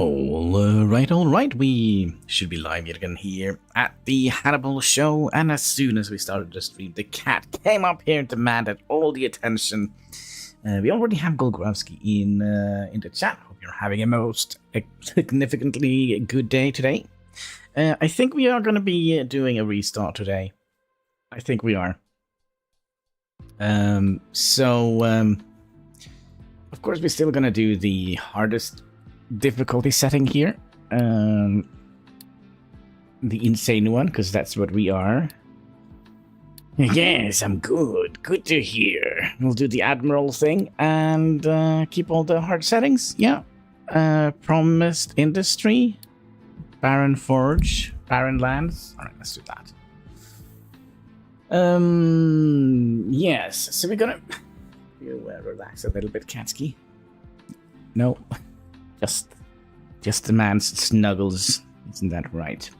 All right. We should be live yet again here at the Hanniballshow. And as soon as we started the stream, the cat came up here and demanded all the attention. We already have Golgorowski in the chat. Hope you're having a most significantly good day today. I think we are going to be doing a restart today. I think we are. Of course, we're still going to do the hardest difficulty setting here. The insane one, because that's what we are. Yes, I'm good. Good to hear. We'll do the Admiral thing and keep all the hard settings. Yeah. Promised Industry. Barren Forge. Barren Lands. Alright, let's do that. Yes. So we're gonna... You relax a little bit, Katsky. No. Just the man's snuggles. Isn't that right?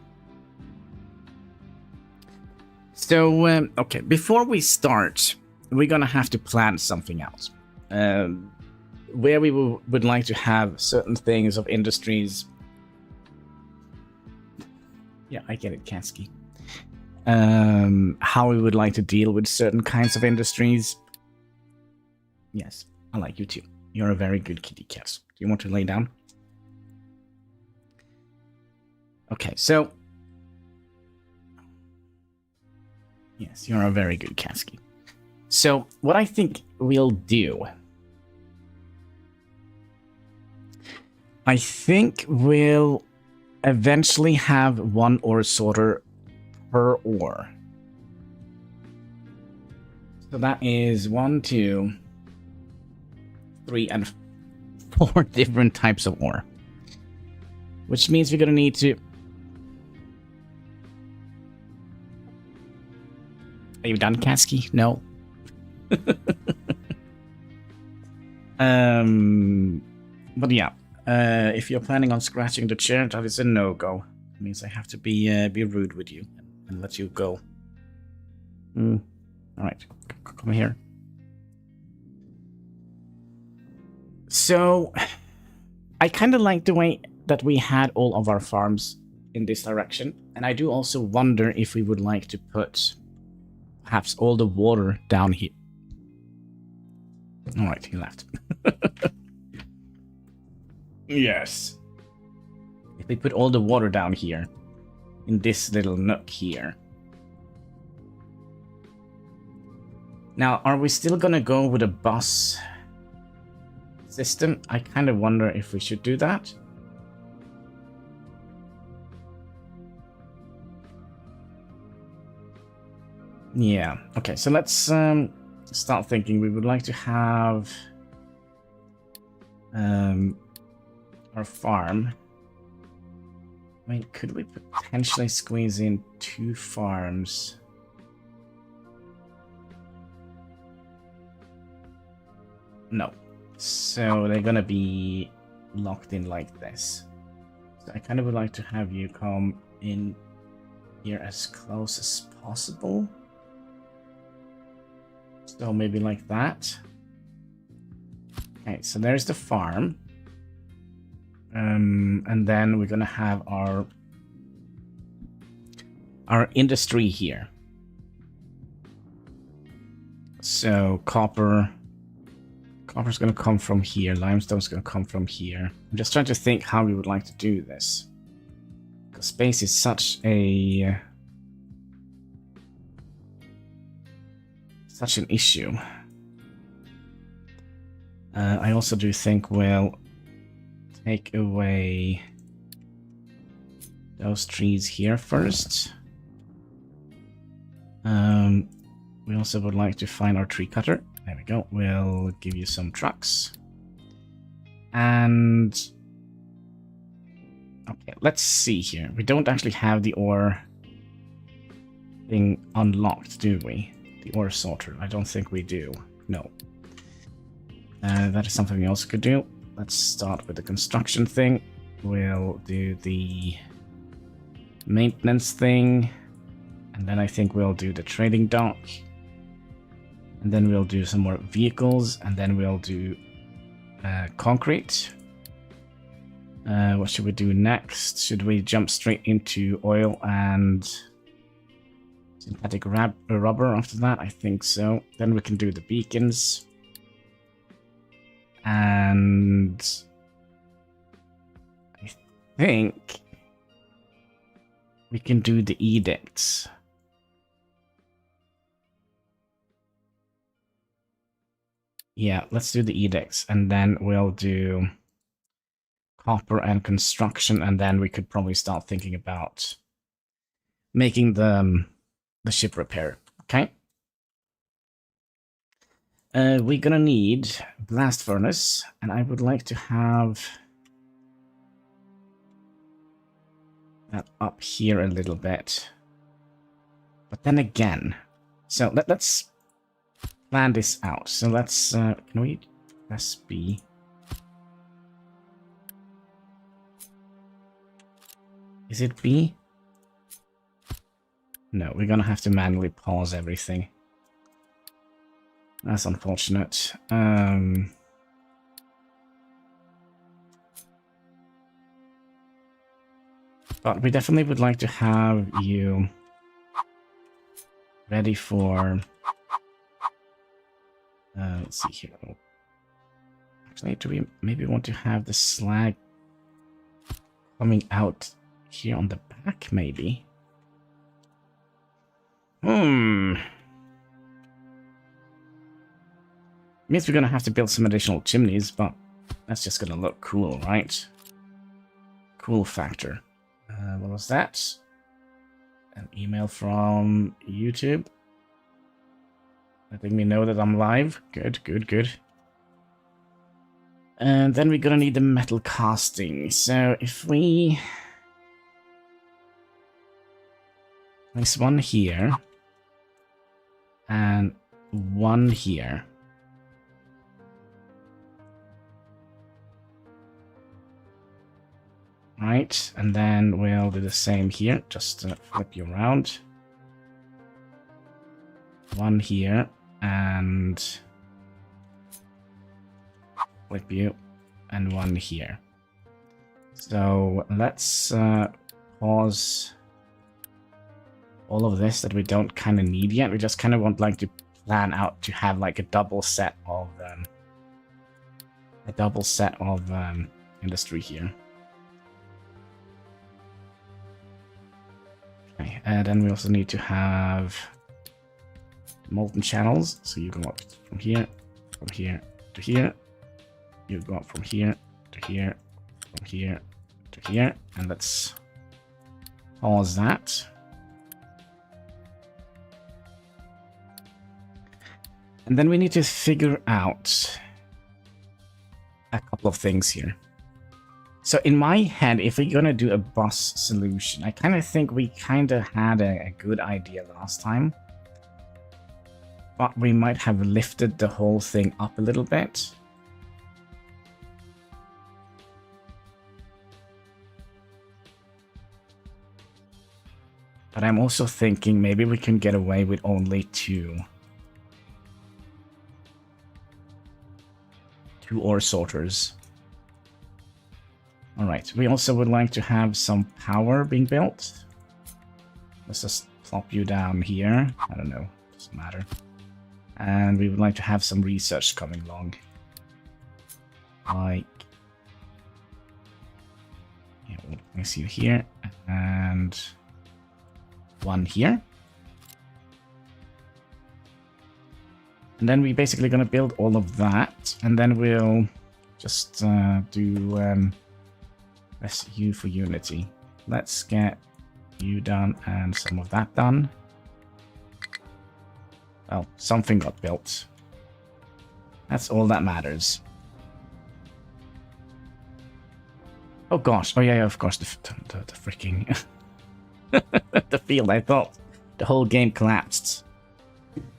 So, okay, before we start, we're gonna have to plan something out. Where we would like to have certain things of industries. Yeah, I get it, Katsky. How we would like to deal with certain kinds of industries. Yes, I like you too. You're a very good kitty cat. Do you want to lay down? Okay, so... Yes, you're a very good Katsky. So, what I think we'll do... I think we'll eventually have one ore sorter per ore. So that is 1, 2, 3, and 4 different types of ore. Which means we're gonna need to... Are you done, Katsky? No. But yeah, if you're planning on scratching the chair, that is a no-go. It means I have to be rude with you and let you go. All right, come here. So, I kind of like the way that we had all of our farms in this direction, and I do also wonder if we would like to put perhaps all the water down here. All right, he left. Yes. If we put all the water down here, in this little nook here. Now, are we still gonna go with a bus system? I kind of wonder if we should do that. Yeah, okay, so let's start thinking. We would like to have our farm. I mean, could we potentially squeeze in 2 farms? No. So they're gonna be locked in like this. So I kind of would like to have you come in here as close as possible. So maybe like that. Okay, so there's the farm. And then we're gonna have our industry here. So copper's gonna come from here, limestone's gonna come from here. I'm just trying to think how we would like to do this. Because space is such an issue. I also do think we'll take away those trees here first. We also would like to find our tree cutter. There we go. We'll give you some trucks. And... okay, let's see here. We don't actually have the ore thing unlocked, do we? The ore sorter. I don't think we do. No. That is something we also could do. Let's start with the construction thing. We'll do the maintenance thing. And then I think we'll do the trading dock. And then we'll do some more vehicles. And then we'll do concrete. What should we do next? Should we jump straight into oil and synthetic rubber after that? I think so. Then we can do the beacons. And I think we can do the edicts. Yeah, let's do the edicts, and then we'll do copper and construction, and then we could probably start thinking about making the ship repair. Okay. We're gonna need blast furnace, and I would like to have that up here a little bit. But then again, so let's plan this out. So let's can we press B? Is it B? No, we're gonna have to manually pause everything. That's unfortunate. But we definitely would like to have you ready for... let's see here. Actually, do we maybe want to have the slag coming out here on the back, maybe? Means we're gonna have to build some additional chimneys, but that's just gonna look cool, right? Cool factor. What was that? An email from YouTube. Letting me know that I'm live. Good, good, good. And then we're gonna need the metal casting. So if we place one here and one here. Right, and then we'll do the same here. Just flip you around. One here and flip you, and one here. So let's pause all of this that we don't kind of need yet. We just kind of want like to plan out to have like a double set of industry here. Okay, and then we also need to have molten channels. So you go up from here to here. You go up from here to here, from here to here, and let's pause that. And then we need to figure out a couple of things here. So in my head, if we're gonna do a bus solution, I kind of think we kind of had a good idea last time. But we might have lifted the whole thing up a little bit. But I'm also thinking maybe we can get away with only two ore sorters. Alright, we also would like to have some power being built. Let's just plop you down here. I don't know, doesn't matter. And we would like to have some research coming along. Like... yeah, we'll place you here, and one here. And then we're basically going to build all of that, and then we'll just do SU for Unity. Let's get you done and some of that done. Well, something got built. That's all that matters. Oh gosh, oh yeah, of course, the freaking... the field, I thought the whole game collapsed.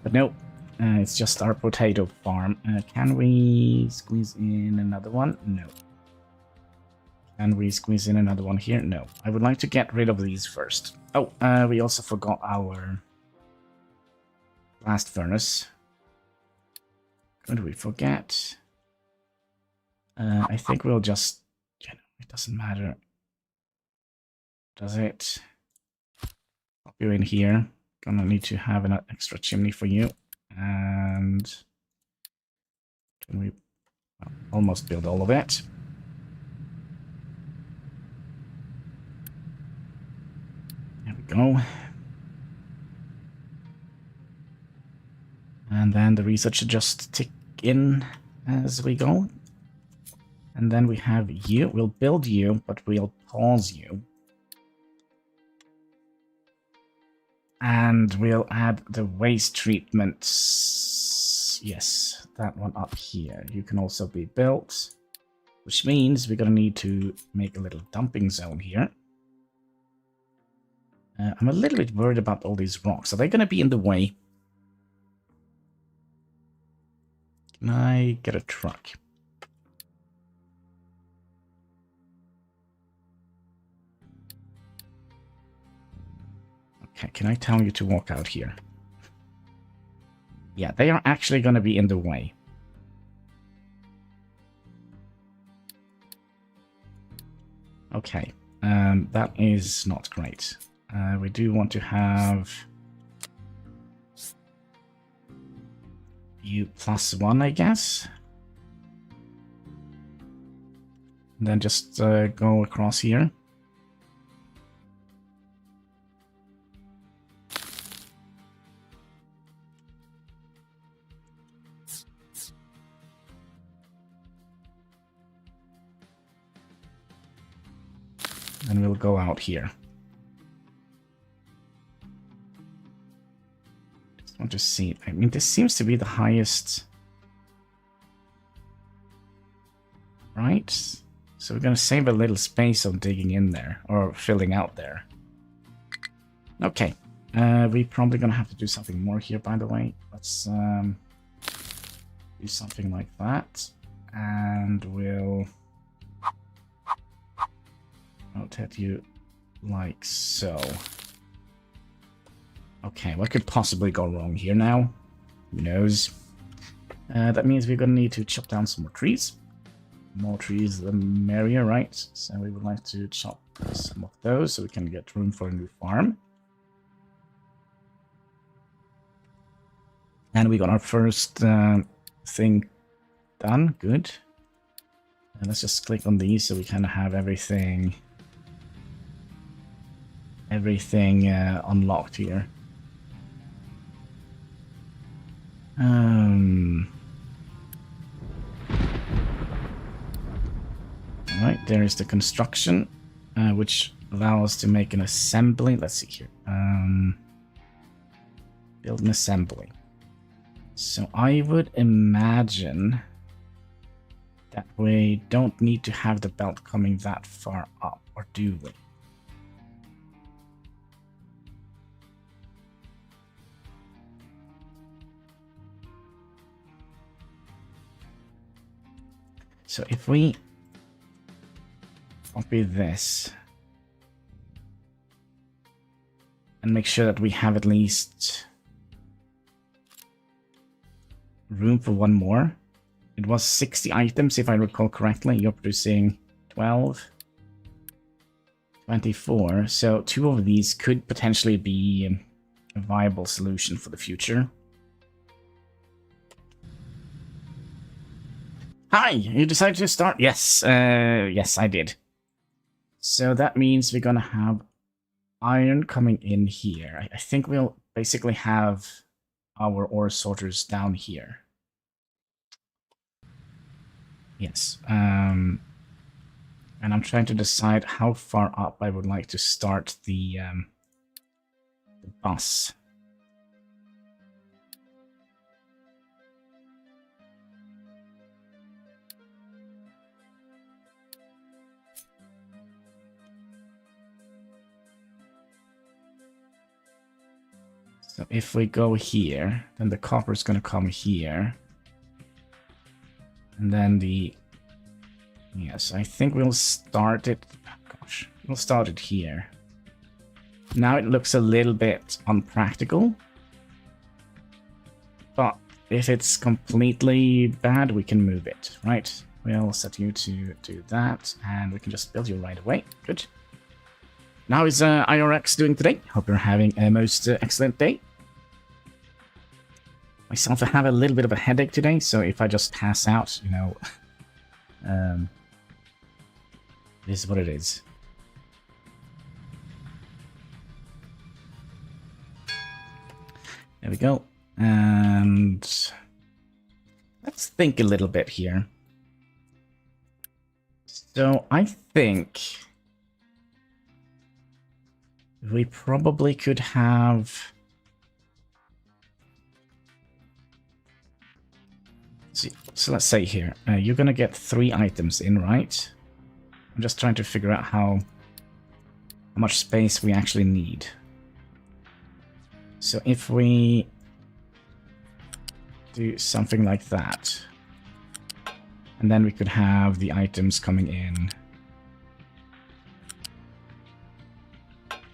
But no, it's just our potato farm. Can we squeeze in another one? No. Can we squeeze in another one here? No. I would like to get rid of these first. Oh, we also forgot our blast furnace. What did we forget? I think we'll just... It doesn't matter. Does it? Pop you in here. Gonna need to have an extra chimney for you. And can we almost build all of it? There we go. And then the research should just tick in as we go. And then we have you. We'll build you, but we'll pause you. And we'll add the waste treatments. Yes, that one up here. You can also be built, which means we're going to need to make a little dumping zone here. I'm a little bit worried about all these rocks. Are they going to be in the way? Can I get a truck? Okay, can I tell you to walk out here? Yeah, they are actually going to be in the way. Okay, that is not great. We do want to have you +1, I guess. And then just go across here. And we'll go out here. Just want to see. I mean, this seems to be the highest. Right? So we're going to save a little space on digging in there. Or filling out there. Okay. We're probably going to have to do something more here, by the way. Let's do something like that. And we'll rotate you like so. Okay, what could possibly go wrong here now? Who knows? That means we're going to need to chop down some more trees. More trees, the merrier, right? So we would like to chop some of those so we can get room for a new farm. And we got our first thing done. Good. And let's just click on these so we kind of have everything unlocked here. Alright, there is the construction, which allows us to make an assembly. Let's see here. Build an assembly. So I would imagine that we don't need to have the belt coming that far up, or do we? So if we copy this and make sure that we have at least room for one more. It was 60 items, if I recall correctly. You're producing 12, 24. So 2 of these could potentially be a viable solution for the future. Hi, you decided to start? Yes, yes, I did. So that means we're gonna have iron coming in here. I think we'll basically have our ore sorters down here. Yes. And I'm trying to decide how far up I would like to start the bus. So if we go here, then the copper is going to come here. And then the... Yes, I think we'll start it... Gosh, we'll start it here. Now it looks a little bit unpractical. But if it's completely bad, we can move it, right? we'll set you to do that, and we can just build you right away. Good. Now is IRX doing today? Hope you're having a most excellent day. Myself, I have a little bit of a headache today, so if I just pass out, you know, this is what it is. There we go. And let's think a little bit here. So I think we probably could have... So let's say here, you're gonna get 3 items in, right? I'm just trying to figure out how much space we actually need. So if we do something like that, and then we could have the items coming in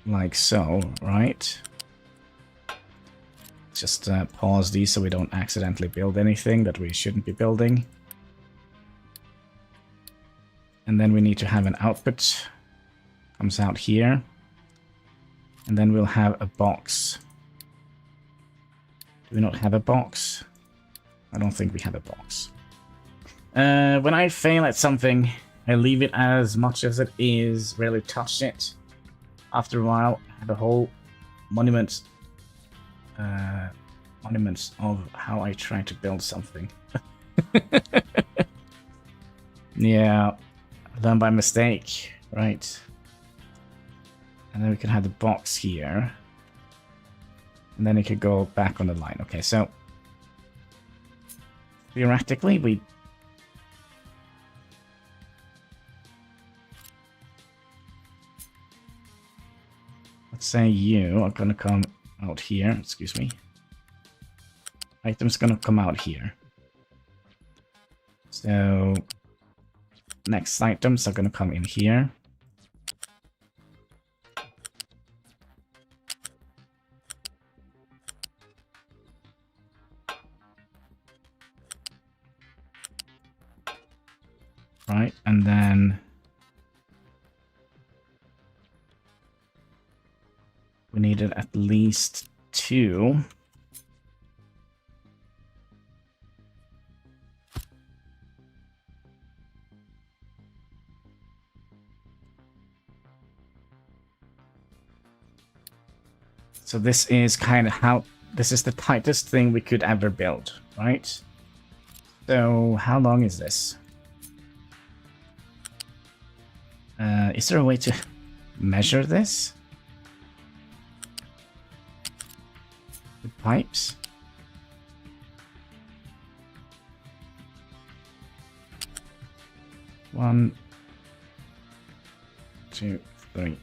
like so, right? Just pause these so we don't accidentally build anything that we shouldn't be building. And then we need to have an output. Comes out here. And then we'll have a box. Do we not have a box? I don't think we have a box. When I fail at something, I leave it as much as it is, rarely touch it. After a while, I have a whole monuments of how I try to build something. Yeah, done by mistake, right? And then we can have the box here. And then it could go back on the line. Okay, so theoretically, we... Let's say you are going to come out here. Excuse me. Item's going to come out here. So next items are going to come in here. Right, and then we needed at least 2. So this is kind of how, this is the tightest thing we could ever build, right? So how long is this? Is there a way to measure this? With pipes? One, 2, 3.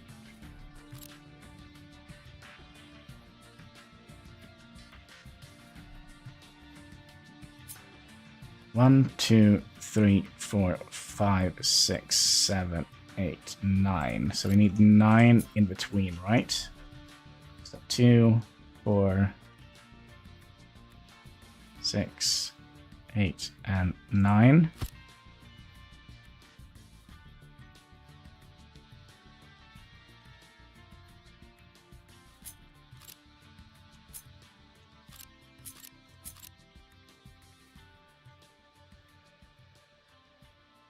One, 2, 3, 4, 5, 6, 7, 8, 9. So we need 9 in between, right? So 2, 4, 6, 8, and 9.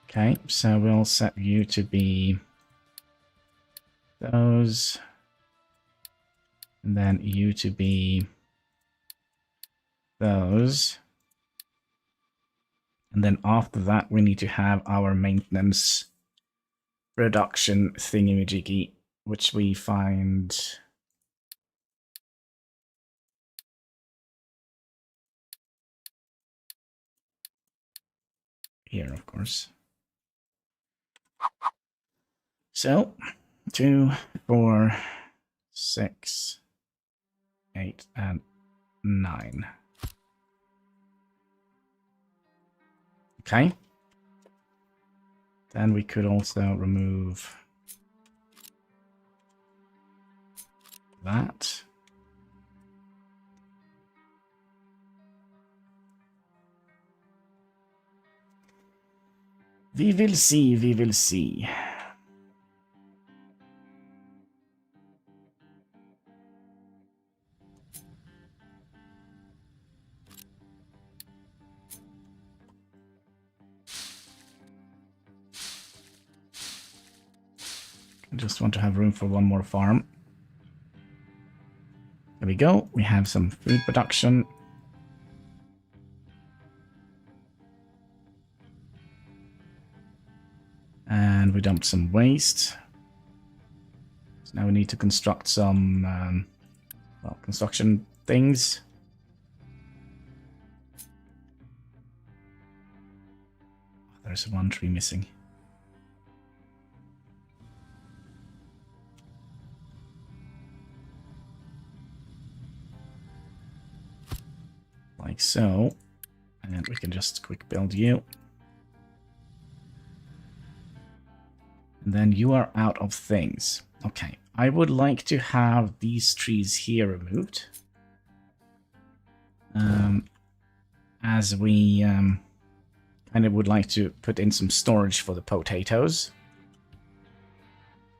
Okay, so we'll set you to be those, and then you to be those. And then after that, we need to have our maintenance production thingy-majiggy, which we find here, of course. So 2, 4, 6, 8, and 9. Okay. Then we could also remove that. We will see, we will see. I just want to have room for one more farm. There we go. We have some food production. And we dumped some waste. So now we need to construct some, well, construction things. There's one tree missing. Like so. And we can just quick build you. And then you are out of things. Okay, I would like to have these trees here removed. As we kind of would like to put in some storage for the potatoes.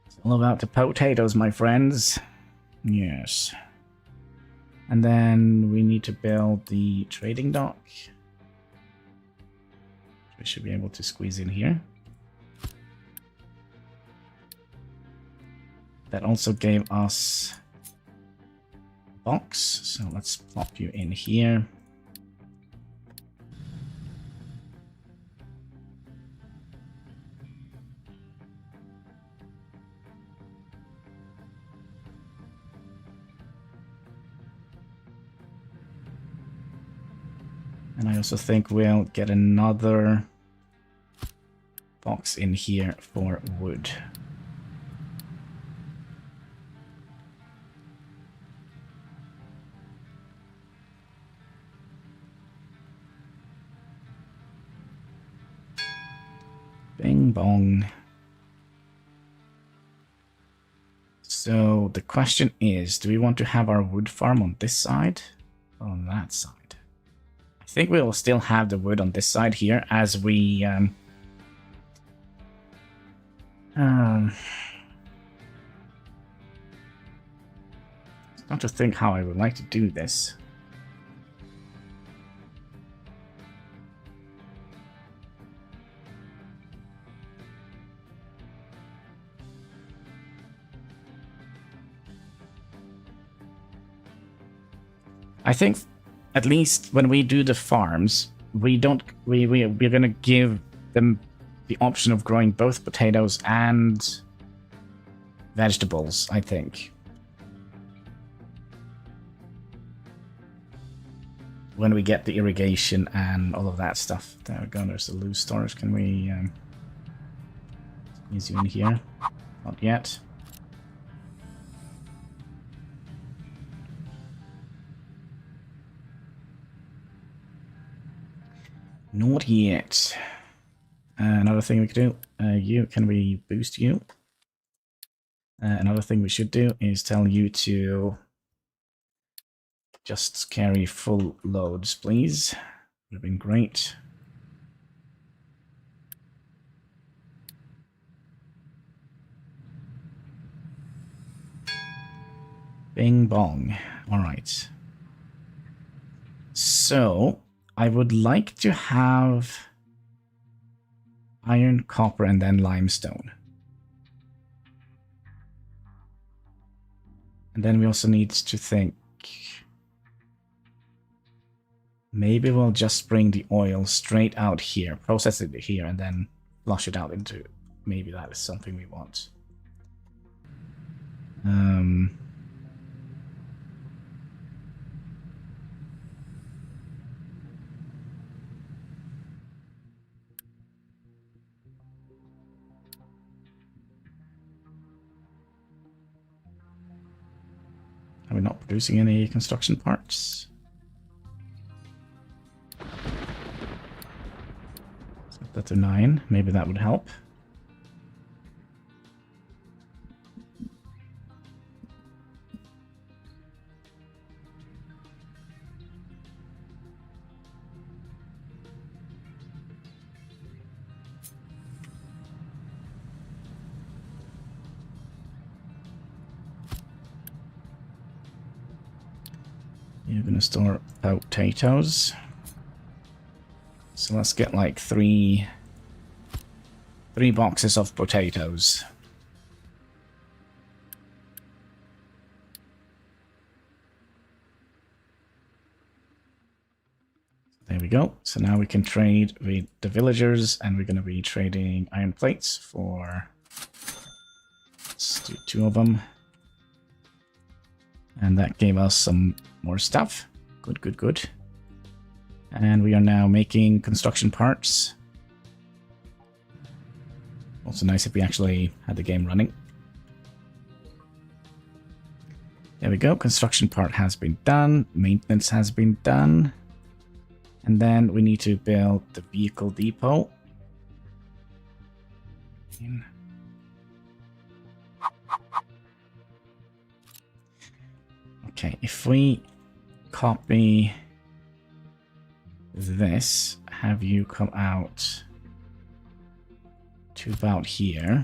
It's all about the potatoes, my friends. Yes. And then we need to build the trading dock. We should be able to squeeze in here. That also gave us a box, so let's plop you in here. And I also think we'll get another box in here for wood. Bing bong. So the question is, do we want to have our wood farm on this side or on that side? I think we will still have the wood on this side here as we not to think how I would like to do this. I think at least when we do the farms, we're gonna give them the option of growing both potatoes and vegetables, I think. When we get the irrigation and all of that stuff. There we go, there's the loose storage. Can we squeeze you in here? Not yet. Not yet. Another thing we could do, can we boost you? Another thing we should do is tell you to just carry full loads, please. Would have been great. Bing bong. All right. So I would like to have iron, copper, and then limestone. And then we also need to think, maybe we'll just bring the oil straight out here, process it here, and then flush it out into, maybe that is something we want. Are we not producing any construction parts? Set that to 9. Maybe that would help. You're gonna store potatoes. So let's get like three boxes of potatoes. There we go. So now we can trade with the villagers, and we're going to be trading iron plates for... Let's do 2 of them. And that gave us some more stuff. Good, good, good. And we are now making construction parts. Also nice if we actually had the game running. There we go. Construction part has been done. Maintenance has been done. And then we need to build the vehicle depot. Okay, if we copy this, have you come out to about here.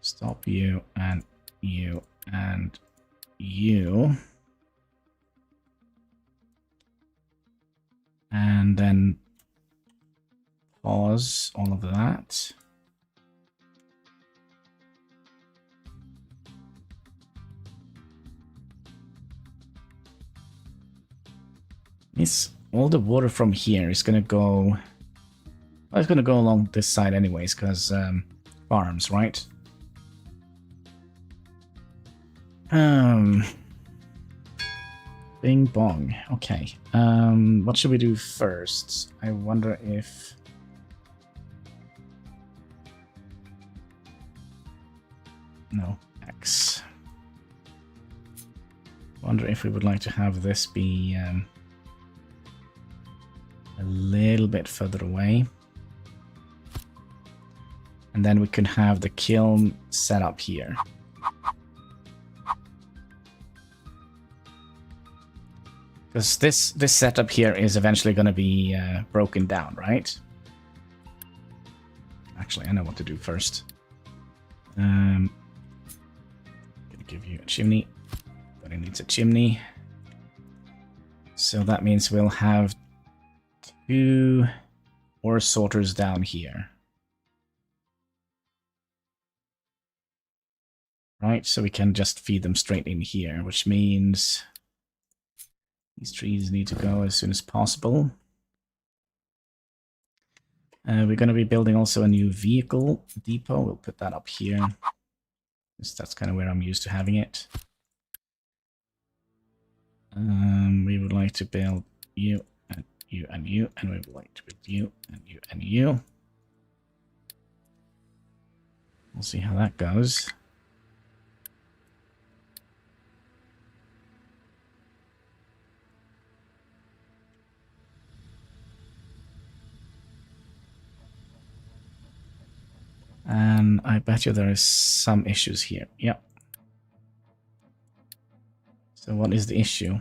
Stop you and you and you. And then pause all of that. All the water from here is gonna go. Well, it's gonna go along this side anyways, because farms, right? Bing bong. Okay. What should we do first? I wonder if... No, X. Wonder if we would like to have this be a little bit further away. And then we can have the kiln set up here. Because this setup here is eventually going to be broken down, right? Actually, I know what to do first. Gonna give you a chimney, but it needs a chimney. So that means we'll have 2 ore sorters down here. Right, so we can just feed them straight in here, which means these trees need to go as soon as possible. We're going to be building also a new vehicle depot. We'll put that up here. That's kind of where I'm used to having it. We would like to build you and you and you, and we would like to build you and you and you. We'll see how that goes. And I bet you there is some issues here. Yep. So what is the issue?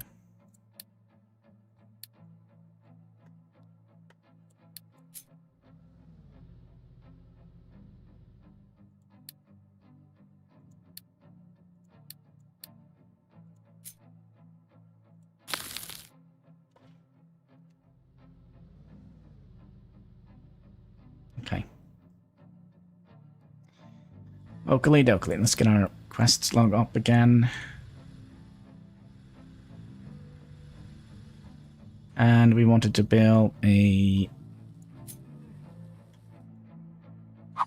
Okay. Oakley dokley, let's get our quests log up again. And we wanted to build a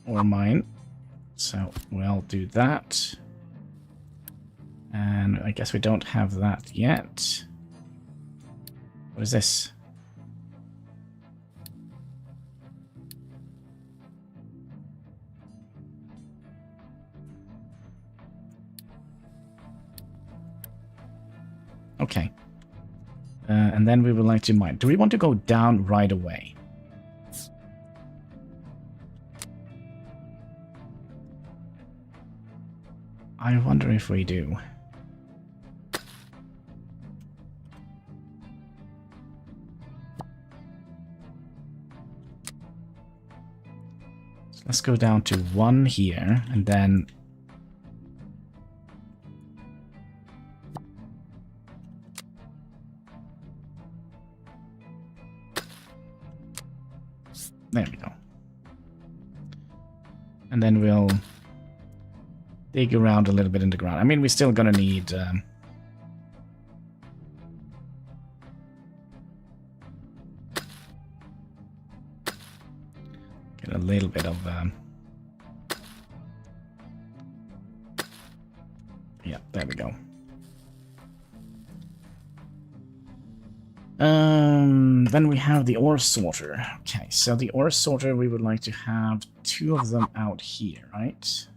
ore mine. So we'll do that. And I guess we don't have that yet. What is this? Okay. And then we would like to mine. Do we want to go down right away? I wonder if we do. So let's go down to 1 here, and then There we go. And then we'll dig around a little bit in the ground. I mean, we're still gonna need... get a little bit of... yeah, there we go. Then we have the ore sorter. Okay, so the ore sorter, we would like to have 2 of them out here, right?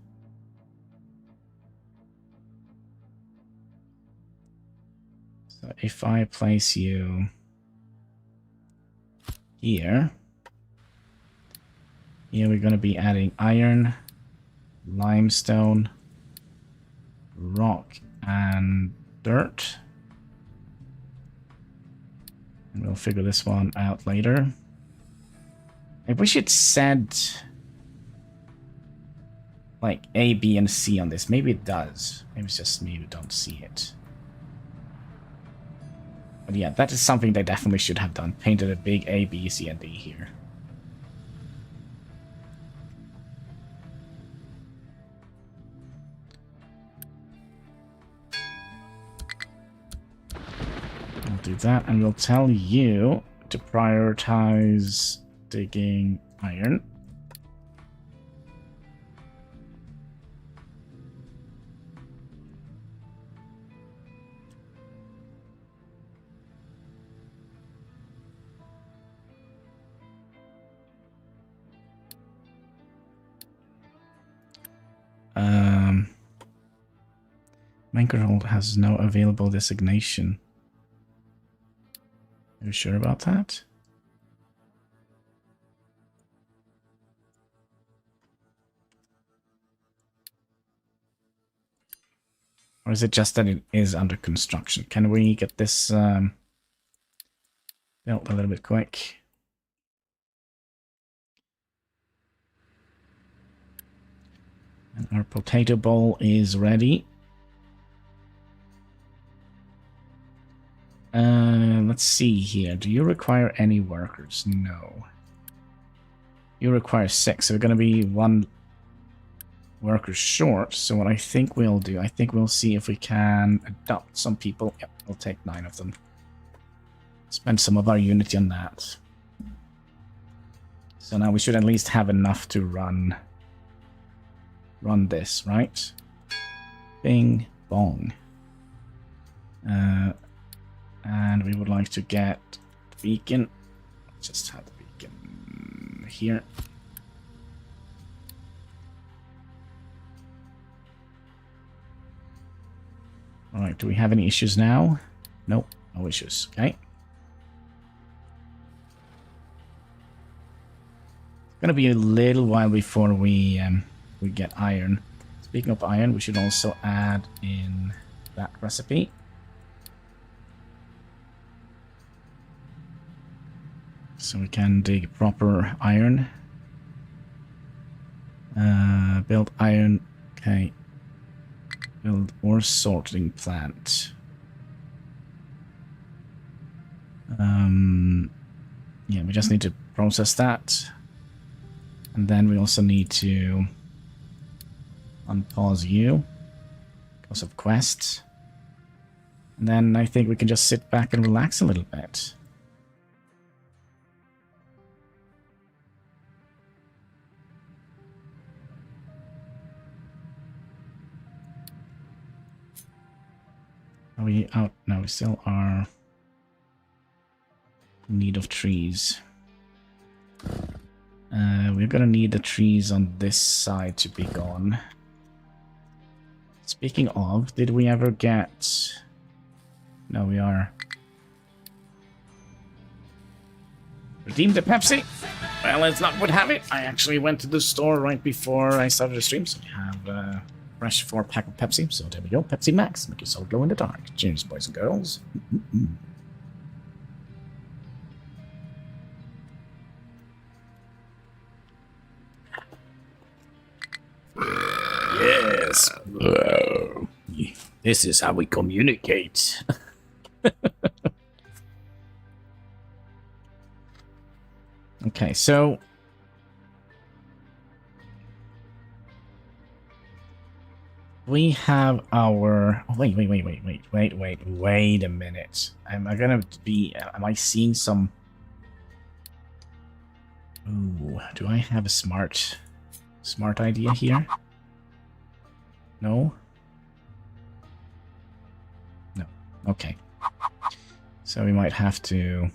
So if I place you here, here we're going to be adding iron, limestone, rock, and dirt. And we'll figure this one out later. I wish it said like A, B, and C on this. Maybe it does. Maybe it's just me who don't see it. But yeah, that is something they definitely should have done. Painted a big A, B, C, and D here. I'll do that, and we'll tell you to prioritize digging iron. Minecraft has no available designation. Are you sure about that? Or is it just that it is under construction? Can we get this built a little bit quick? And our potato bowl is ready. Let's see here. Do you require any workers? No. You require 6, so we're going to be 1 worker short. So what I think we'll do, I think we'll see if we can adopt some people. Yep, we'll take 9 of them. Spend some of our unity on that. So now we should at least have enough to run this, right? Bing, bong. And we would like to get the beacon. Just have the beacon here. Alright, do we have any issues now? Nope, no issues. Okay. It's gonna be a little while before we get iron. Speaking of iron, we should also add in that recipe. So we can dig proper iron. Build iron. Okay. Build ore sorting plant. Yeah, we just need to process that. And then we also need to unpause you because of quests. And then I think we can just sit back and relax a little bit. Are we out? No, we still are in need of trees. We're gonna need the trees on this side to be gone. Speaking of, did we ever get... No, we are... Redeem the Pepsi? Well, it's not would have it. I actually went to the store right before I started the stream, so we have fresh 4-pack of Pepsi. So there we go, Pepsi Max. Make yourself glow in the dark. Cheers, boys and girls. Yes. This is how we communicate. Okay, so we have our... Oh, wait a minute. Am I gonna be... Am I seeing some... Ooh, do I have a smart idea here? No? No. Okay. So we might have to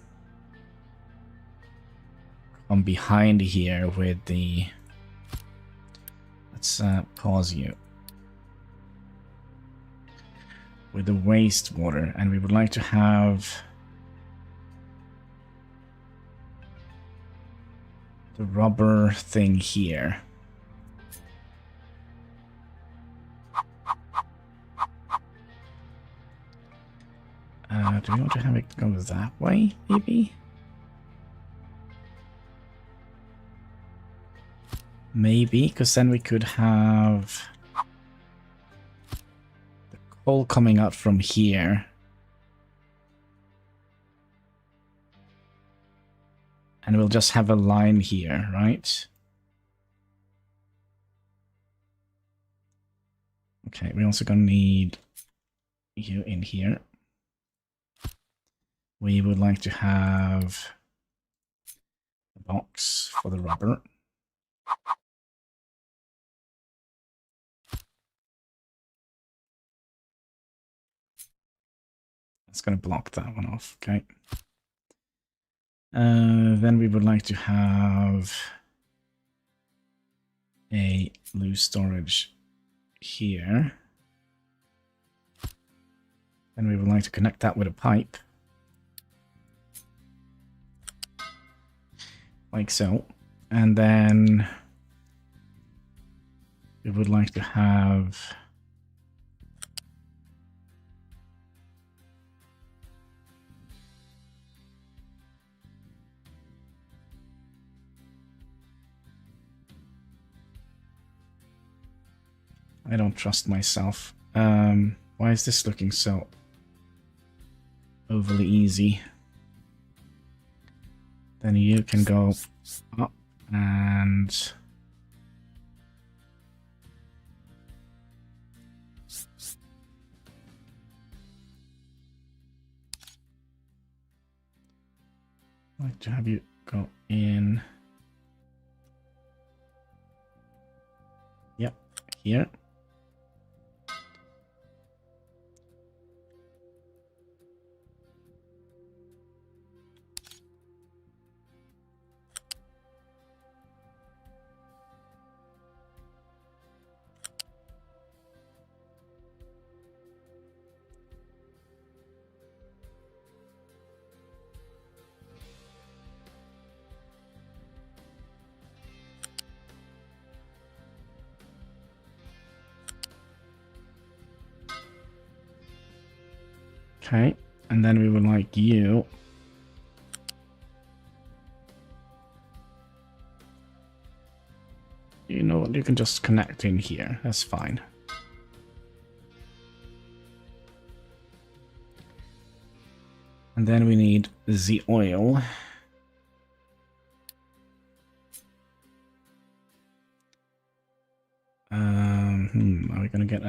come behind here with the... Let's pause you. With the wastewater, and we would like to have the rubber thing here. Do we want to have it go that way, maybe? Maybe, because then we could have the coal coming out from here. And we'll just have a line here, right? Okay, we're also gonna need you in here. We would like to have a box for the rubber. That's going to block that one off, okay. Then we would like to have a loose storage here. Then we would like to connect that with a pipe. Like so. And then we would like to have I don't trust myself. Why is this looking so overly easy? Then you can go up and I'd like to have you go in. Yep, here. Okay, and then we would like you know what, you can just connect in here, that's fine. And then we need the oil. Are we gonna get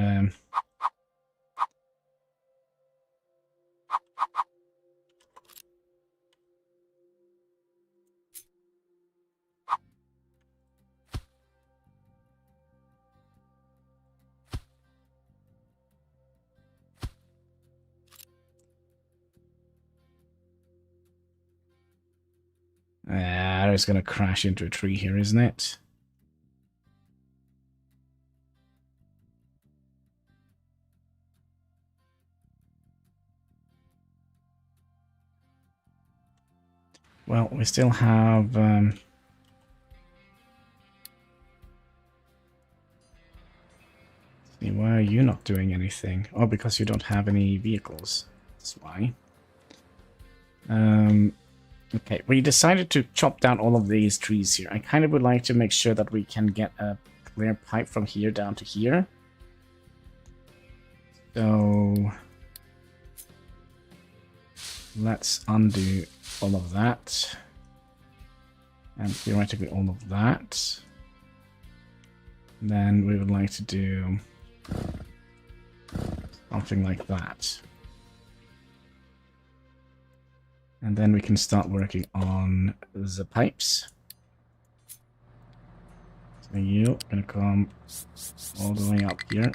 it's gonna crash into a tree here, isn't it? Well, we still have see, why are you not doing anything? Oh, because you don't have any vehicles. That's why. Okay, we decided to chop down all of these trees here. I kind of would like to make sure that we can get a clear pipe from here down to here. So let's undo all of that. And theoretically all of that. Then we would like to do Something like that. And then we can start working on the pipes. So you're gonna come all the way up here.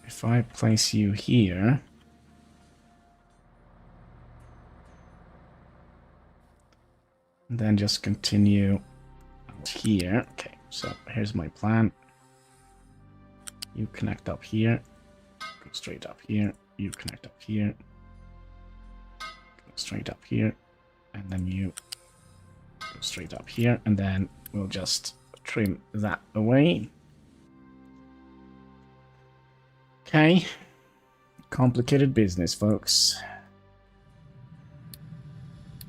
If I place you here, and then just continue out here. Okay, so here's my plan. You connect up here, go straight up here, you connect up here, go straight up here, and then you go straight up here, and then we'll just trim that away. Okay, complicated business, folks.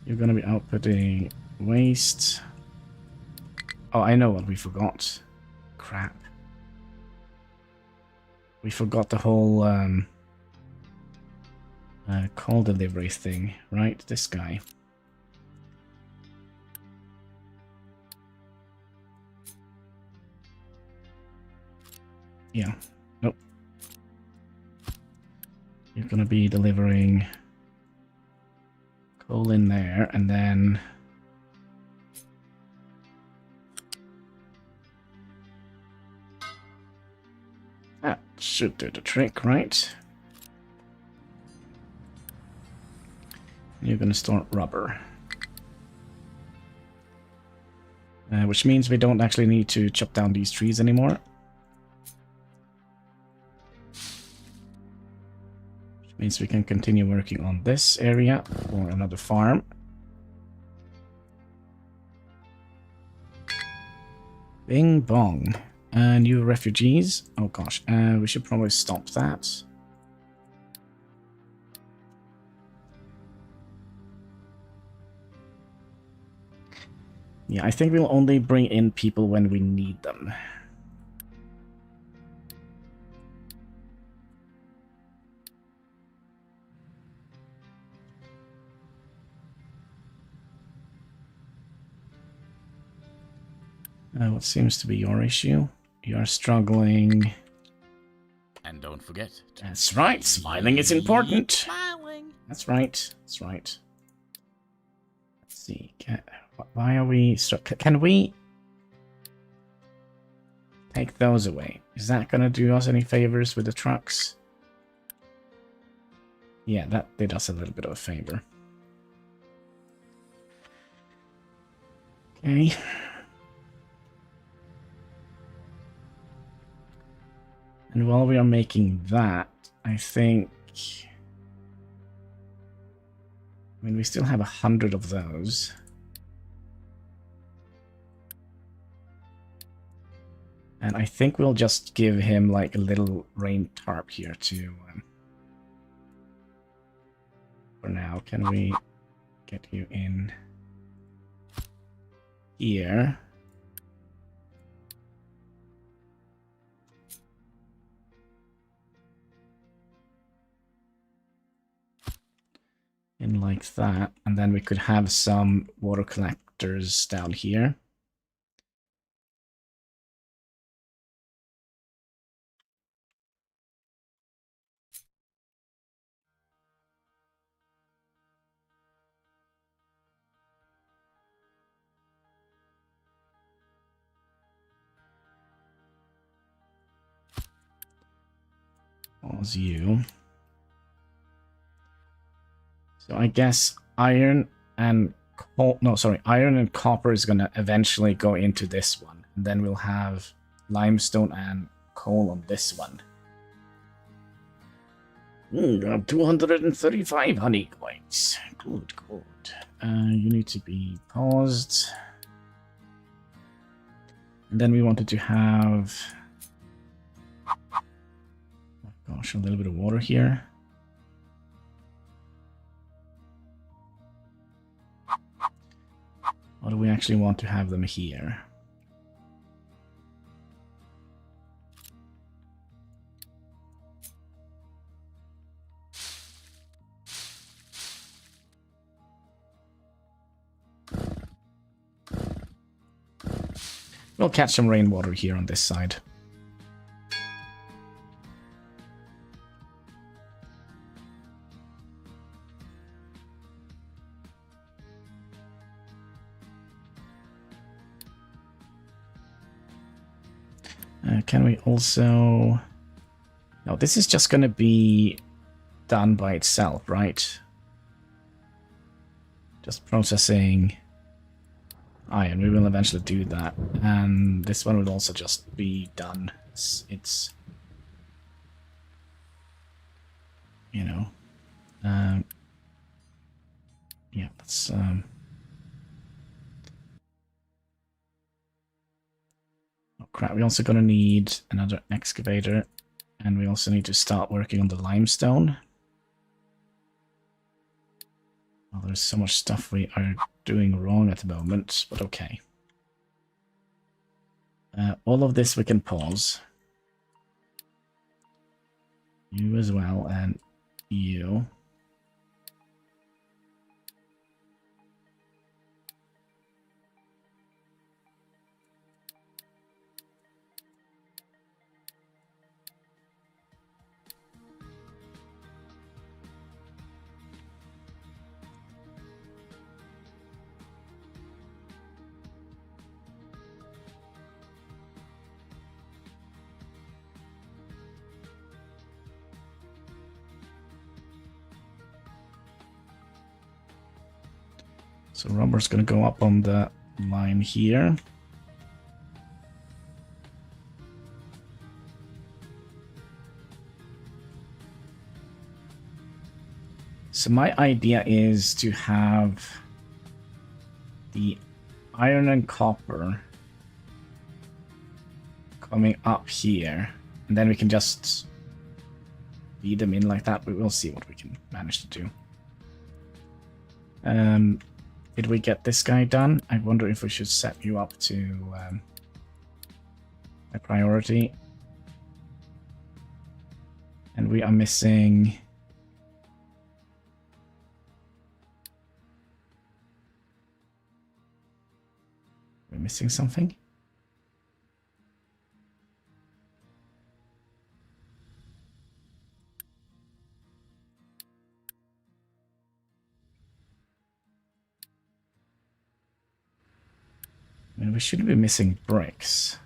You're gonna be outputting waste. Oh, I know what we forgot. Crap. We forgot the whole call delivery thing, right? This guy. Yeah. Nope. You're gonna be delivering coal in there, and then that should do the trick, right? You're gonna store rubber. Which means we don't actually need to chop down these trees anymore. Means we can continue working on this area or another farm. Bing bong. New refugees. Oh gosh, we should probably stop that. Yeah, I think we'll only bring in people when we need them. What seems to be your issue? You are struggling. And don't forget. That's right. Smiling is important. Smiling. That's right. That's right. Let's see. Why are we... Can we take those away? Is that going to do us any favors with the trucks? Yeah, that did us a little bit of a favor. Okay. And while we are making that, I think... I mean, we still have 100 of those. And I think we'll just give him, like, a little rain tarp here, too. For now, can we get you in here? In like that, and then we could have some water collectors down here. Pause you. So I guess iron and coal, no, sorry, iron and copper is gonna eventually go into this one, and then we'll have limestone and coal on this one. You have 235 honey coins. Good, good. You need to be paused. And then we wanted to have, oh gosh, a little bit of water here. Or do we actually want to have them here? We'll catch some rainwater here on this side. Can we also... No, this is just going to be done by itself, right? Just processing iron. We will eventually do that. And this one will also just be done. It's you know... yeah, that's... Oh crap, we're also going to need another excavator, and we also need to start working on the limestone. Well, there's so much stuff we are doing wrong at the moment, but okay. All of this we can pause. You as well, and you. So rubber's going to go up on the line here. So my idea is to have the iron and copper coming up here, and then we can just feed them in like that. We will see what we can manage to do. Did we get this guy done? I wonder if we should set you up to a priority. And we are missing... We're missing something? I mean, we shouldn't be missing bricks.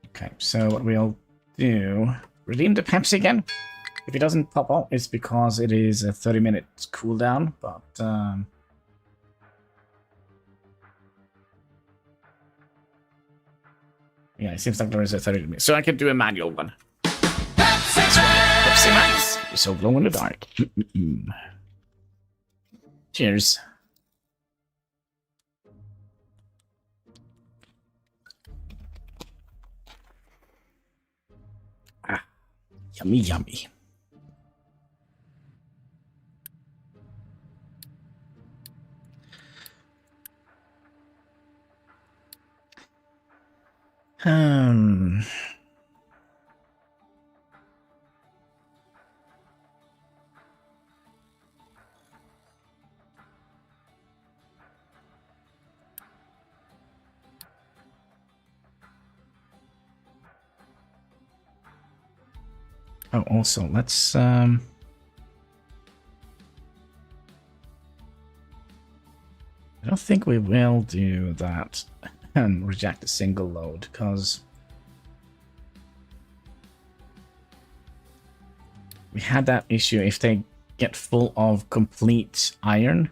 Okay, so what we'll do... Redeem the Pepsi again? If it doesn't pop up, it's because it is a 30-minute cooldown, but... yeah, it seems like there is a 30-minute... So I can do a manual one. Pepsi Max! You're so glow in the dark. Cheers. Yummy, yummy. Oh, also, let's, I don't think we will do that and reject a single load, because we had that issue if they get full of complete iron.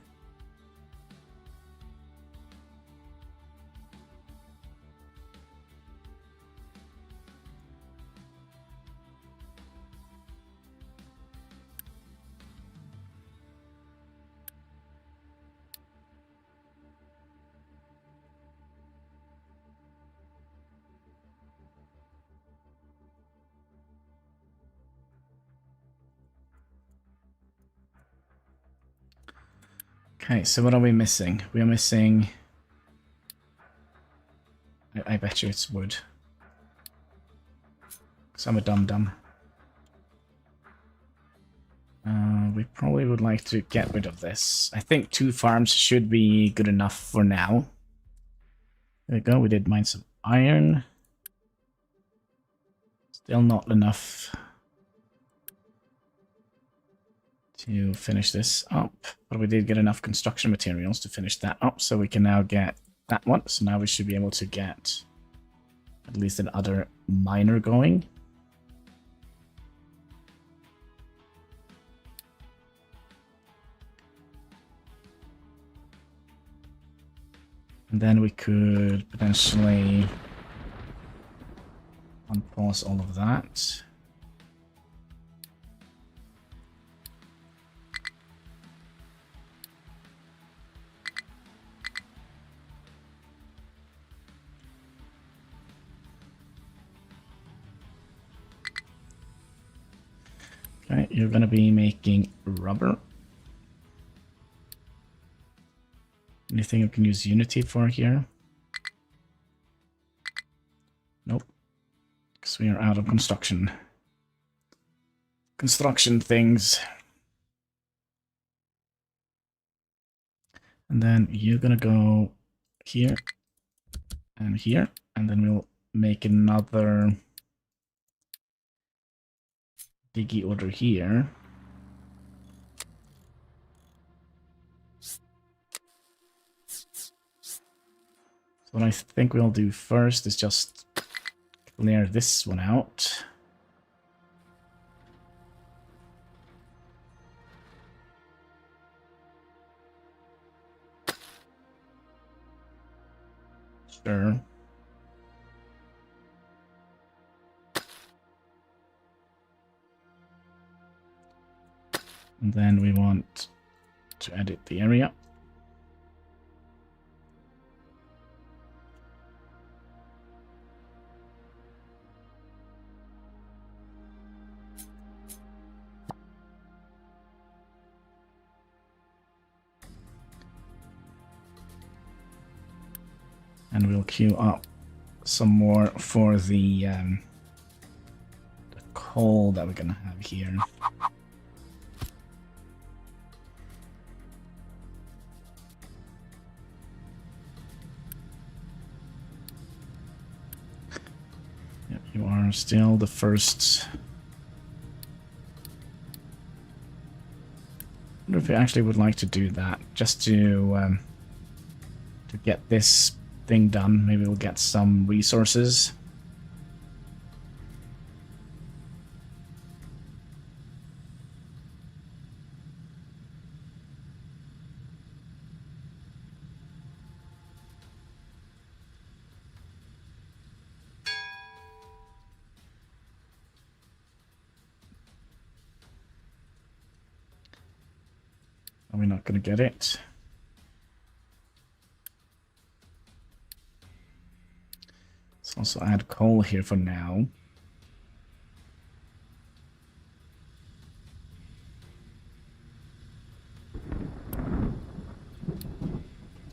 Okay, so what are we missing? We are missing... I bet you it's wood. Because I'm a dum-dum. We probably would like to get rid of this. I think 2 farms should be good enough for now. There we go, we did mine some iron. Still not enough to finish this up, but we did get enough construction materials to finish that up, so we can now get that one. So now we should be able to get at least another miner going. And then we could potentially unpause all of that. Okay, you're going to be making rubber. Anything you can use Unity for here? Nope. Because we are out of construction. Construction things. And then you're going to go here and here. And then we'll make another diggy order here. So what I think we'll do first is just clear this one out. Sure. And then we want to edit the area. And we'll queue up some more for the coal that we're gonna have here. Yep, you are still the first. I wonder if we actually would like to do that, just to get this thing done. Maybe we'll get some resources. Are we not going to get it? Let's also add coal here for now.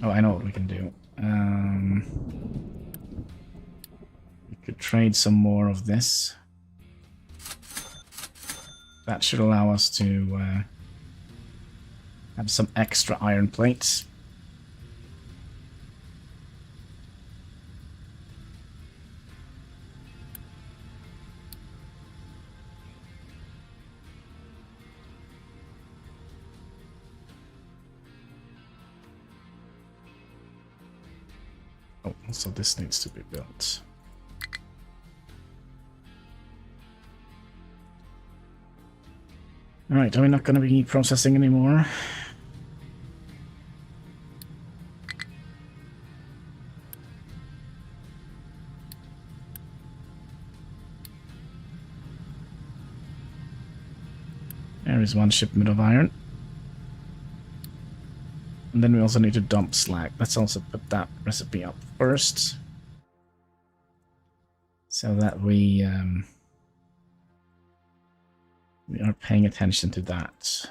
Oh, I know what we can do. We could trade some more of this. That should allow us to have some extra iron plates. Oh, so this needs to be built. Alright, are we not going to be processing anymore? There is one shipment of iron. And then we also need to dump slag. Let's also put that recipe up first. So that we are paying attention to that.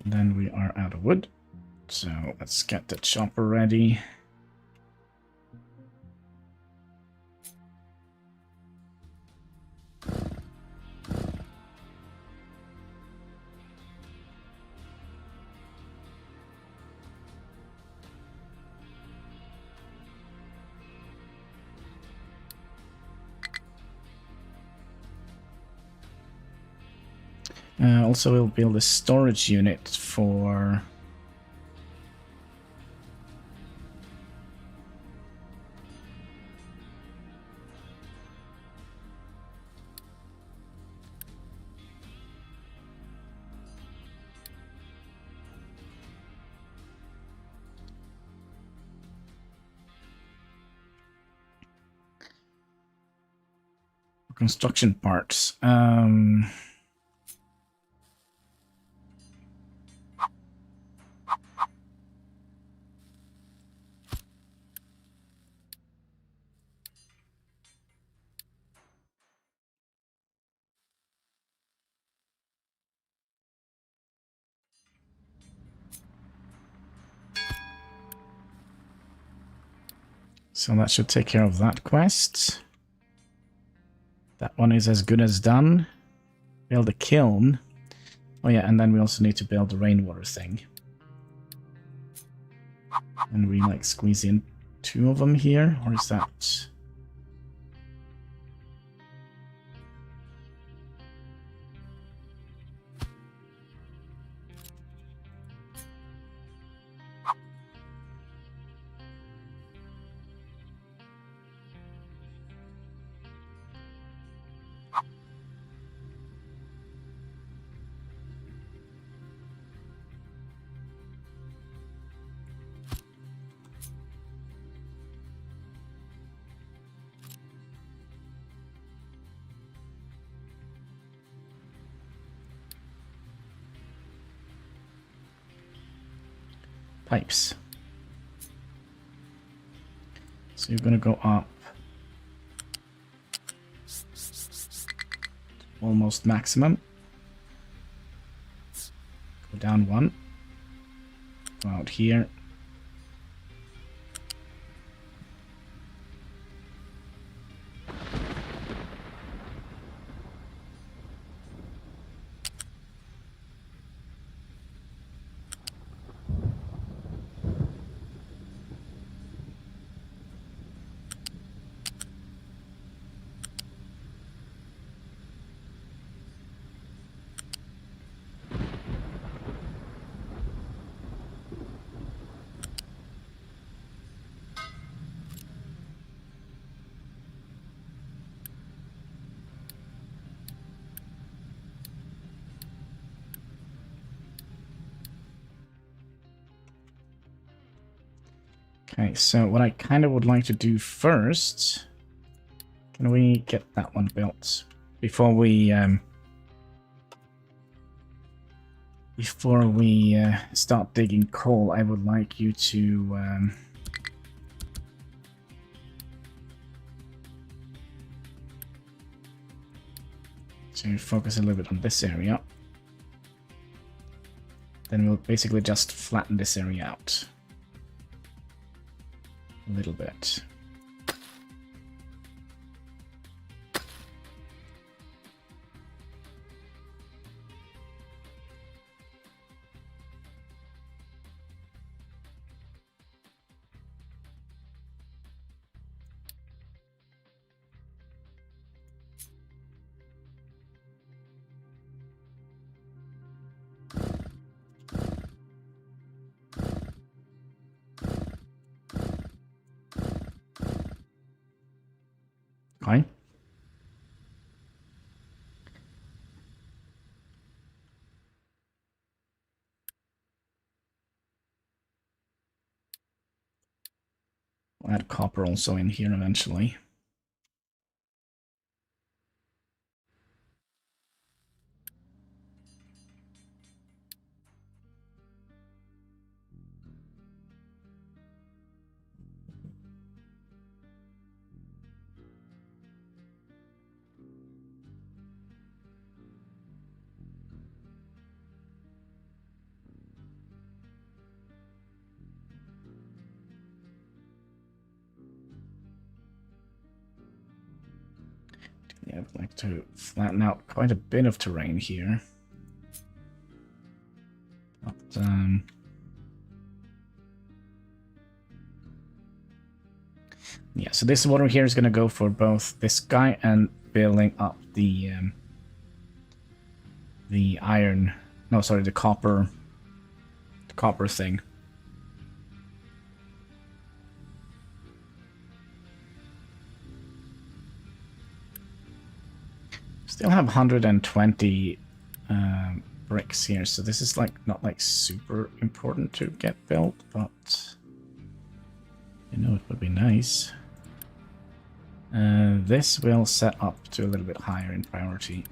And then we are out of wood. So let's get the chopper ready. Also, we'll build a storage unit for... construction parts. So that should take care of that quest. That one is as good as done. Build a kiln. Oh yeah, and then we also need to build the rainwater thing. And we like squeeze in 2 of them here, or is that... pipes. So you're going to go up almost maximum. Go down 1. Go out here. Okay, so what I kind of would like to do first... Can we get that one built? Before we start digging coal, I would like you to... to focus a little bit on this area. Then we'll basically just flatten this area out. A little bit. add copper also in here eventually. Yeah, I'd like to flatten out quite a bit of terrain here. But, yeah, so this water here is going to go for both this guy and building up the iron. No, sorry, the copper thing. Still have 120 bricks here, so this is like not like super important to get built, but you know it would be nice. This will set up to a little bit higher in priority.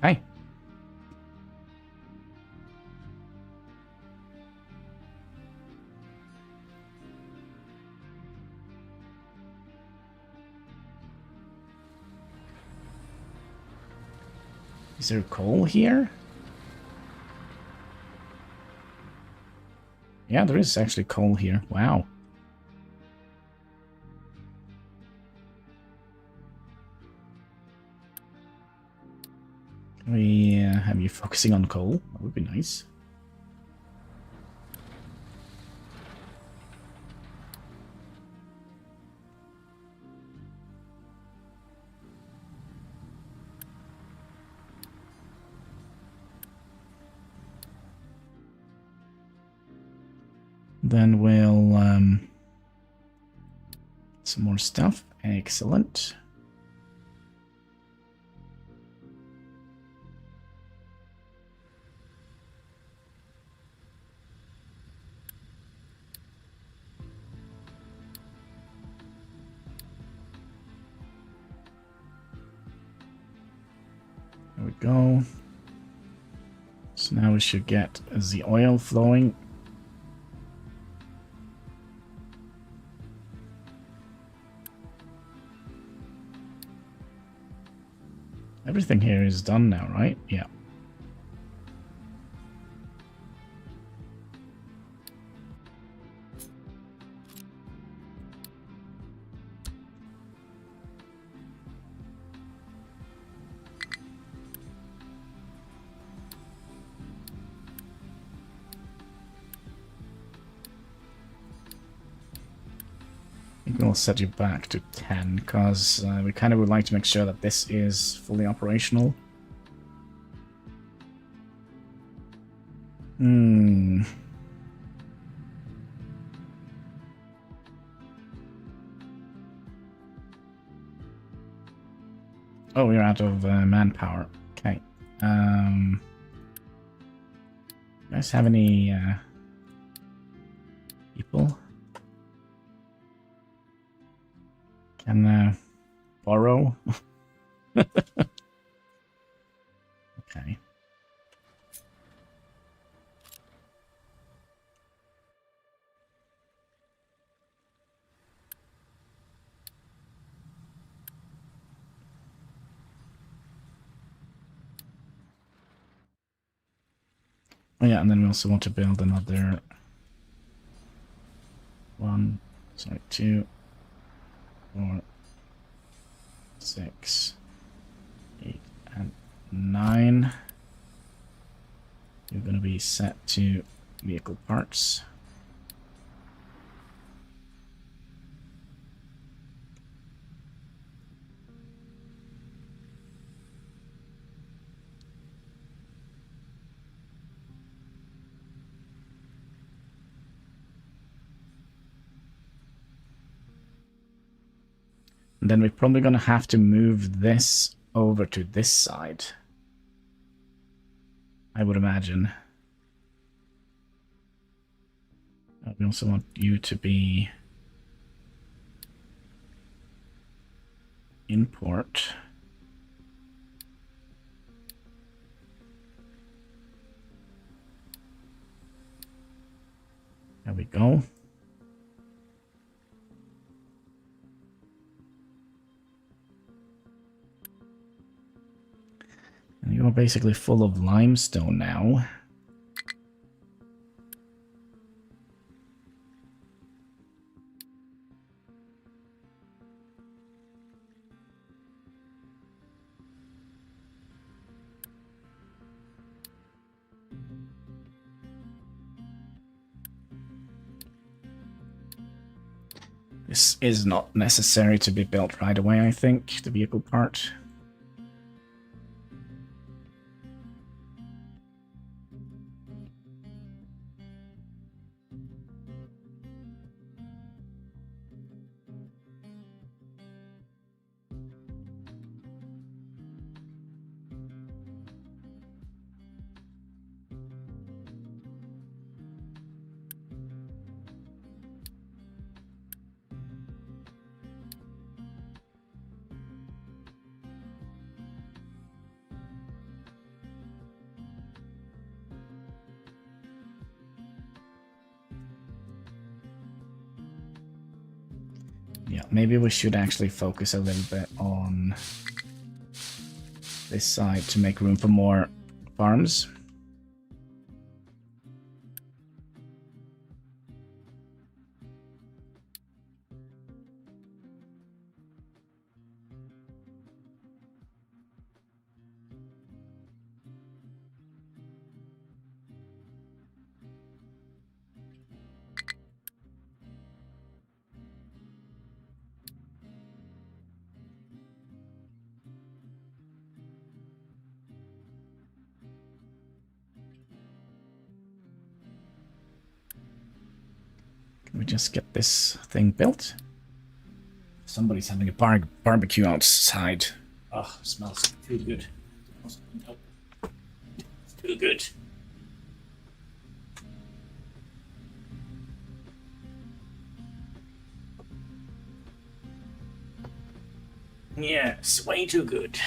Okay. Is there coal here? Yeah, there is actually coal here. Wow. Can we have you focusing on coal? That would be nice. Then we'll some more stuff. Excellent. There we go. So now we should get the oil flowing. Everything here is done now, right? Yeah. I think we'll set you back to 10, because we kind of would like to make sure that this is fully operational. Oh, we're out of manpower. Okay. You guys have any people? Can borrow? Okay. Oh yeah, and then we also want to build another 2, 4, 6, 8, and 9. You're going to be set to vehicle parts. And then we're probably going to have to move this over to this side, I would imagine. We also want you to be import. There we go. And you're basically full of limestone now. This is not necessary to be built right away, I think, the vehicle part. Yeah, maybe we should actually focus a little bit on this side to make room for more farms. Can we just get this thing built? Somebody's having a barbecue outside. Oh, smells too good. It's too good. Yeah, it's way too good.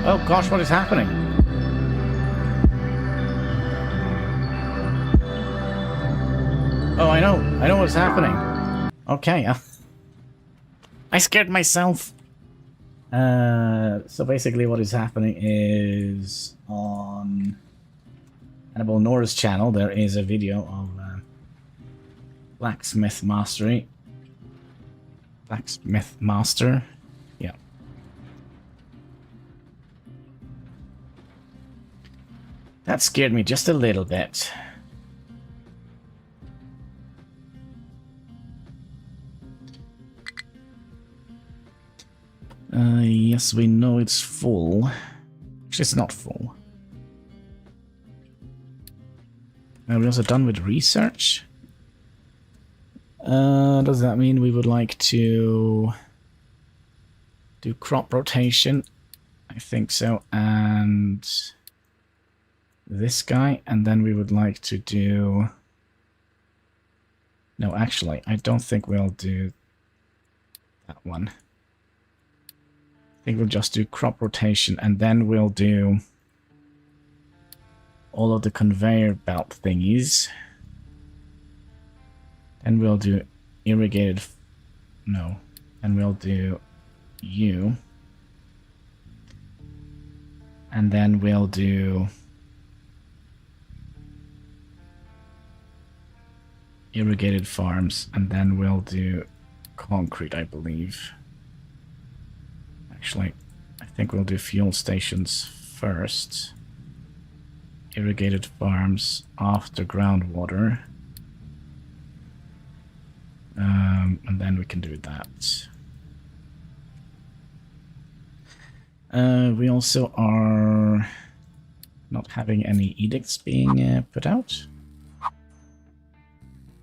Oh gosh, what is happening? Oh, I know what's happening. Okay, I scared myself. So basically what is happening is on HanniballNOR's channel there is a video of Blacksmith Mastery. Blacksmith Master. Yeah. That scared me just a little bit. Yes, we know it's full. Actually, it's not full. Are we also done with research? Does that mean we would like to do crop rotation? I think so. And this guy, and then we would like to do... No, actually, I don't think we'll do that one. I think we'll just do crop rotation, and then we'll do all of the conveyor belt thingies. And we'll do irrigated... No. And we'll do you. And then we'll do irrigated farms, and then we'll do concrete, I believe. Actually, I think we'll do fuel stations first. Irrigated farms after groundwater. And then we can do that. We also are not having any edicts being put out.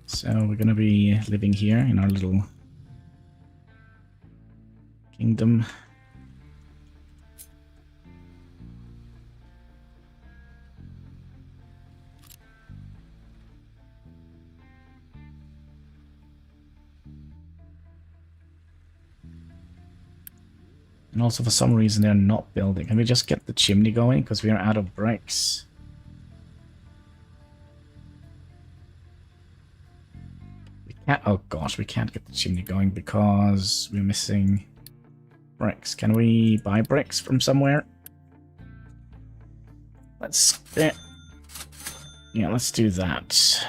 So we're going to be living here in our little kingdom. And also, for some reason, they're not building. Can we just get the chimney going? Because we are out of bricks. We can't... Oh, gosh, we can't get the chimney going because we're missing bricks. Can we buy bricks from somewhere? Let's... yeah, let's do that.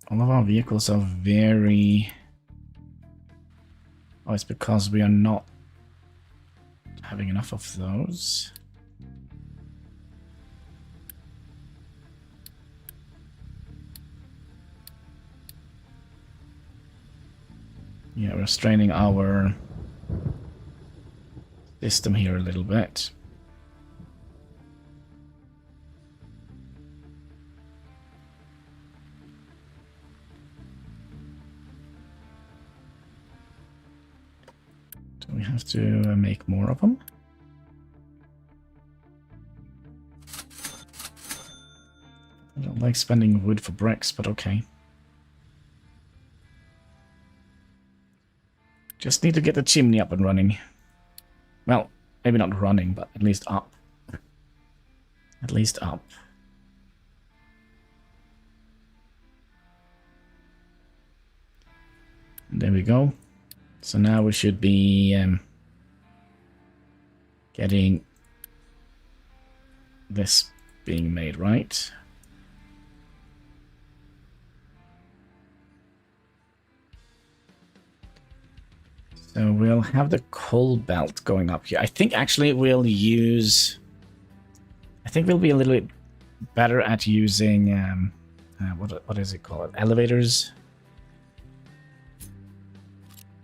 All of our vehicles are very... Oh, it's because we are not having enough of those. Yeah, we're straining our system here a little bit. Do we have to make more of them? I don't like spending wood for bricks, but okay. Just need to get the chimney up and running. Well, maybe not running, but at least up. At least up. And there we go. So now we should be getting this being made, right? So we'll have the coal belt going up here. I think actually we'll use... I think we'll be a little bit better at using... what is it called? Elevators?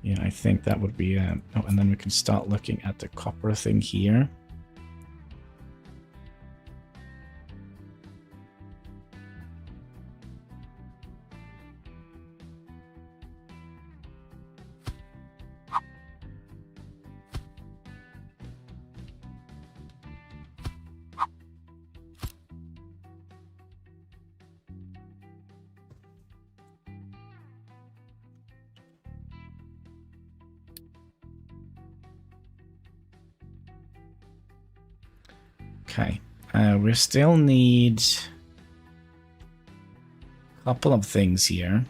Yeah, I think that would be... oh, and then we can start looking at the copper thing here. Okay, we still need a couple of things here.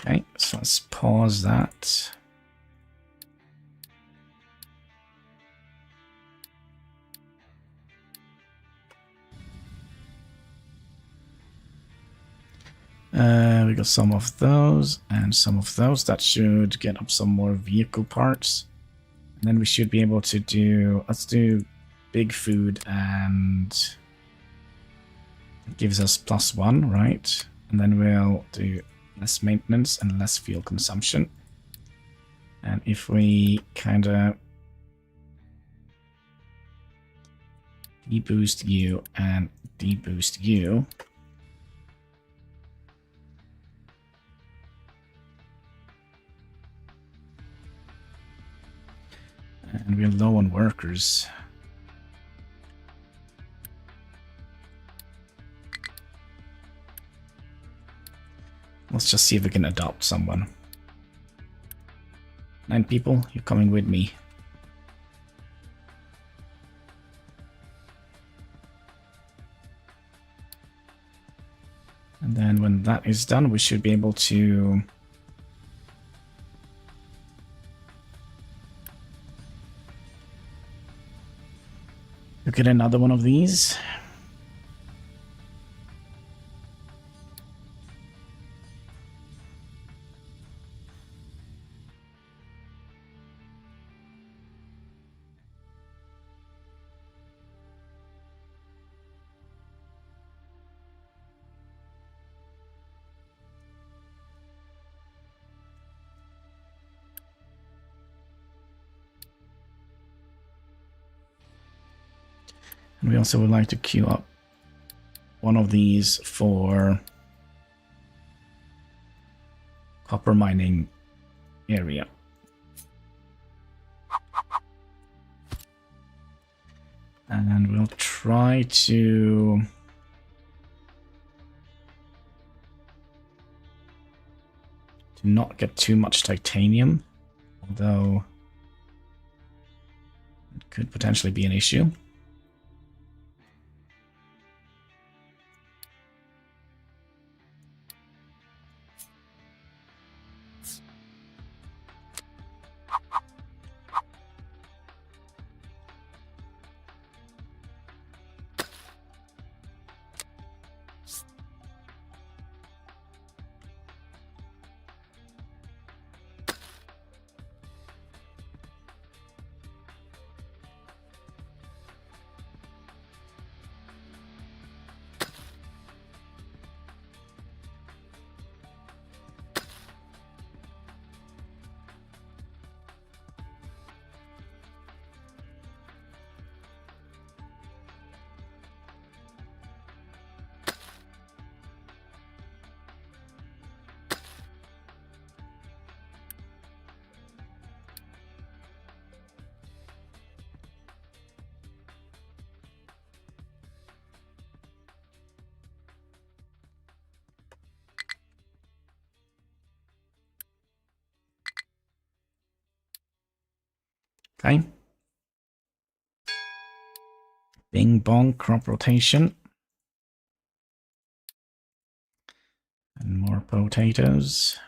Okay, so let's pause that. We got some of those and some of those. That should get up some more vehicle parts. And then we should be able to do... Let's do big food and... It gives us +1, right? And then we'll do less maintenance and less fuel consumption. And if we kind of deboost you and deboost you... And we're low on workers. Let's just see if we can adopt someone. 9 people, you're coming with me. And then when that is done, we should be able to... look at another one of these. And we also would like to queue up one of these for copper mining area. And we'll try to not get too much titanium, although it could potentially be an issue. Okay. Bing bong, crop rotation. And more potatoes.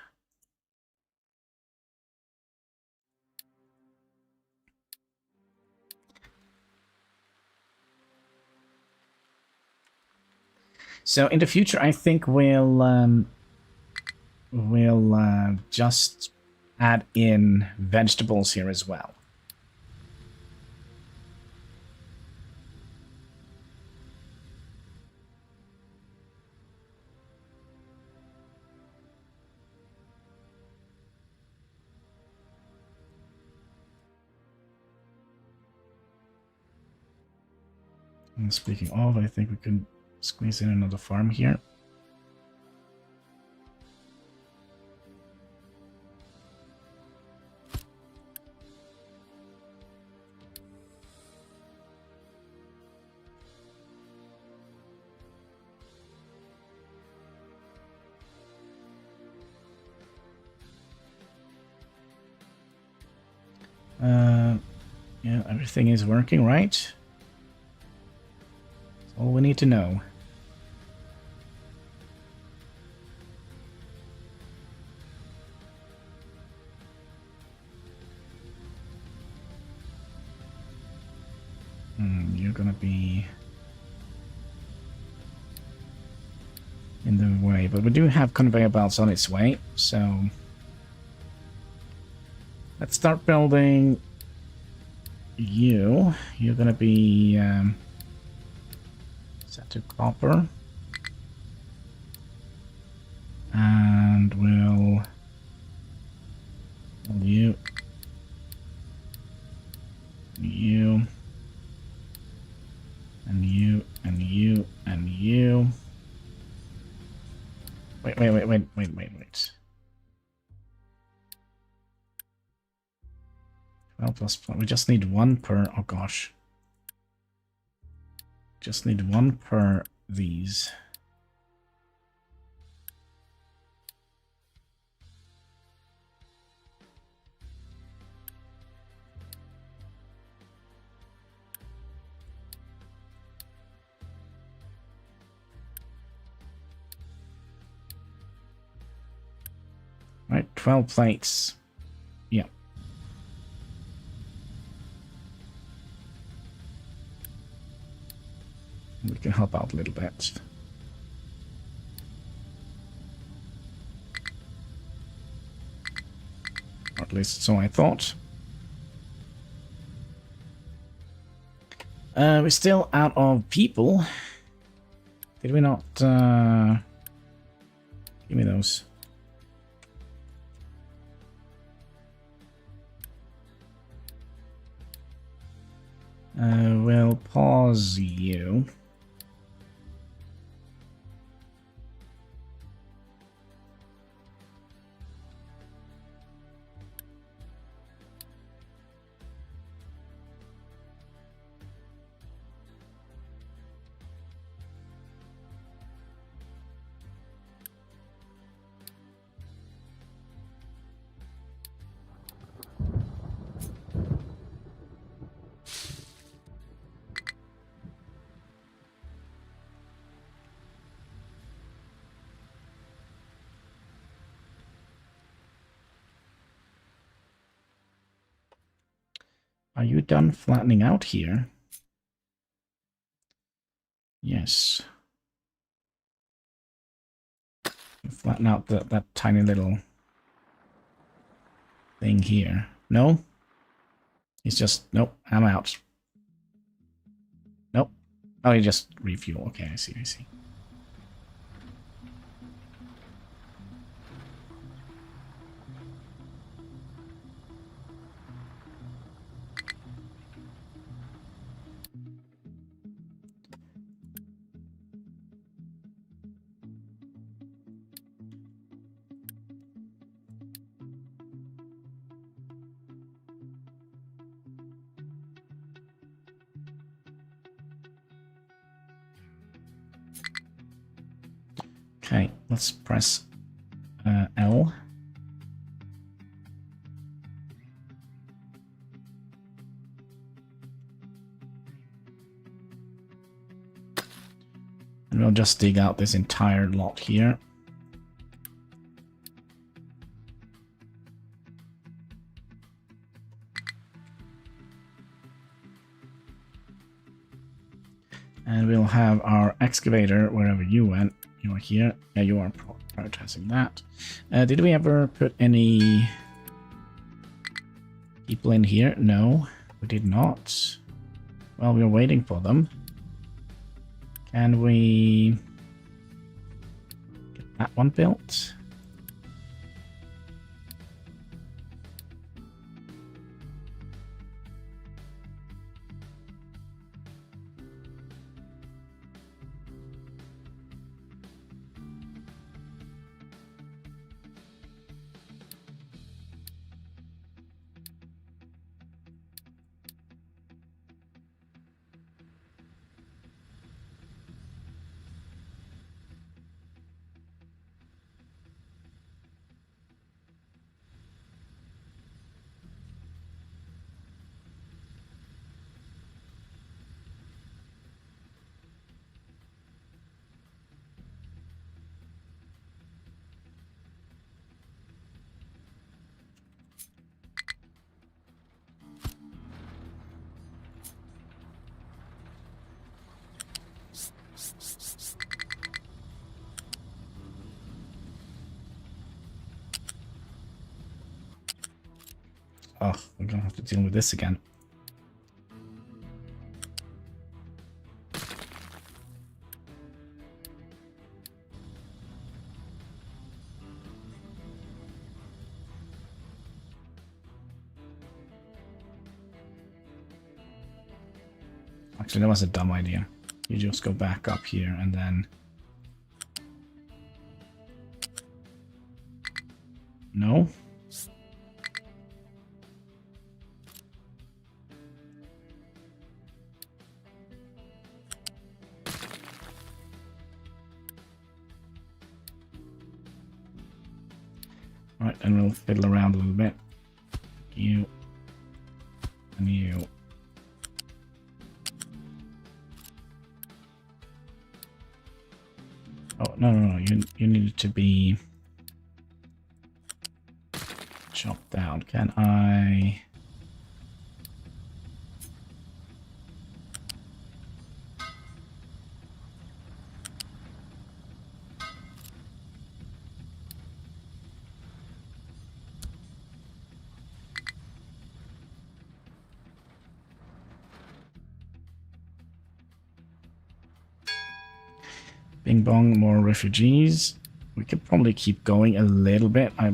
So in the future, I think we'll just add in vegetables here as well. And speaking of, I think we can squeeze in another farm here. Yeah, everything is working, right? That's all we need to know. you're gonna be in the way. But we do have conveyor belts on its way, so let's start building you. You're gonna be set to copper. And we'll you, you, and you, and you, and you. Wait. 12 plus, we just need one per, oh gosh. Just need one per these. Right, 12 plates. Yeah. We can help out a little bit. Or at least so I thought. We're still out of people. Did we not... Give me those. We'll pause you. Are you done flattening out here? Yes. Flatten out that tiny little thing here. No? He's just... Nope, I'm out. Nope. Oh, he just refuel. Okay, I see. Okay, let's press L. And we'll just dig out this entire lot here. And we'll have our excavator wherever you went. You are here. Yeah, you are prioritizing that. Did we ever put any people in here? No, we did not. Well, we're waiting for them. Can we get that one built? Oh, we're gonna have to deal with this again. Actually, that was a dumb idea. You just go back up here and then... No? Right, and we'll fiddle around a little bit. You. And you. Oh, no. You need to be chopped down. Can I... Bing bong, more refugees. We could probably keep going a little bit. So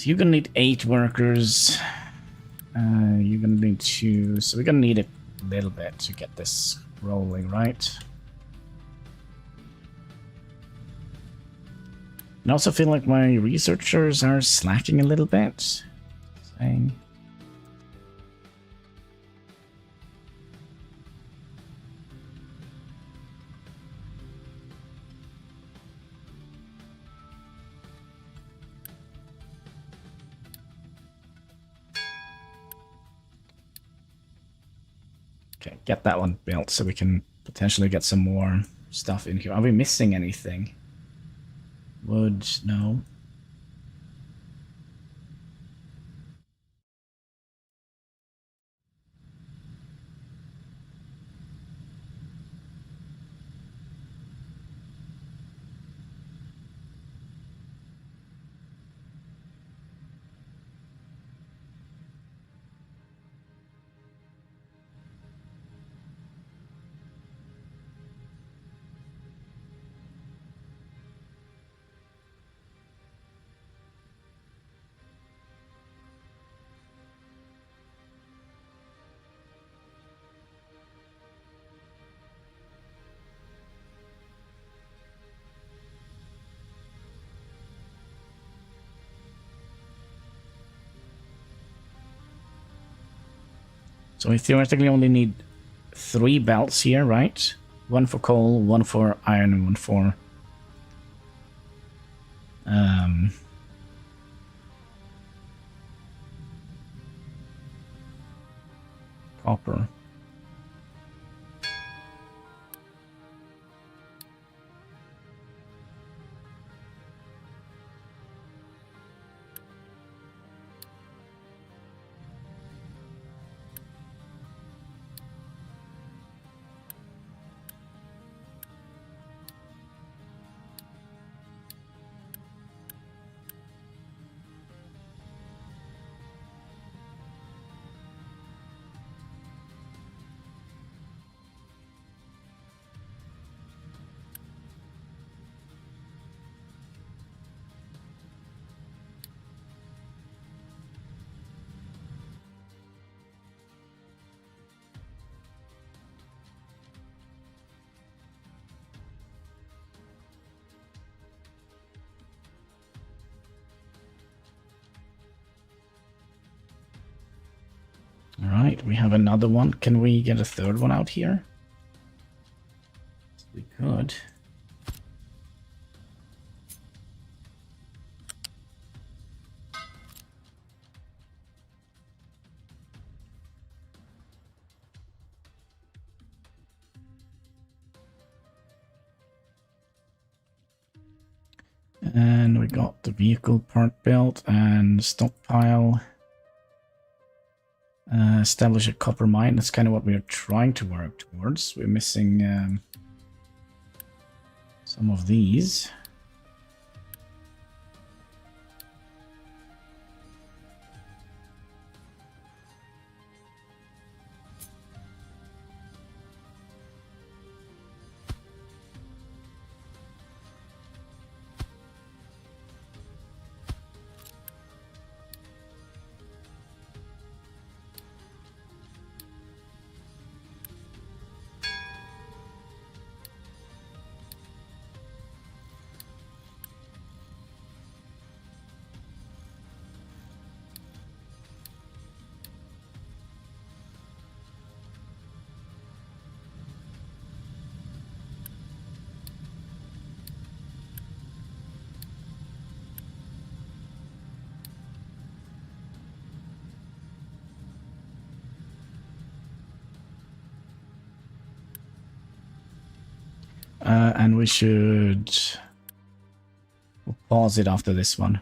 you're gonna need 8 workers. You're gonna need 2. So we're gonna need a little bit to get this rolling, right? I also feel like my researchers are slacking a little bit. Saying... Okay, get that one built so we can potentially get some more stuff in here. Are we missing anything? Wood, no. So we theoretically only need 3 belts here, right? 1 for coal, 1 for iron, and 1 for... copper. Alright, we have another one. Can we get a third one out here? We could. And we got the vehicle part built and stockpile. Establish a copper mine. That's kind of what we are trying to work towards. We're missing some of these. and we should we'll pause it after this one.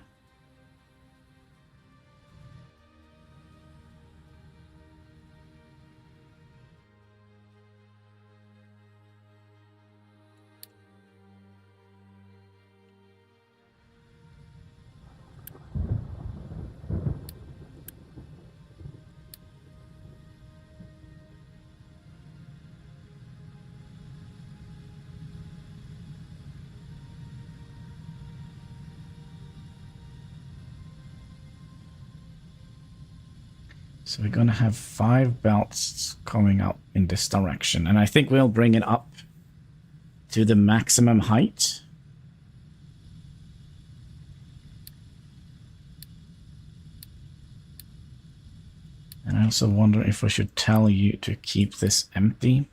So we're going to have 5 belts coming up in this direction. And I think we'll bring it up to the maximum height. And I also wonder if we should tell you to keep this empty.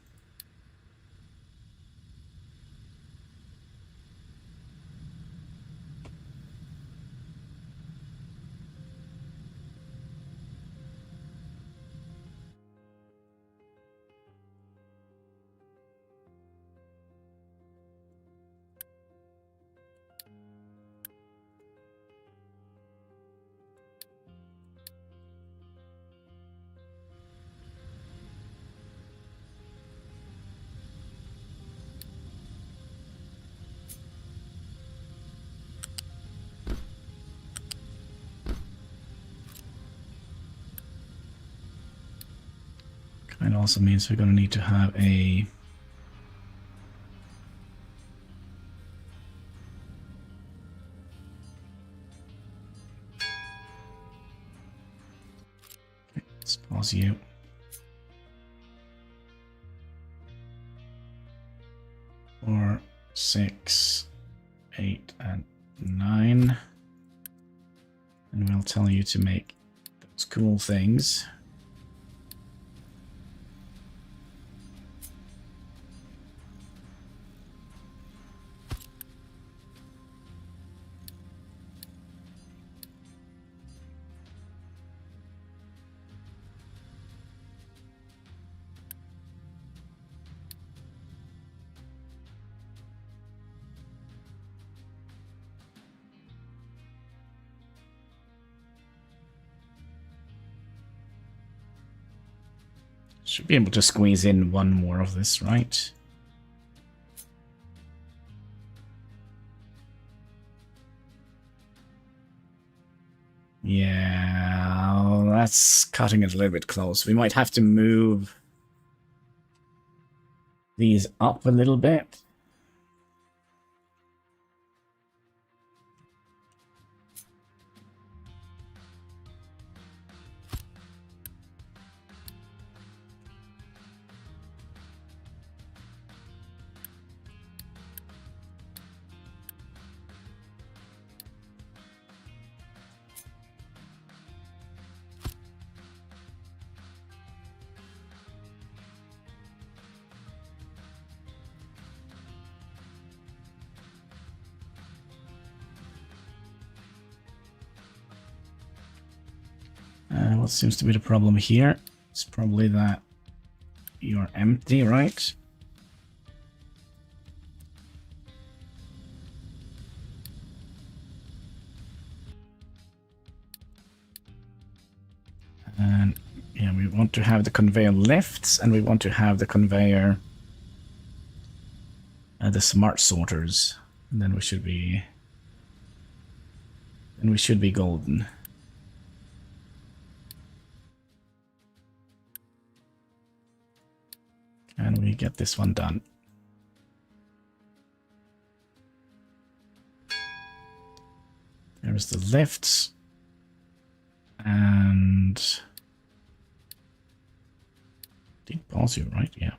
It also means we're going to need to have a let's pause you. 4, 6, 8, and 9. And we'll tell you to make those cool things. Should be able to squeeze in one more of this, right? Yeah, that's cutting it a little bit close. We might have to move these up a little bit. What seems to be the problem here? It's probably that you're empty, right? And yeah, we want to have the conveyor lifts, and we want to have the conveyor, the smart sorters, and then we should be golden. And we get this one done. There's the lifts. And did pause you, right? Yeah.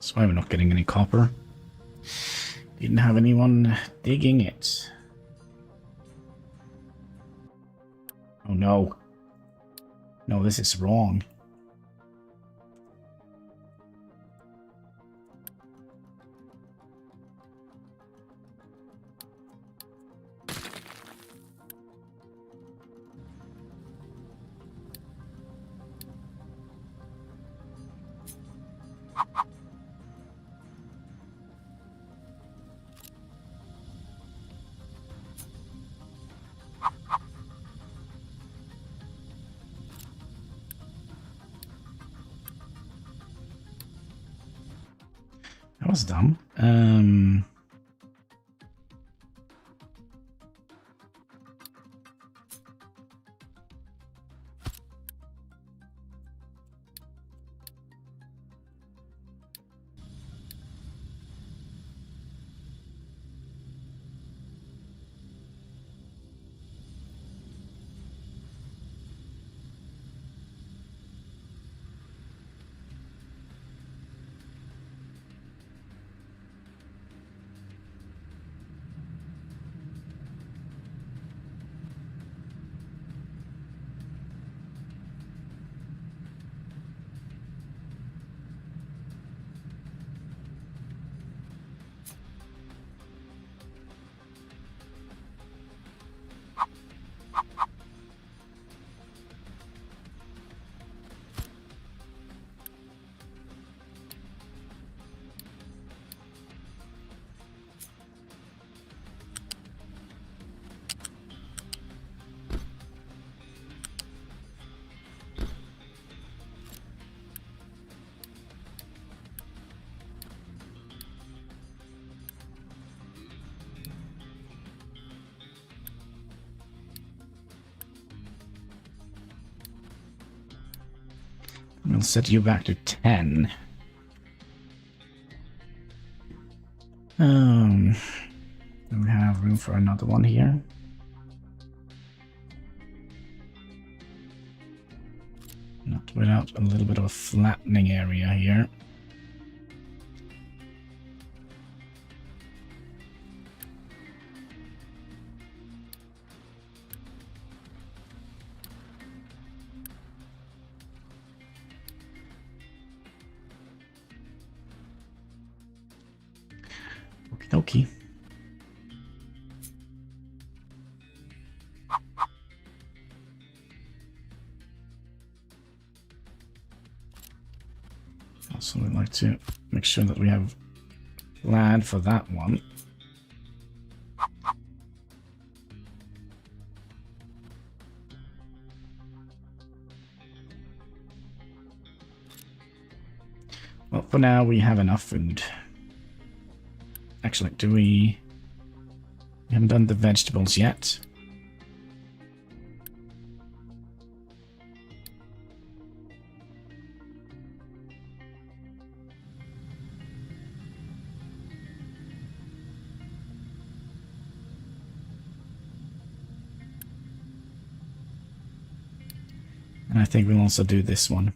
That's why we're not getting any copper. Didn't have anyone digging it. Oh no. No, this is wrong. That was dumb. We'll set you back to 10. Do we have room for another one here? Not without a little bit of a flattening area here. Okie dokie. Also, we'd like to make sure that we have land for that one. Well, for now, we have enough food. Actually, we haven't done the vegetables yet. And I think we'll also do this one.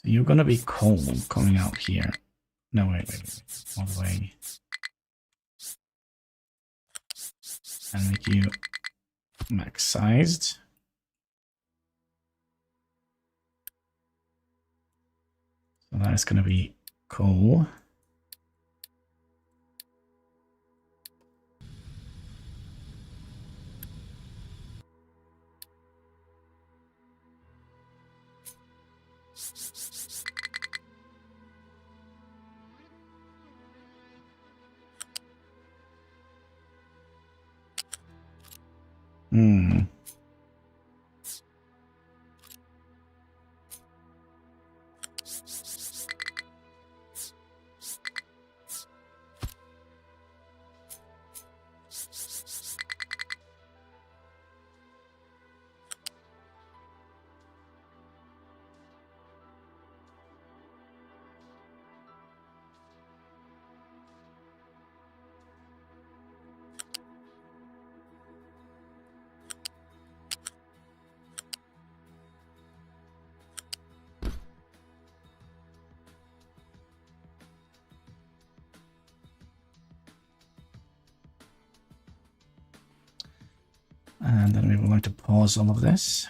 So you're gonna be coal coming out here. No, wait. All the way. And make you max sized. So that's gonna be coal. Hmm. And then we would like to pause all of this.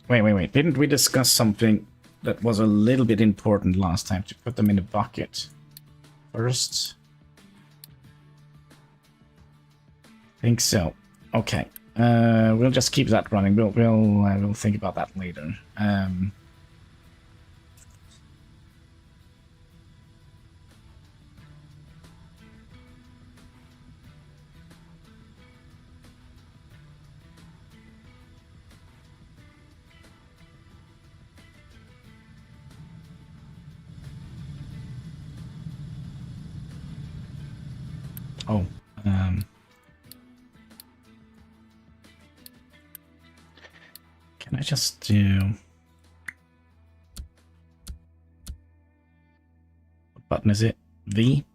Wait. Didn't we discuss something that was a little bit important last time to put them in a bucket first? Think so. Okay. We'll just keep that running. We'll think about that later. Oh. Can I just do... What button is it? V?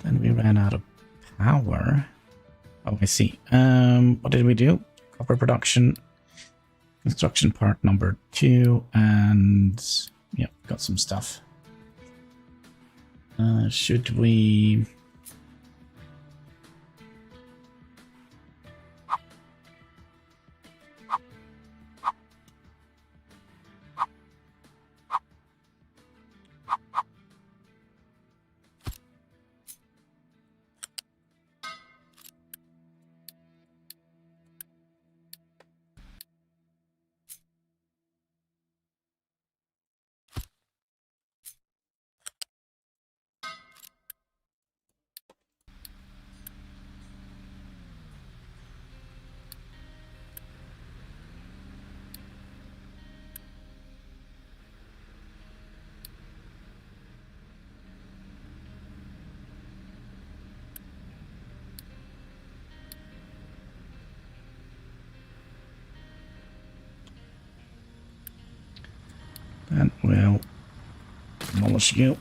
Then we ran out of power. Oh, I see. What did we do? Copper production, construction part number 2, and yeah, got some stuff. Should we... That will demolish you.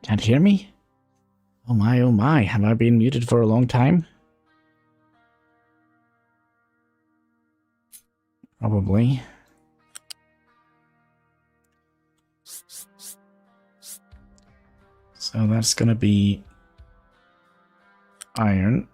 Can't hear me? Oh my, have I been muted for a long time? Probably. So that's gonna be iron.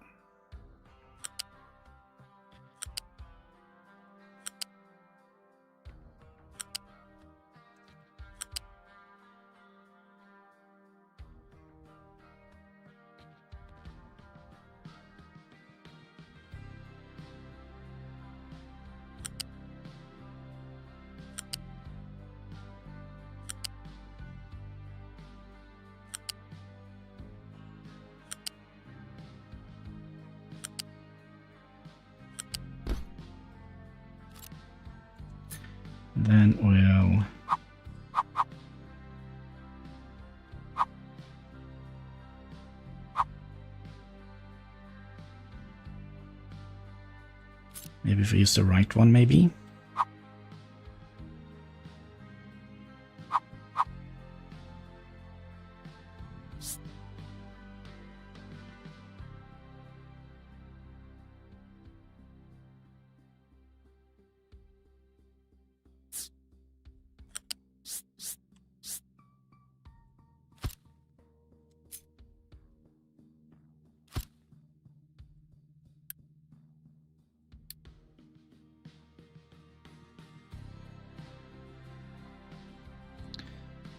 Maybe if we use the right one, maybe.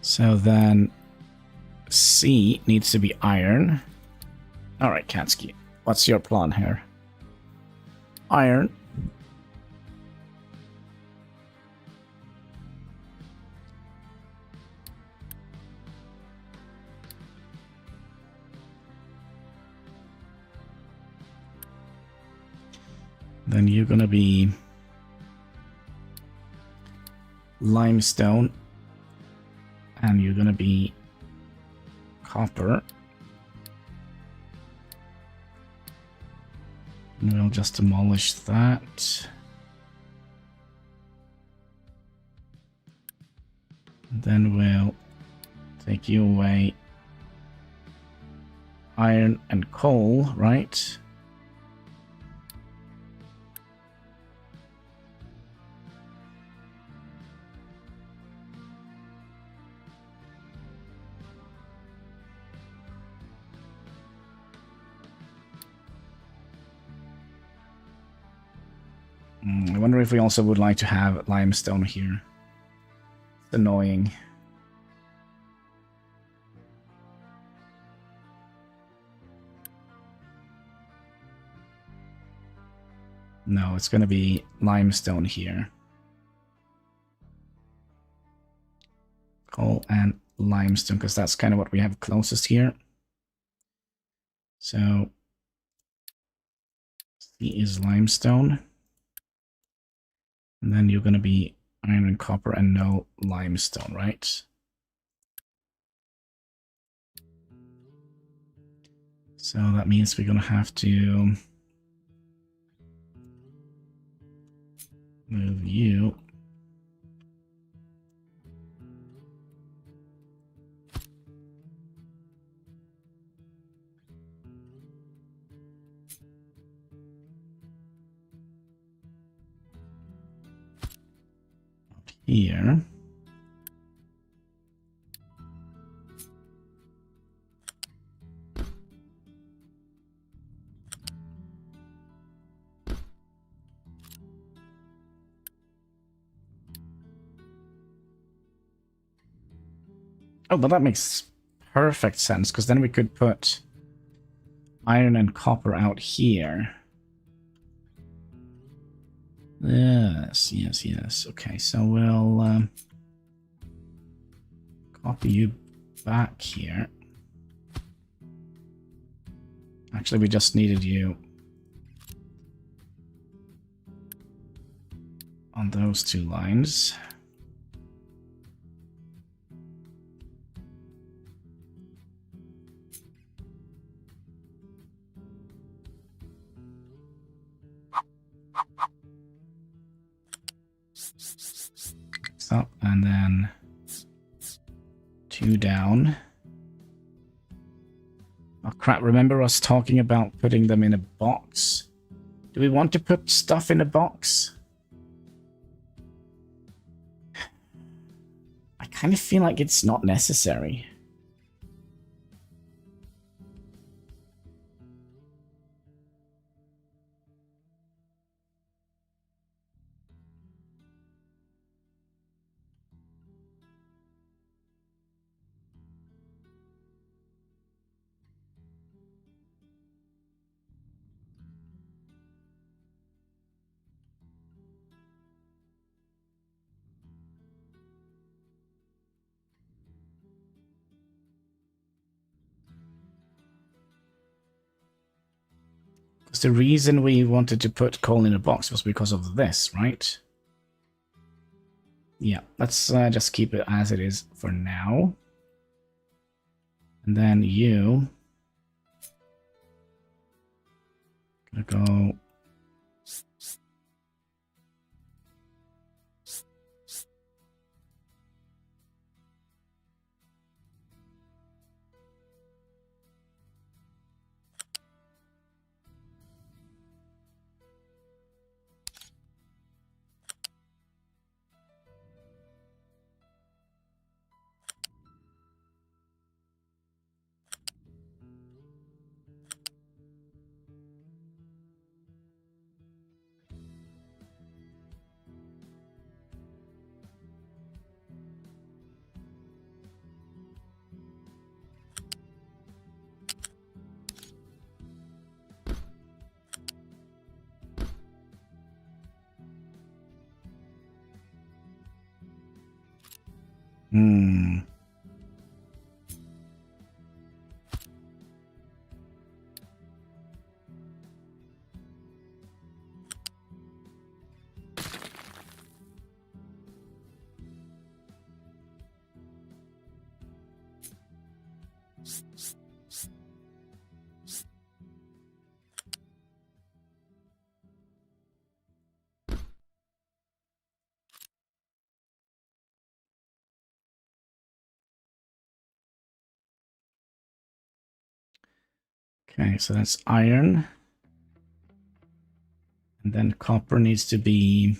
So then C needs to be iron. Alright, Katsky, what's your plan here? Iron. Then you're gonna be limestone. And you're gonna be copper. And we'll just demolish that. And then we'll take you away. Iron and coal, right? I wonder if we also would like to have limestone here. It's annoying. No, it's going to be limestone here. Coal and limestone, because that's kind of what we have closest here. So, C is limestone. And then you're going to be iron and copper and no limestone, right? So that means we're going to have to move you. Here. Oh, but that makes perfect sense, because then we could put iron and copper out here. Yes, yes, yes. Okay, so we'll copy you back here. Actually, we just needed you on those two lines. Up and then 2 down. Oh crap, remember us talking about putting them in a box? Do we want to put stuff in a box? I kind of feel like it's not necessary. Because the reason we wanted to put coal in a box was because of this, right? Yeah, let's just keep it as it is for now. And then you... gonna go Hmm. Okay, so that's iron. And then copper needs to be...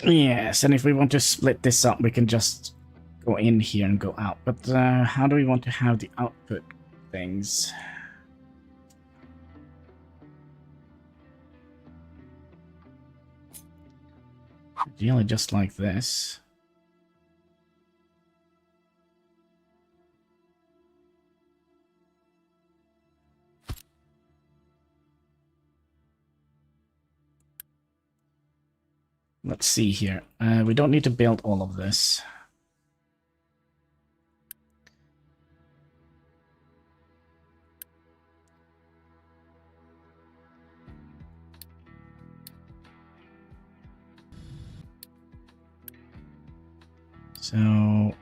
Yes, and if we want to split this up, we can just go in here and go out. But how do we want to have the output things? Ideally just like this. Let's see here. We don't need to build all of this. So... well,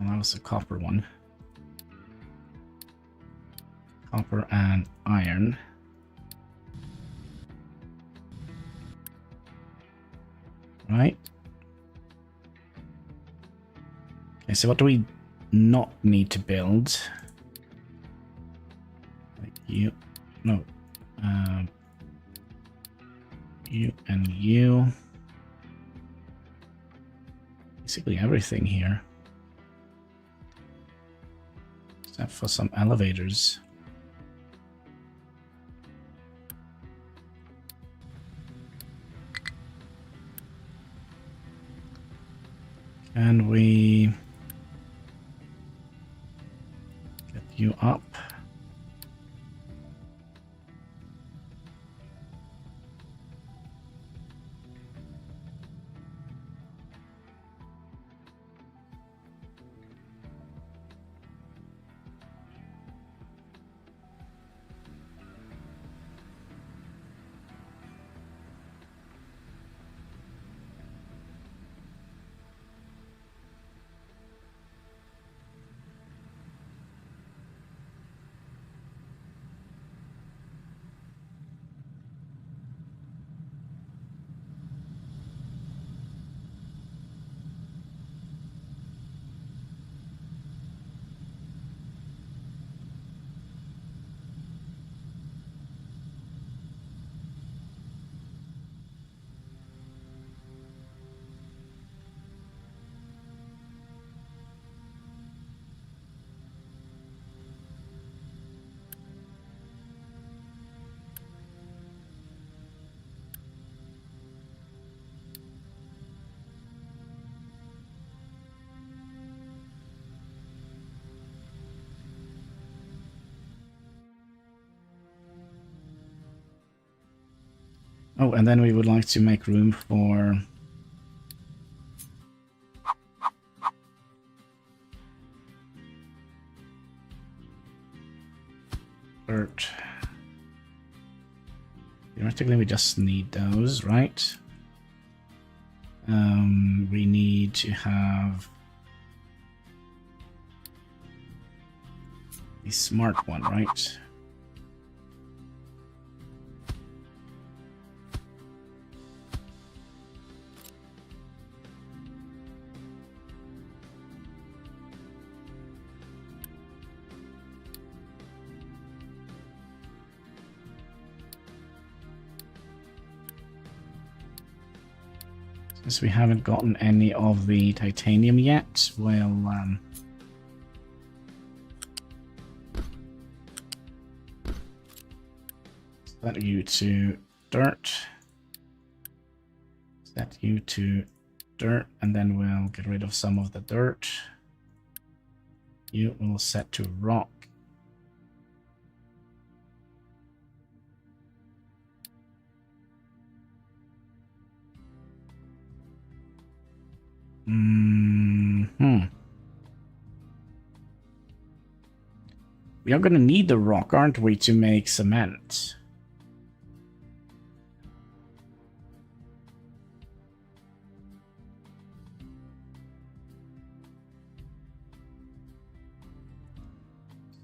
that was a copper one. Copper and iron. Right. Okay, so what do we not need to build? Like you. No. You and you. Basically everything here. Except for some elevators. Can we get you up? Oh, and then we would like to make room for... dirt. Theoretically, we just need those, right? We need to have the smart one, right? Since we haven't gotten any of the titanium yet, we'll set you to dirt. Set you to dirt, and then we'll get rid of some of the dirt. You will set to rock. We are going to need the rock, aren't we, to make cement?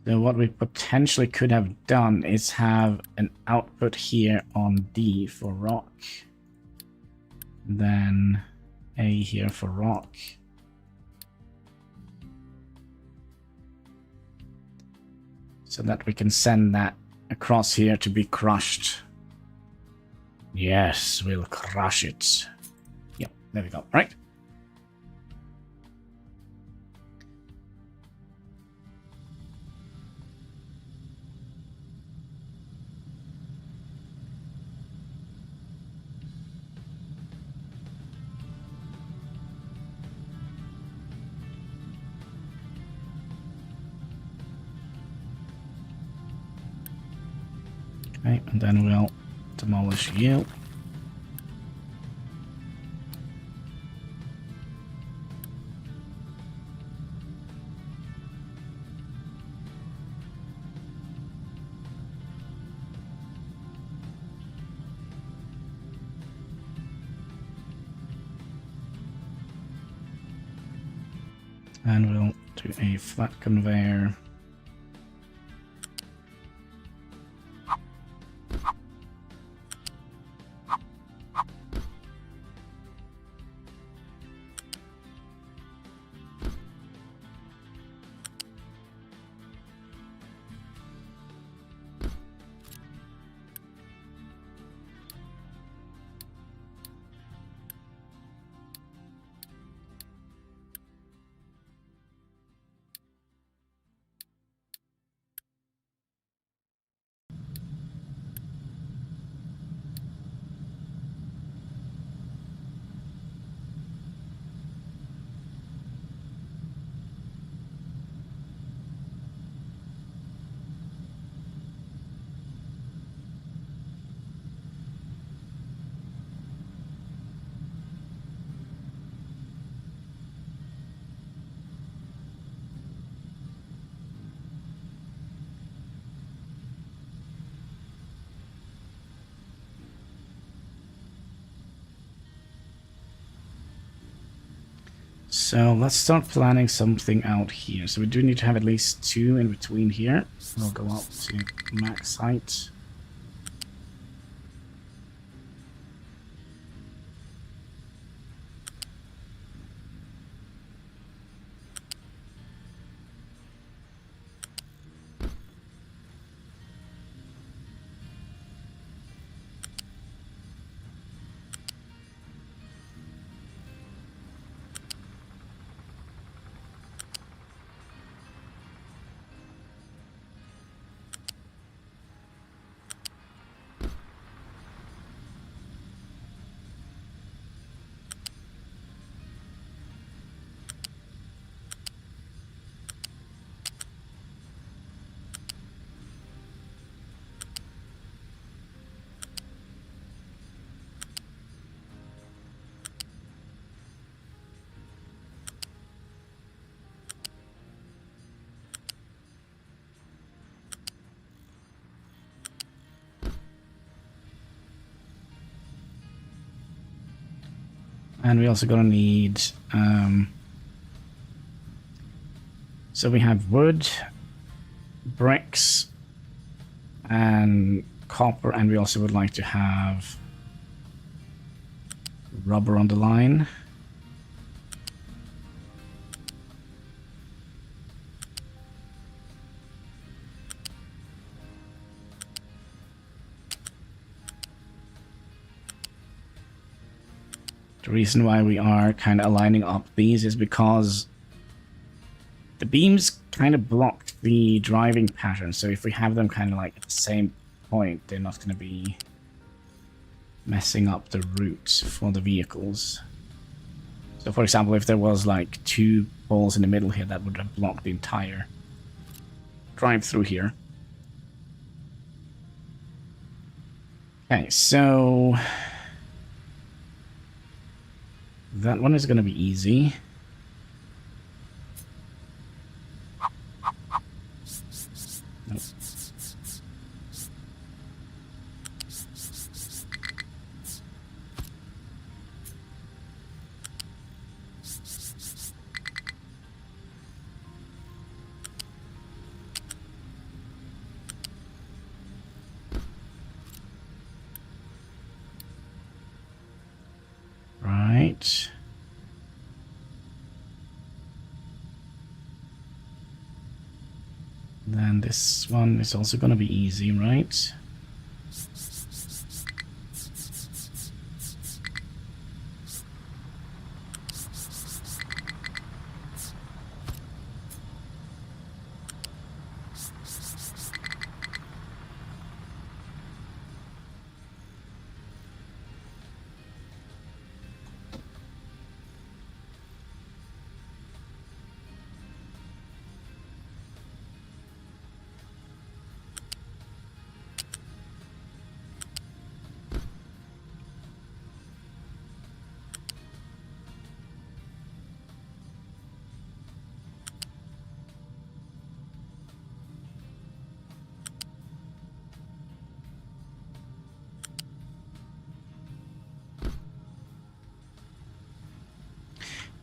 So what we potentially could have done is have an output here on D for rock. Then A here for rock. So that we can send that across here to be crushed. Yes, we'll crush it. Yep, there we go. Right. Okay, and then we'll demolish you. And we'll do a flat conveyor. So let's start planning something out here. So we do need to have at least 2 in between here. We'll go up to max height. And we also gonna need... so we have wood, bricks, and copper, and we also would like to have rubber on the line. The reason why we are kind of aligning up these is because the beams kind of block the driving pattern. So if we have them kind of like at the same point, they're not going to be messing up the route for the vehicles. So for example, if there was like 2 poles in the middle here, that would have blocked the entire drive through here. Okay, so that one is going to be easy. Nope. Right. Then this one is also going to be easy, right?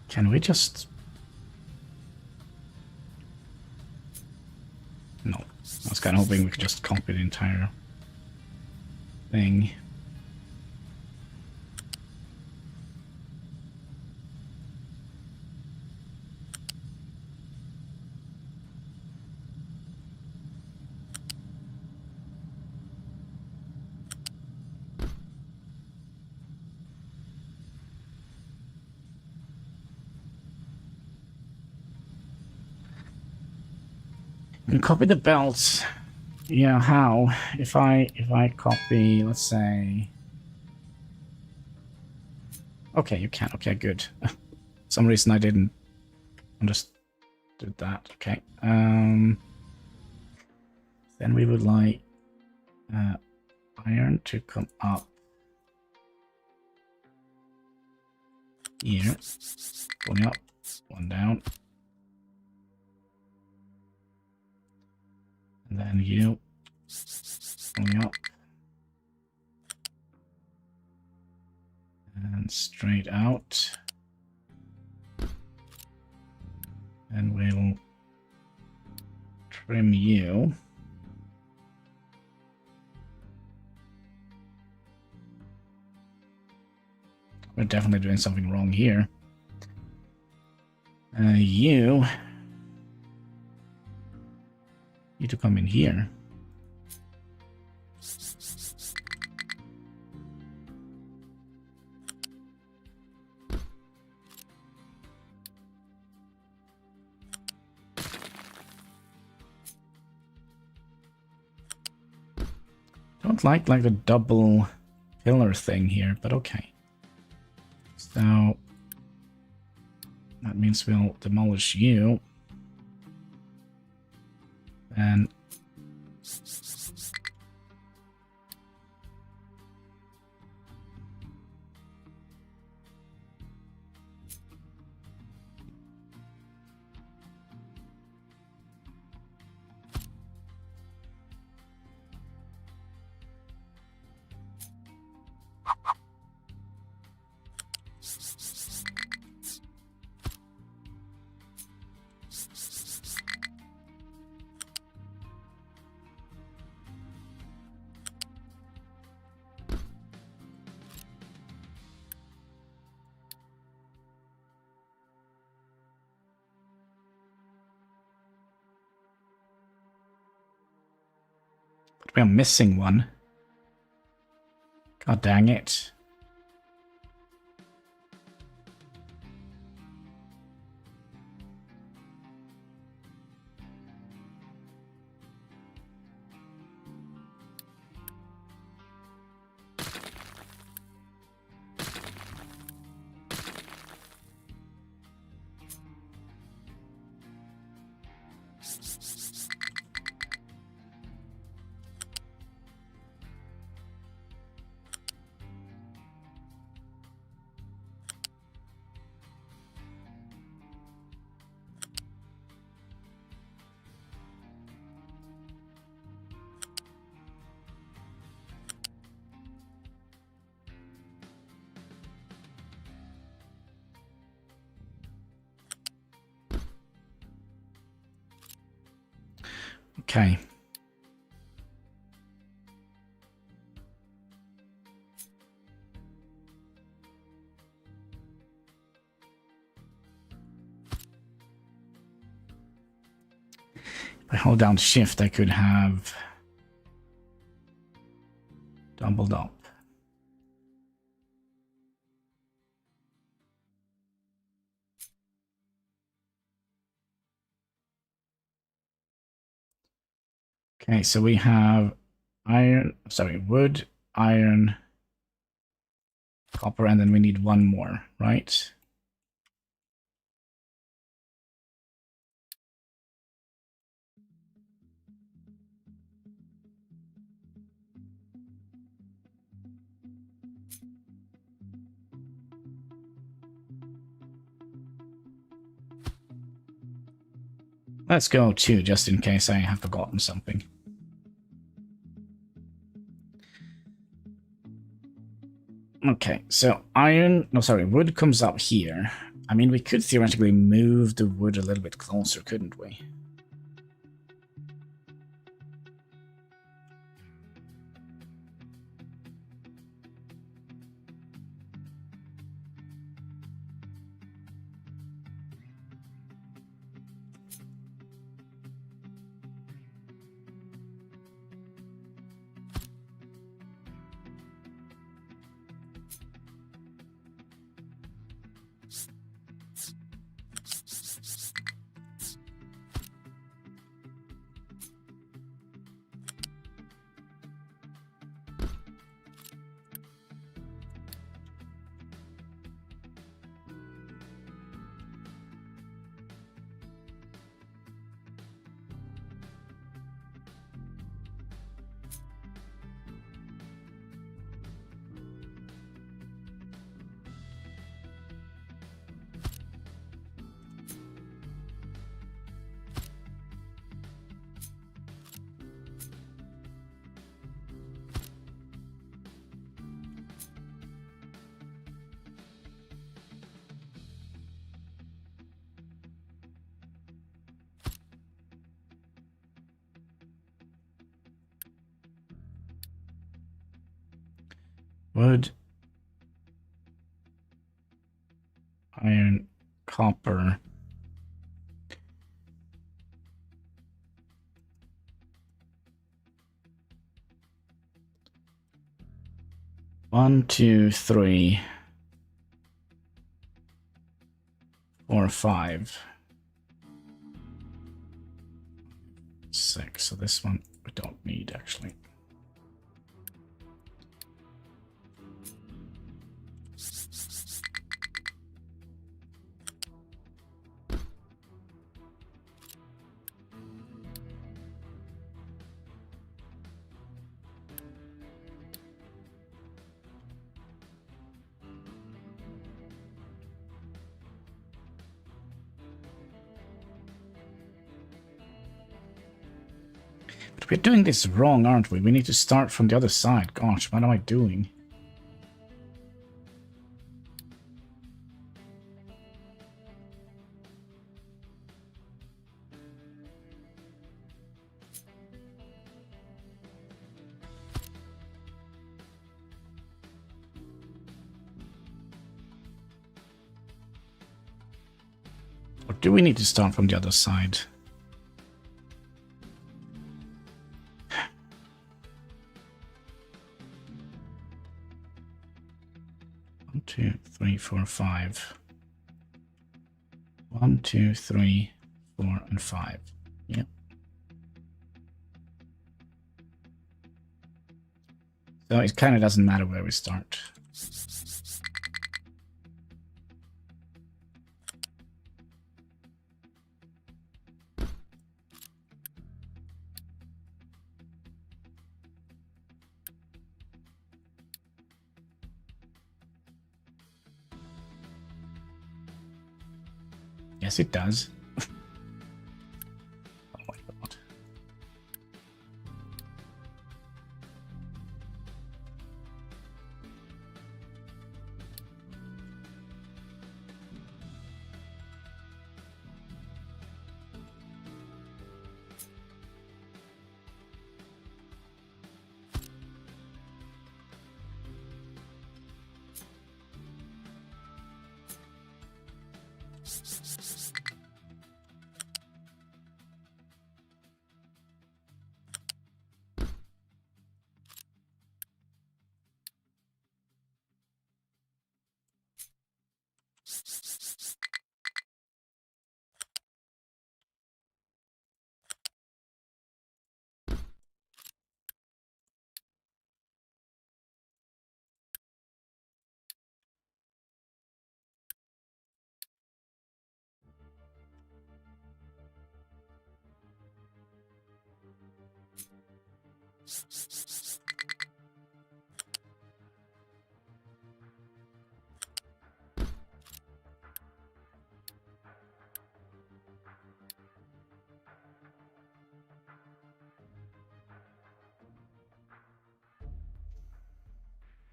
Can we just... No. I was kind of hoping we could just copy the entire thing. You can copy the belts. Yeah, how? If I copy, let's say... Okay, you can. Okay, good. Some reason I didn't understood that. Okay. Then we would like iron to come up here. One up, one down. And then you going up and straight out, and we'll trim you. We're definitely doing something wrong here. You need to come in here. Don't like the double pillar thing here, but okay. So that means we'll demolish you. And We are missing one. God dang it. Okay. If I hold down shift, I could have doubled up. Okay, so we have wood, iron, copper, and then we need one more, right? Let's go 2, just in case I have forgotten something. Okay, so wood comes up here. I mean, we could theoretically move the wood a little bit closer, couldn't we? Wood, iron, copper. One, two, three, 4, 5, 6. So this one we don't need actually. We're doing this wrong, aren't we? We need to start from the other side. Gosh, what am I doing? Or do we need to start from the other side? 1, 2, 3, 4, 5. 1, 2, 3, 4, and 5. Yep. So it kind of doesn't matter where we start. Yes, it does. Oh my god.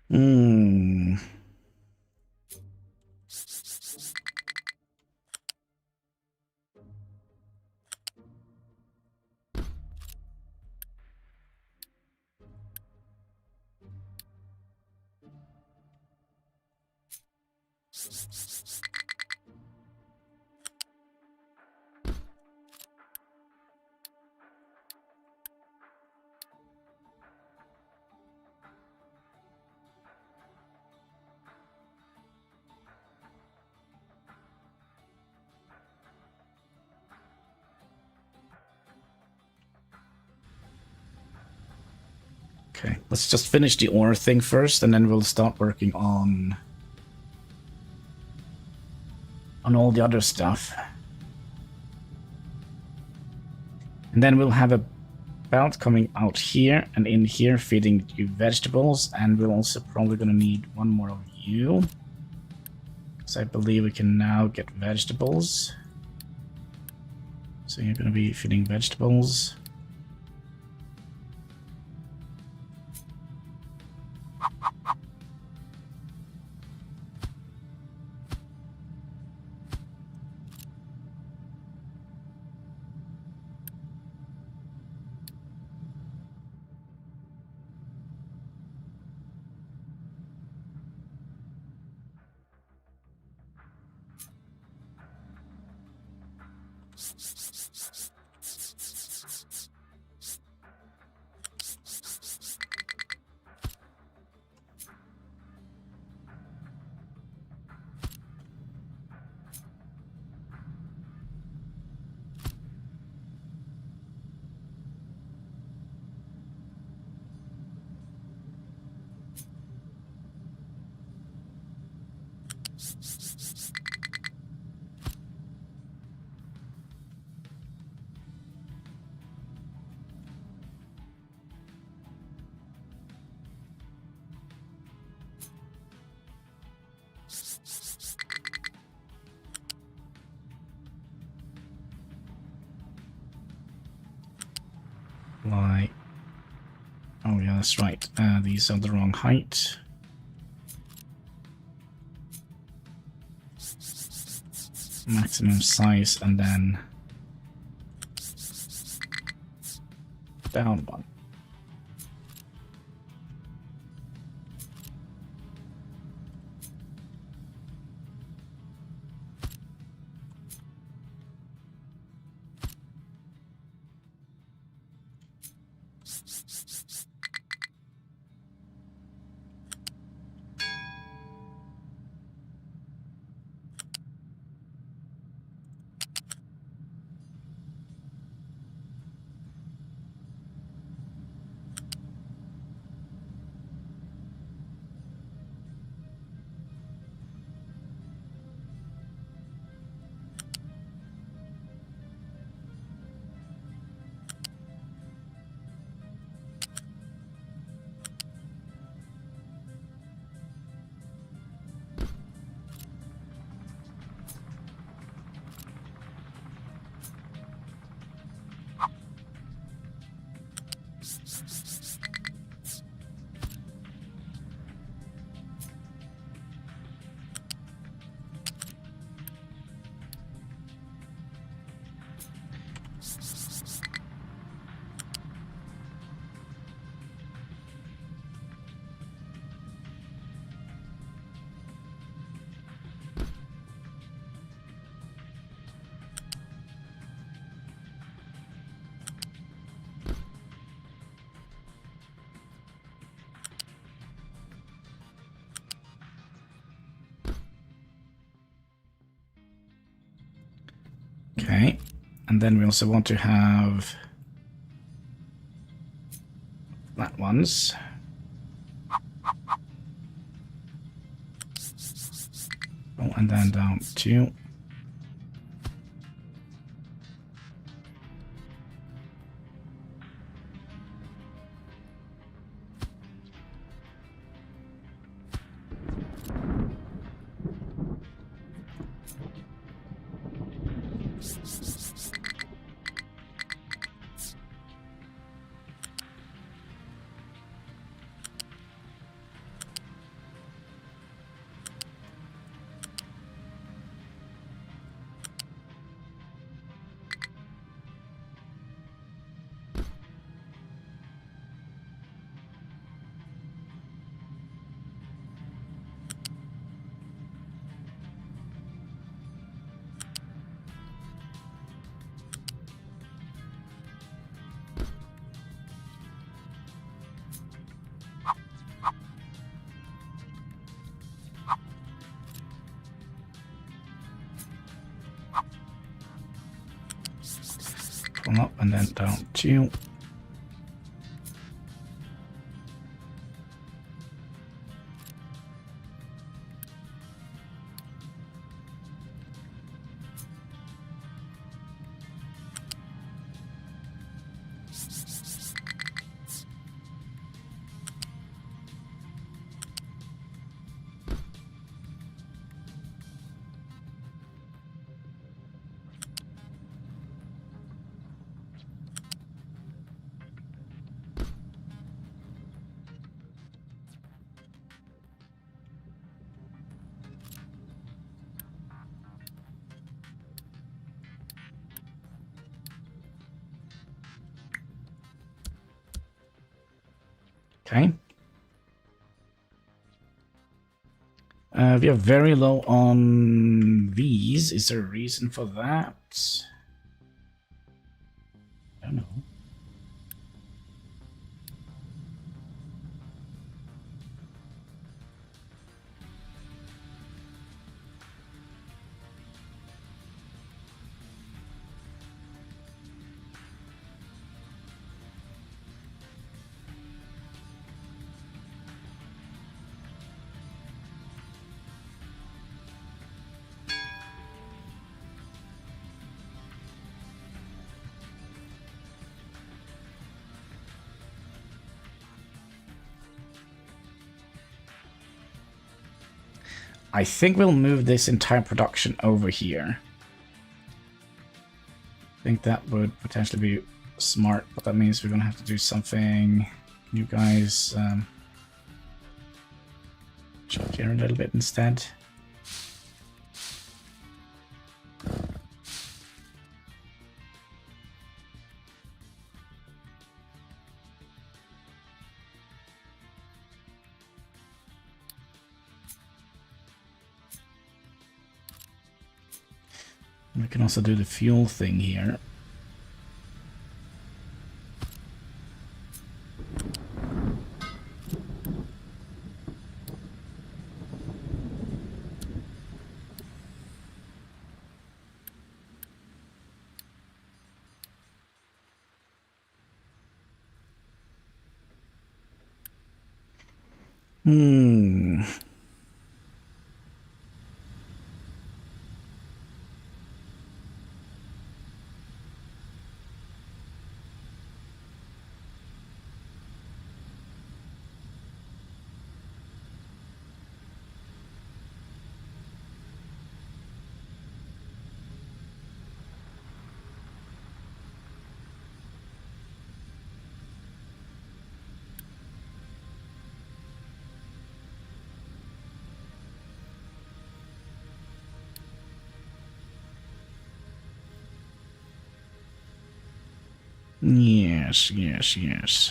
Hmm. Okay, let's just finish the ore thing first, and then we'll start working on all the other stuff. And then we'll have a belt coming out here and in here feeding you vegetables, and we're also probably gonna need one more of you. So I believe we can now get vegetables. So you're gonna be feeding vegetables. Like, oh yeah, that's right. These are the wrong height. Maximum size, and then down one. And then we also want to have flat ones. Oh, and then down 2. Come up and then down 2. Okay. We are very low on these. Is there a reason for that? I don't know. I think we'll move this entire production over here. I think that would potentially be smart, but that means we're gonna have to do something. You guys jump here a little bit instead. We can also do the fuel thing here. Yes, yes, yes.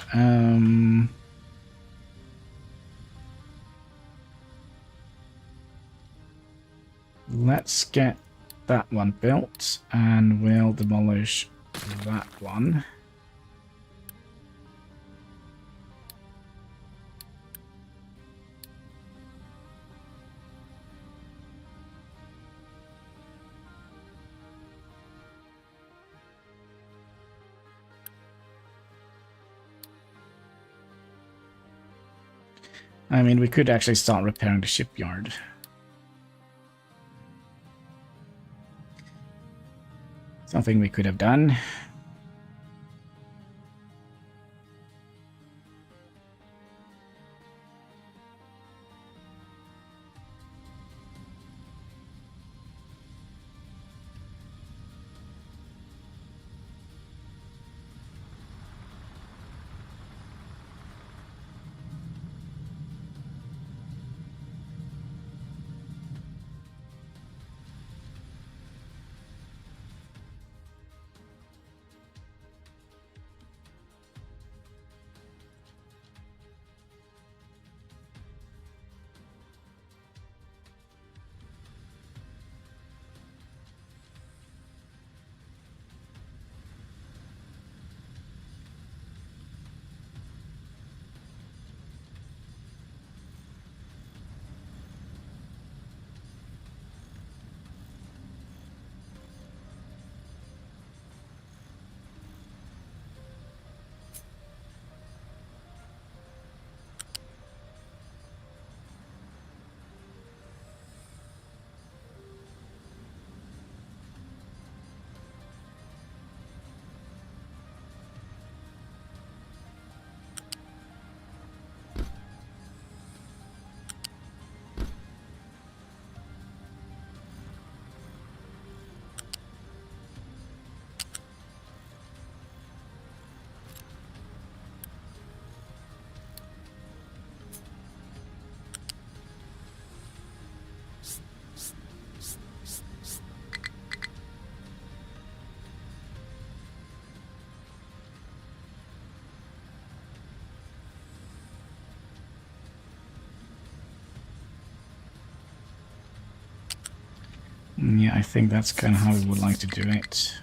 Let's get that one built, and we'll demolish that one. I mean, we could actually start repairing the shipyard. Something we could have done. Yeah, I think that's kind of how we would like to do it.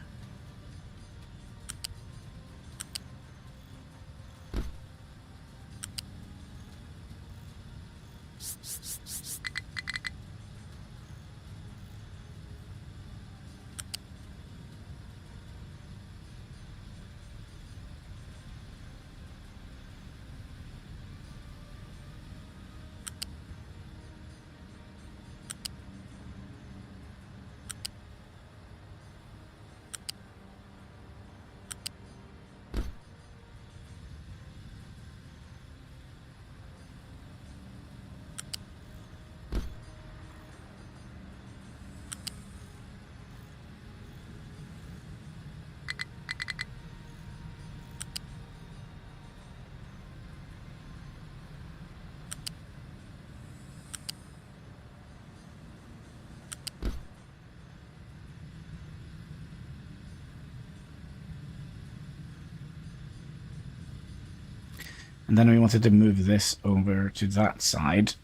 And then we wanted to move this over to that side.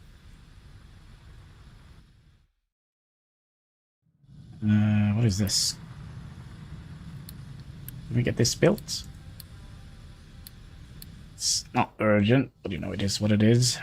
What is this? Can we get this built? It's not urgent, but you know, it is what it is.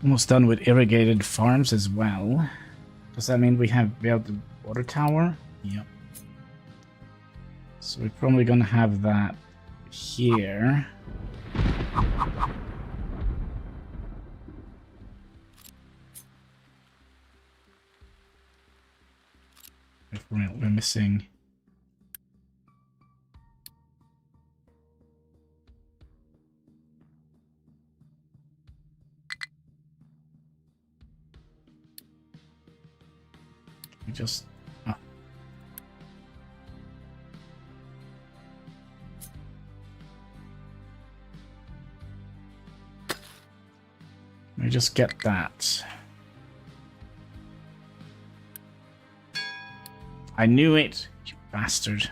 Almost done with irrigated farms as well. Does that mean we have built the water tower? Yep. So we're probably gonna have that here. We're missing We just... Oh. Let me just get that. I knew it, you bastard.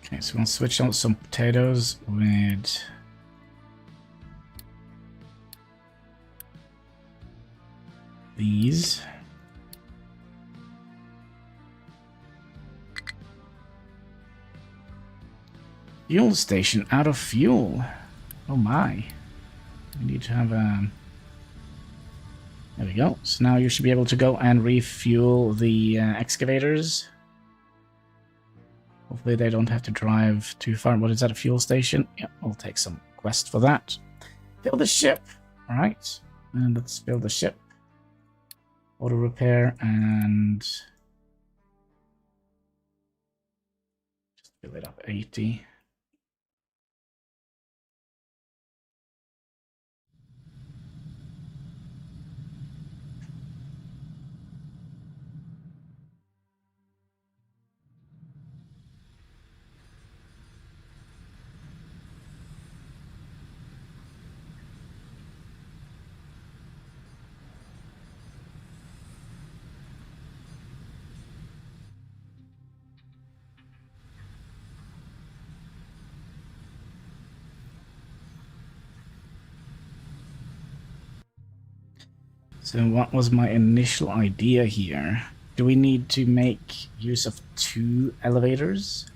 Okay, so we'll switch out some potatoes with these. Fuel station out of fuel. Oh my. We need to have a... There we go. So now you should be able to go and refuel the excavators. Hopefully they don't have to drive too far. What is that, a fuel station? Yeah, we'll take some quest for that. Build a ship. Alright. And let's build a ship. Auto repair and... Just fill it up 80. So what was my initial idea here? Do we need to make use of 2 elevators?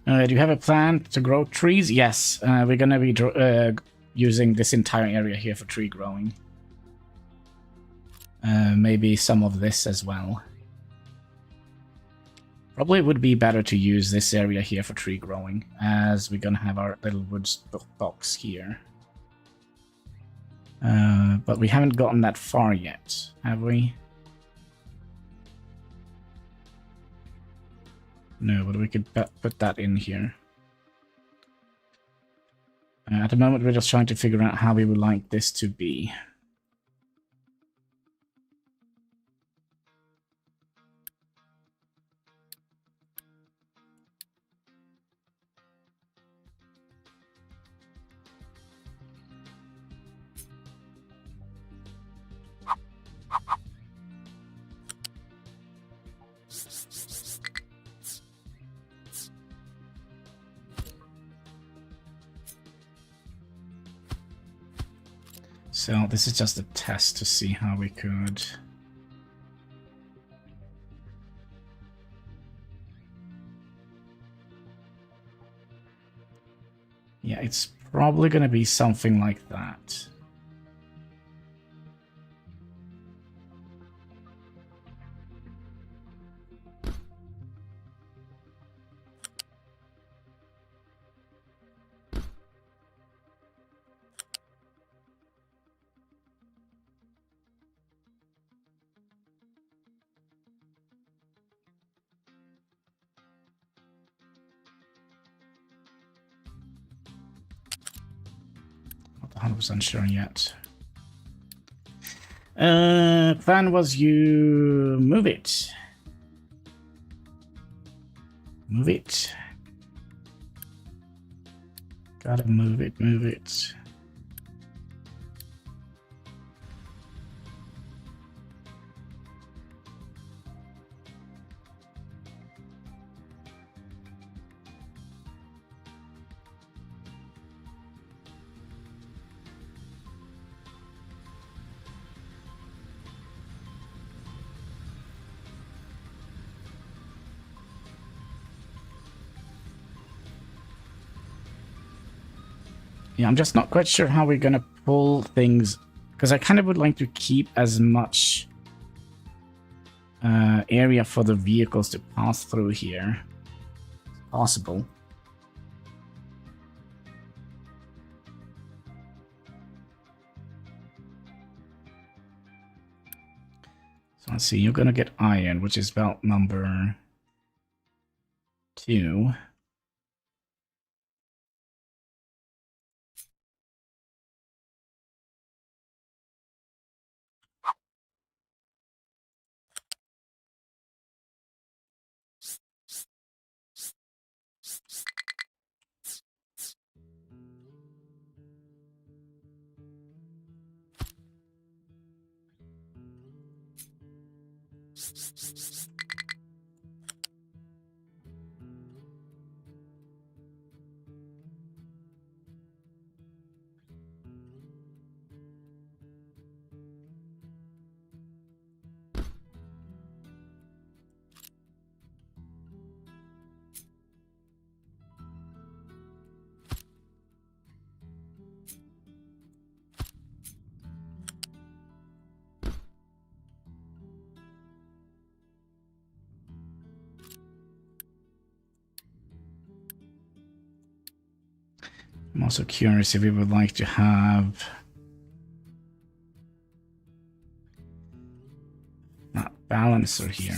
Do you have a plan to grow trees? Yes, we're going to be using this entire area here for tree growing. Maybe some of this as well. Probably would be better to use this area here for tree growing, as we're going to have our little wood box here. But we haven't gotten that far yet, have we? No, but we could put that in here. At the moment, we're just trying to figure out how we would like this to be. So this is just a test to see how we could... Yeah, it's probably going to be something like that. Not 100% sure yet. Plan was you move it. Move it. Gotta move it, move it. Yeah, I'm just not quite sure how we're gonna pull things, because I kind of would like to keep as much area for the vehicles to pass through here as possible. So let's see, you're gonna get iron, which is belt number 2. I'm also curious if we would like to have that balancer here.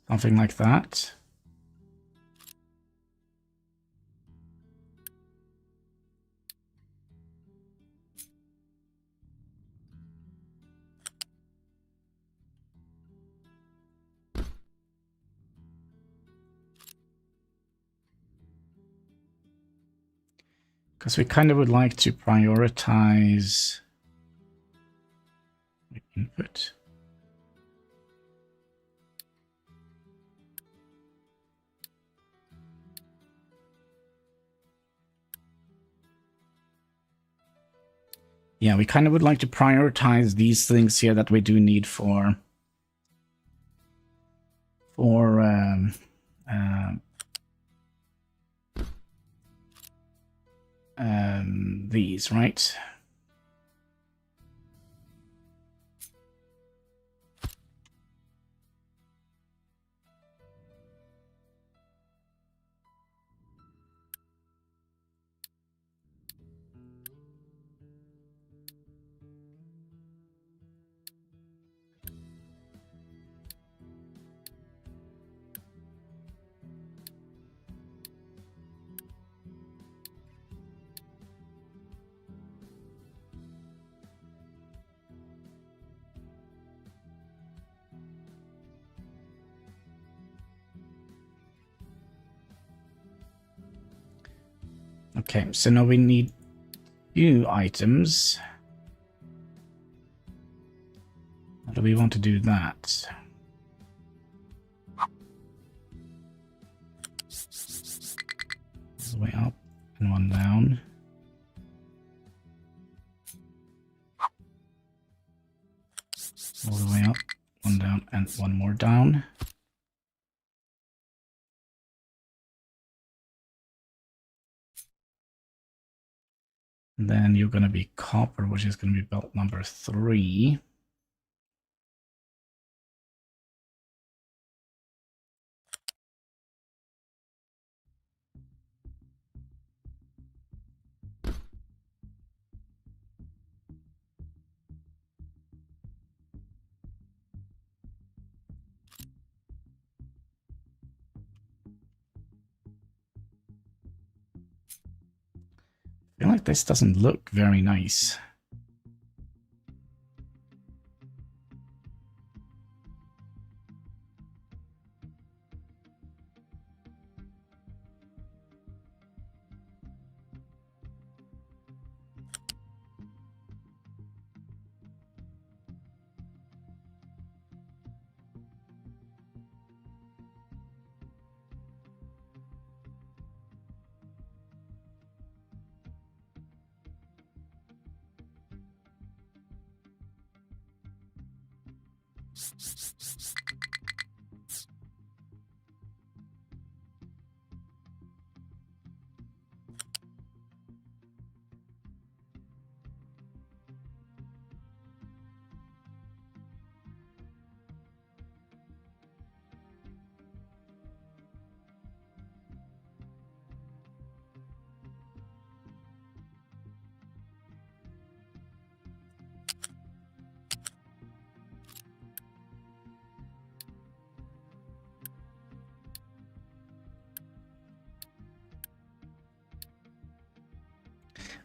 Something like that. Because we kind of would like to prioritize input. Yeah, we kind of would like to prioritize these things here that we do need for these, right? Okay, so now we need 2 items. How do we want to do that? Way up and 1 down. All the way up, 1 down, and 1 more down. And then you're going to be copper, which is going to be belt number 3. this doesn't look very nice.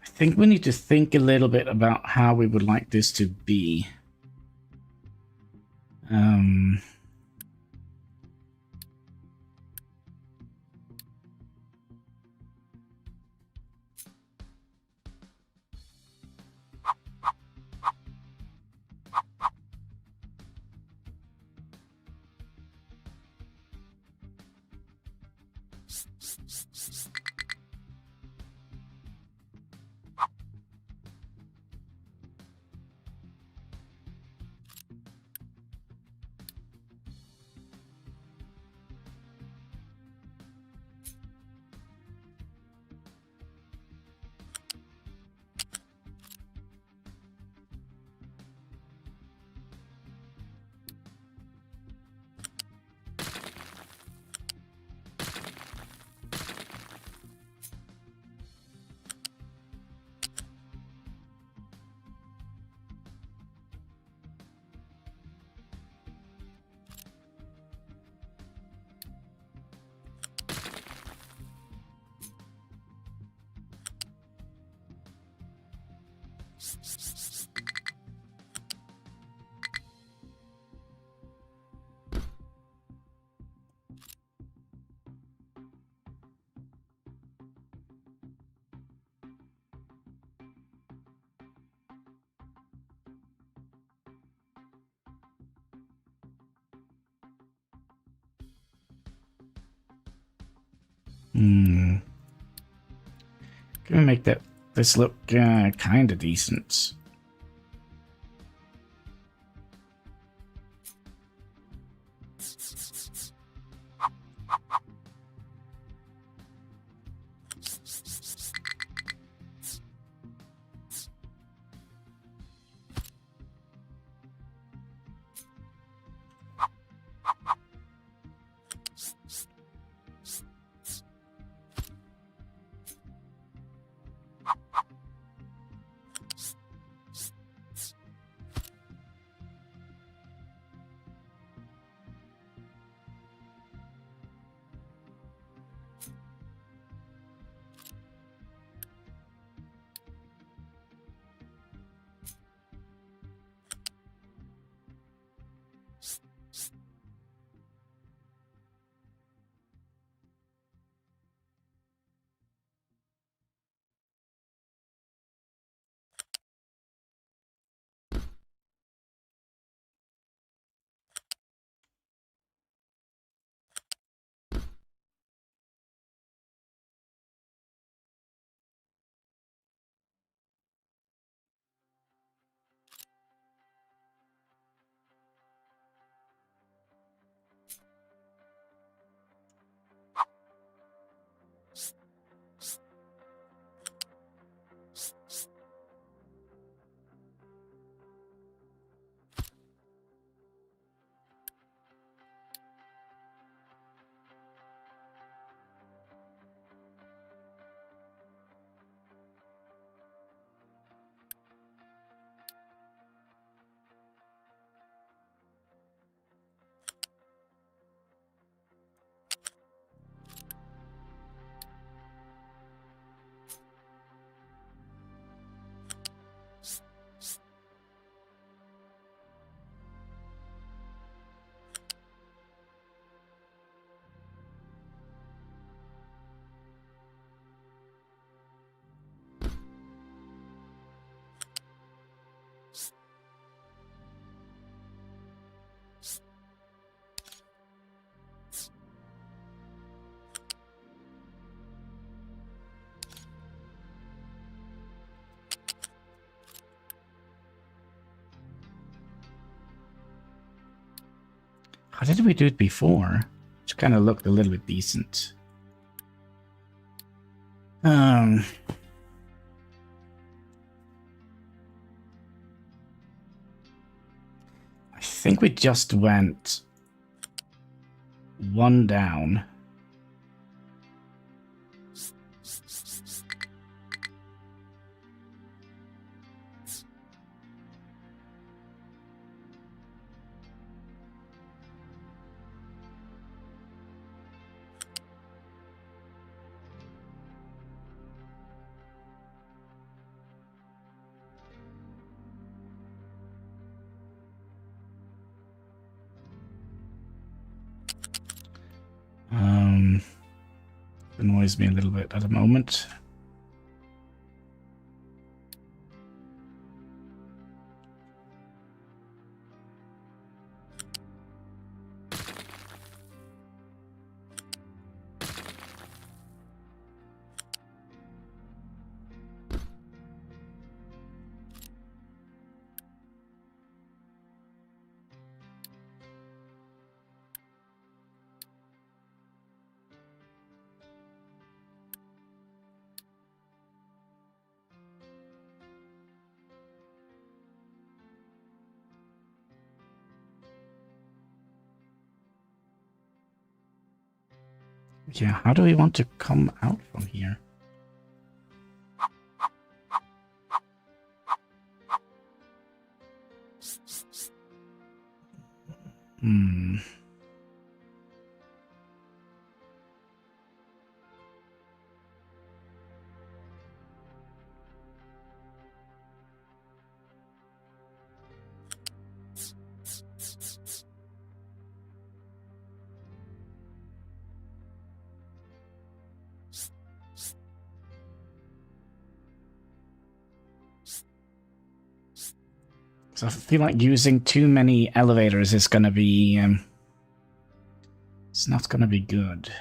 I think we need to think a little bit about how we would like this to be. Can we make this look kind of decent? How did we do it before? Which kind of looked a little bit decent. I think we just went one down. Annoys me a little bit at the moment. Yeah, how do we want to come out from here? Hmm. So I feel like using too many elevators is going to be... it's not going to be good.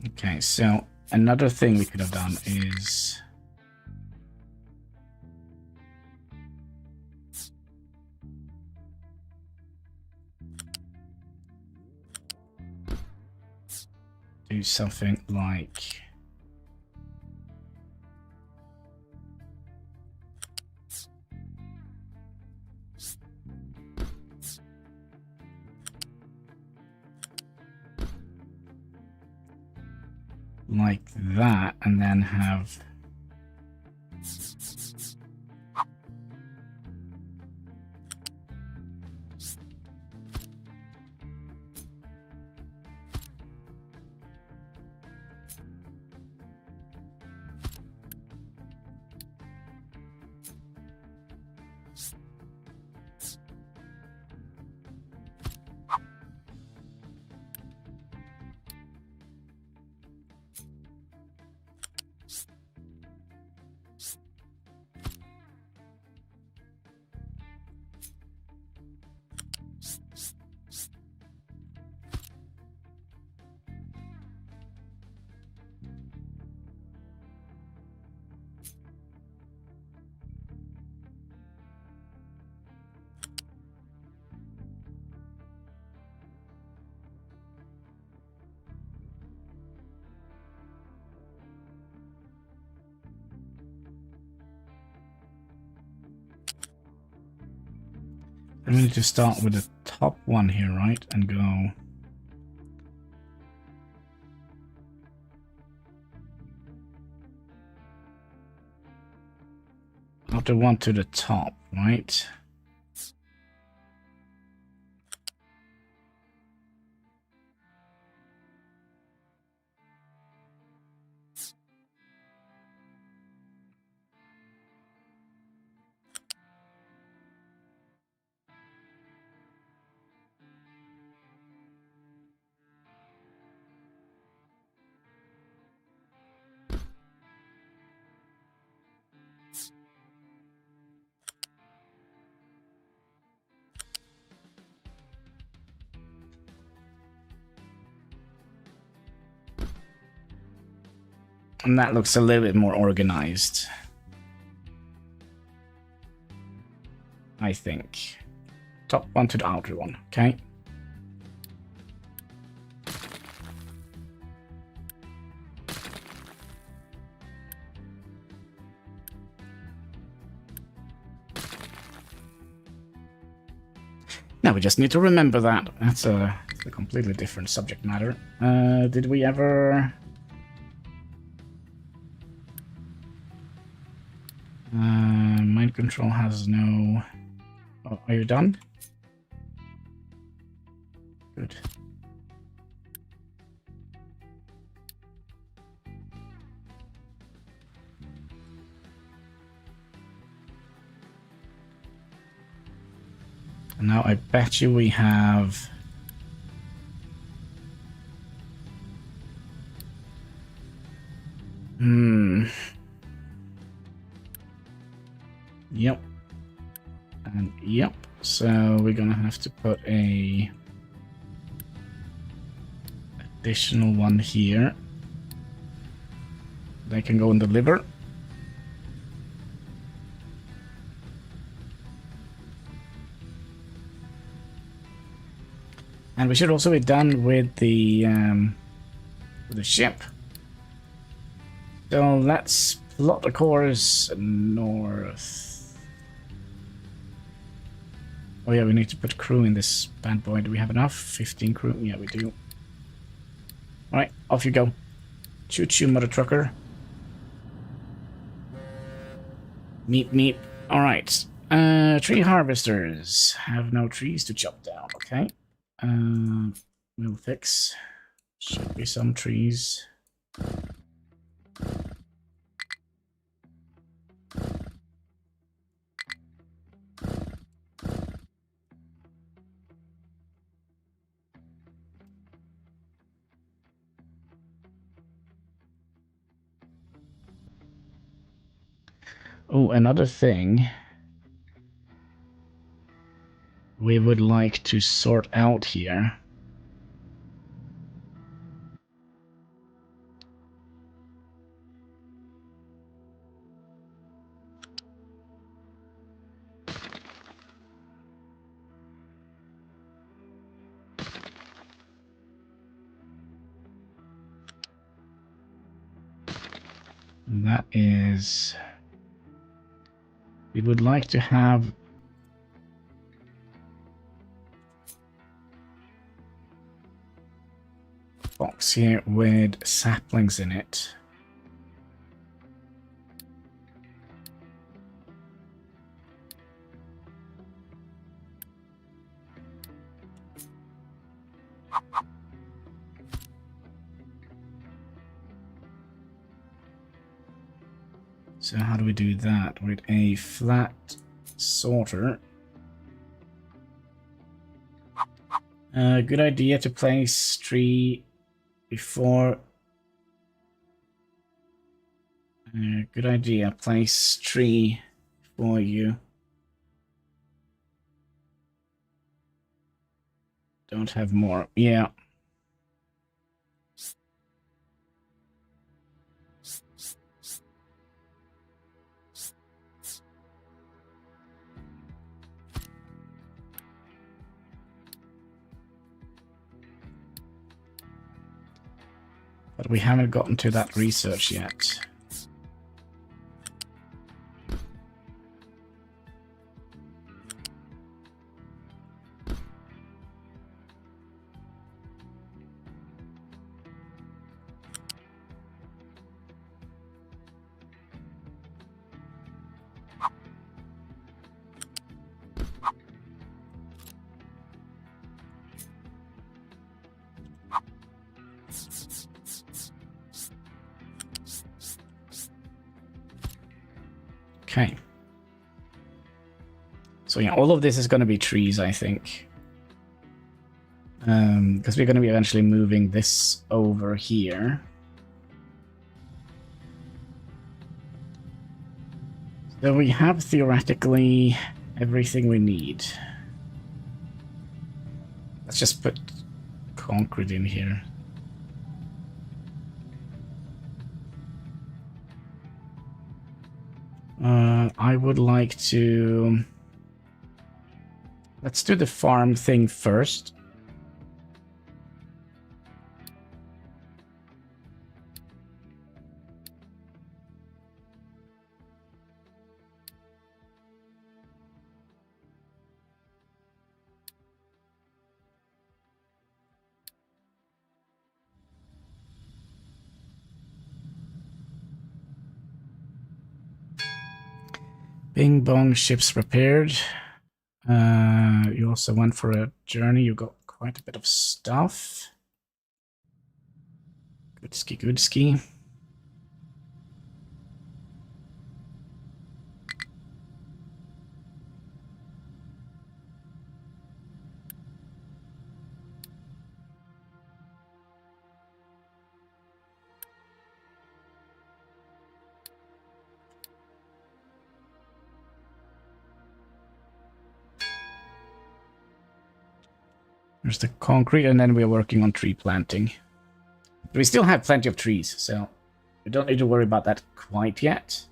Okay, so another thing we could have done is... do something like... like that, and then have... We need to start with the top one here, right? And go... outer one to the top, right? And that looks a little bit more organized, I think. Top one to the outer one, okay? Now we just need to remember that. That's a completely different subject matter. Did we ever... mind control has no... Oh, are you done? Good. And now I bet you we have... Yep. And yep. So we're gonna have to put a additional one here. They can go in the liver. And we should also be done with the ship. So let's plot the course north. Oh yeah, we need to put crew in this bad boy. Do we have enough? 15 crew? Yeah, we do. Alright, off you go. Choo-choo, mother trucker. Meep, meep. Alright. Tree harvesters. Have no trees to chop down, okay. We'll fix. Should be some trees. Oh, another thing we would like to sort out here. And that is... we would like to have a box here with saplings in it. So how do we do that? With a flat sorter. Good idea to place tree before... good idea, place tree for you. Don't have more. Yeah. But we haven't gotten to that research yet. Okay. So yeah, all of this is going to be trees, I think. Because we're going to be eventually moving this over here. So we have theoretically everything we need. Let's just put concrete in here. I would like to... Let's do the farm thing first. Bing bong, ships repaired. You also went for a journey. You got quite a bit of stuff. Good ski, good ski. There's the concrete, and then we're working on tree planting. We still have plenty of trees, so we don't need to worry about that quite yet.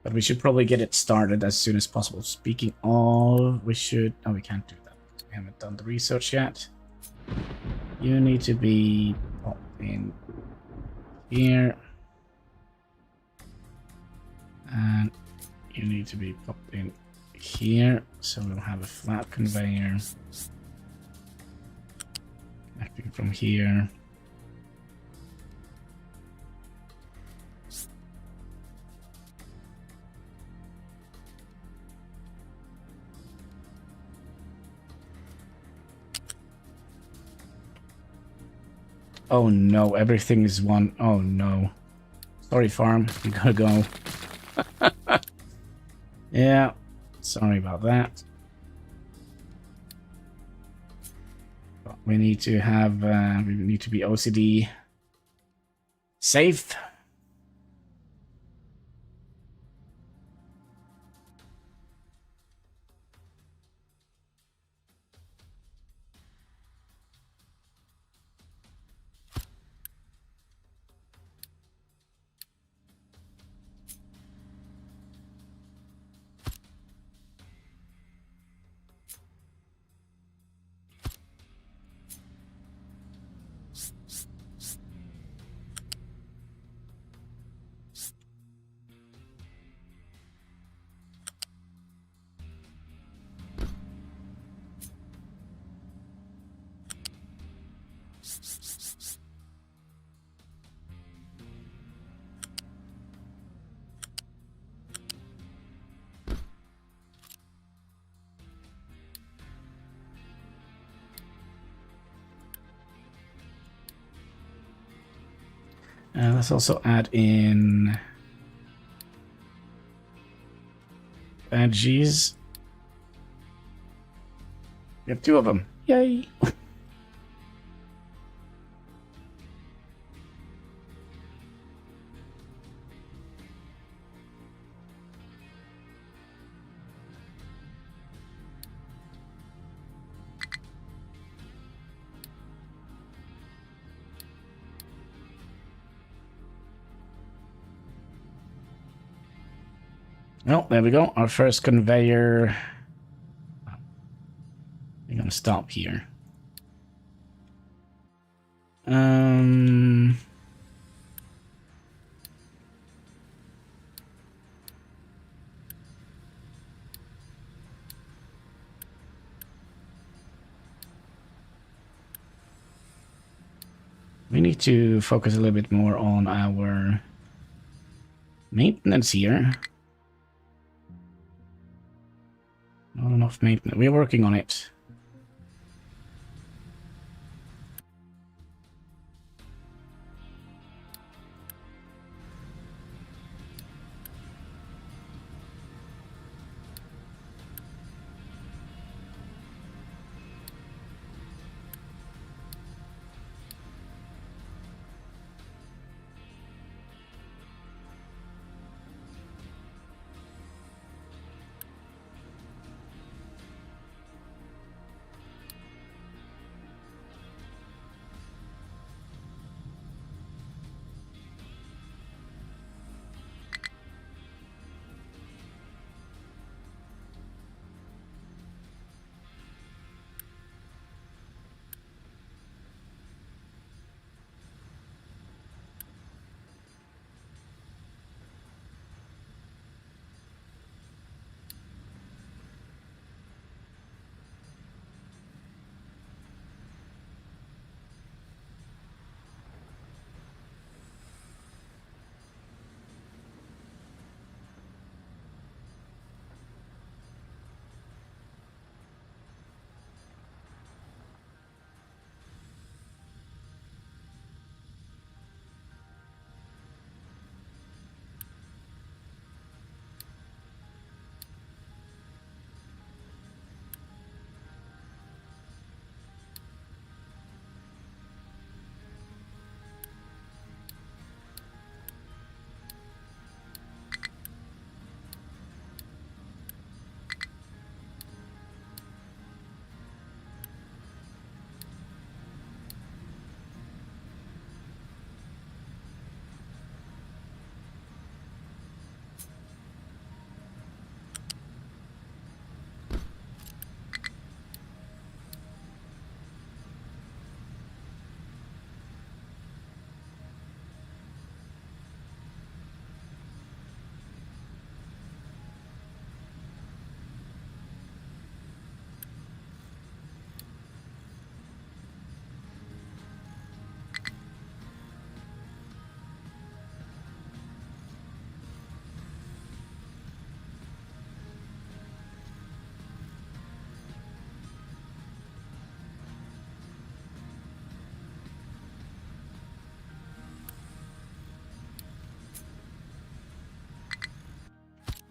But we should probably get it started as soon as possible. Speaking of, we should... Oh, we can't do that because we haven't done the research yet. You need to be popped in here. And you need to be popped in here. So we'll have a flat conveyor. Connecting from here. Oh no, everything is one. Oh no. Sorry, farm. You gotta go. Yeah, sorry about that. But we need to have, we need to be OCD safe. Let's also add in veggies. We have 2 of them. Yay! Well, there we go. Our first conveyor. We're gonna stop here. We need to focus a little bit more on our maintenance here. Not enough maintenance. We're working on it.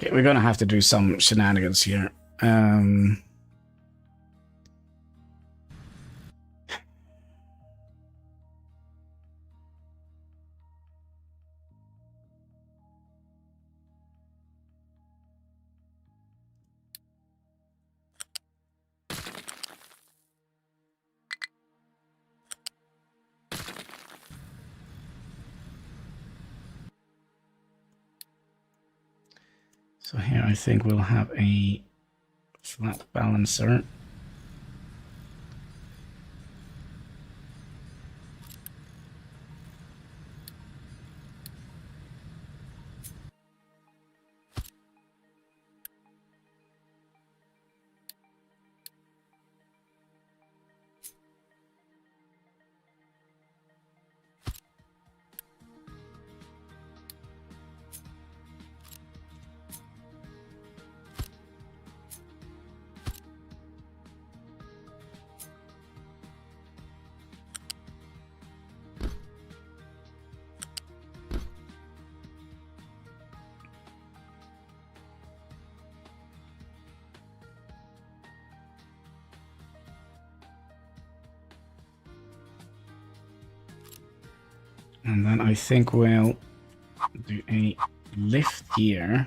Okay, we're gonna have to do some shenanigans here. So here I think we'll have a flat balancer. And then I think we'll do a lift here.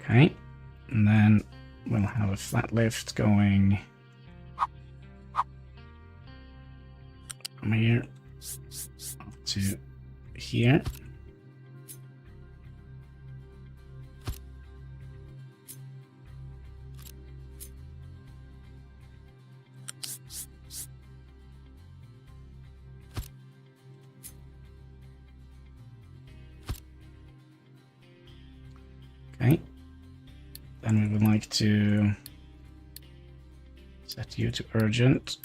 Okay, and then we'll have a flat lift going from here up to here. Okay. Then we would like to set you to urgent.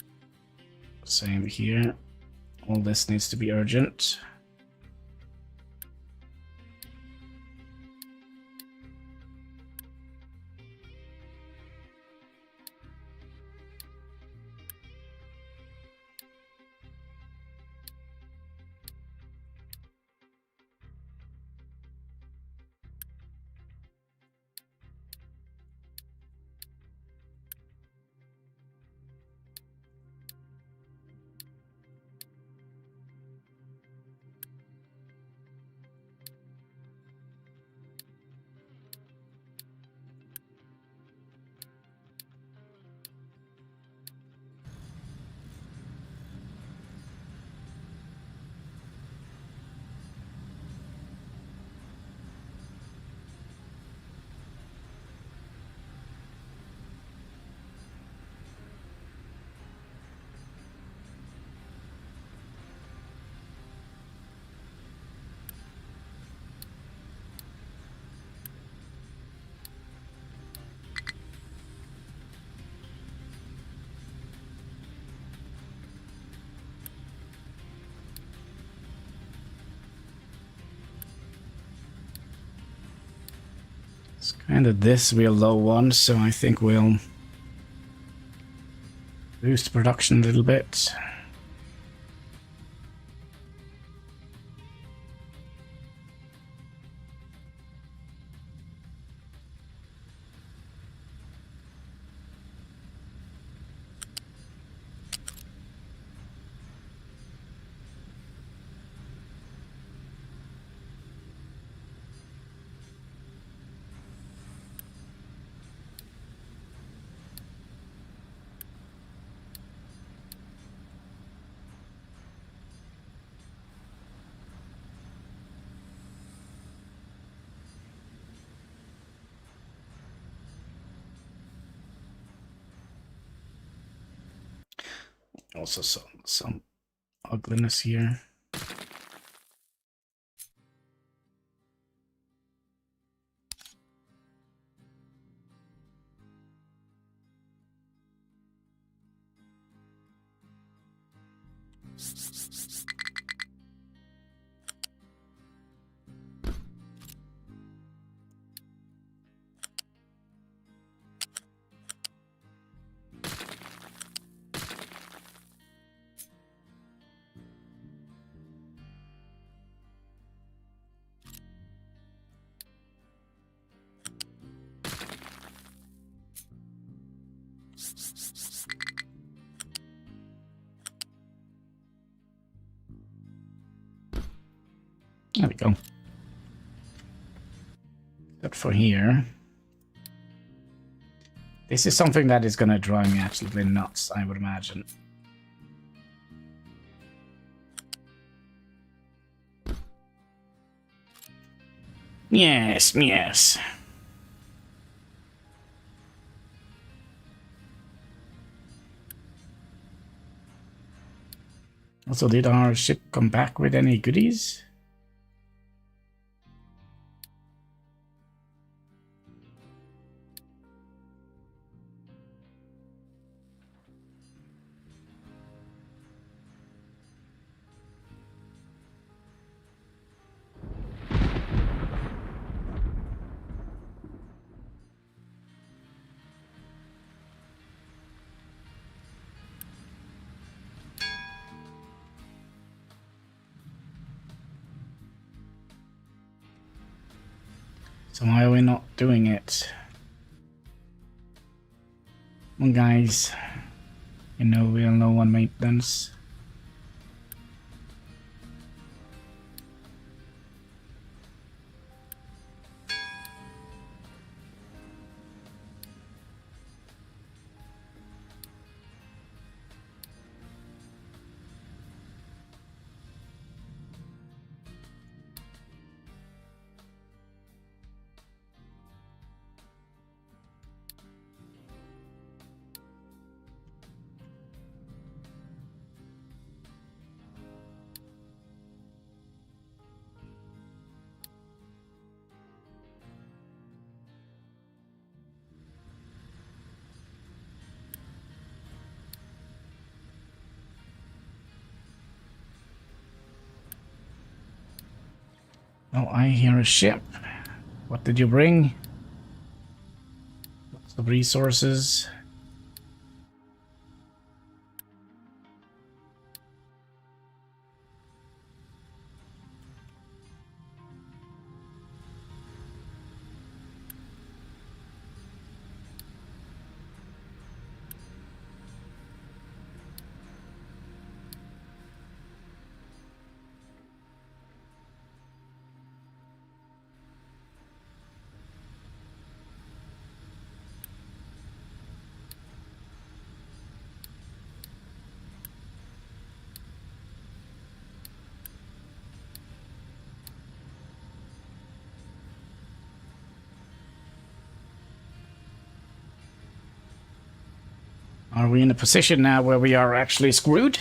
Same here. All this needs to be urgent. And this real low one, so I think we'll boost production a little bit. Also some ugliness here. There we go. Except for here. This is something that is going to drive me absolutely nuts, I would imagine. Yes, yes. Also, did our ship come back with any goodies? So why are we not doing it? Come on, guys. You know we're low on maintenance. Oh, I hear a ship. What did you bring? Lots of resources. Are we in a position now where we are actually screwed?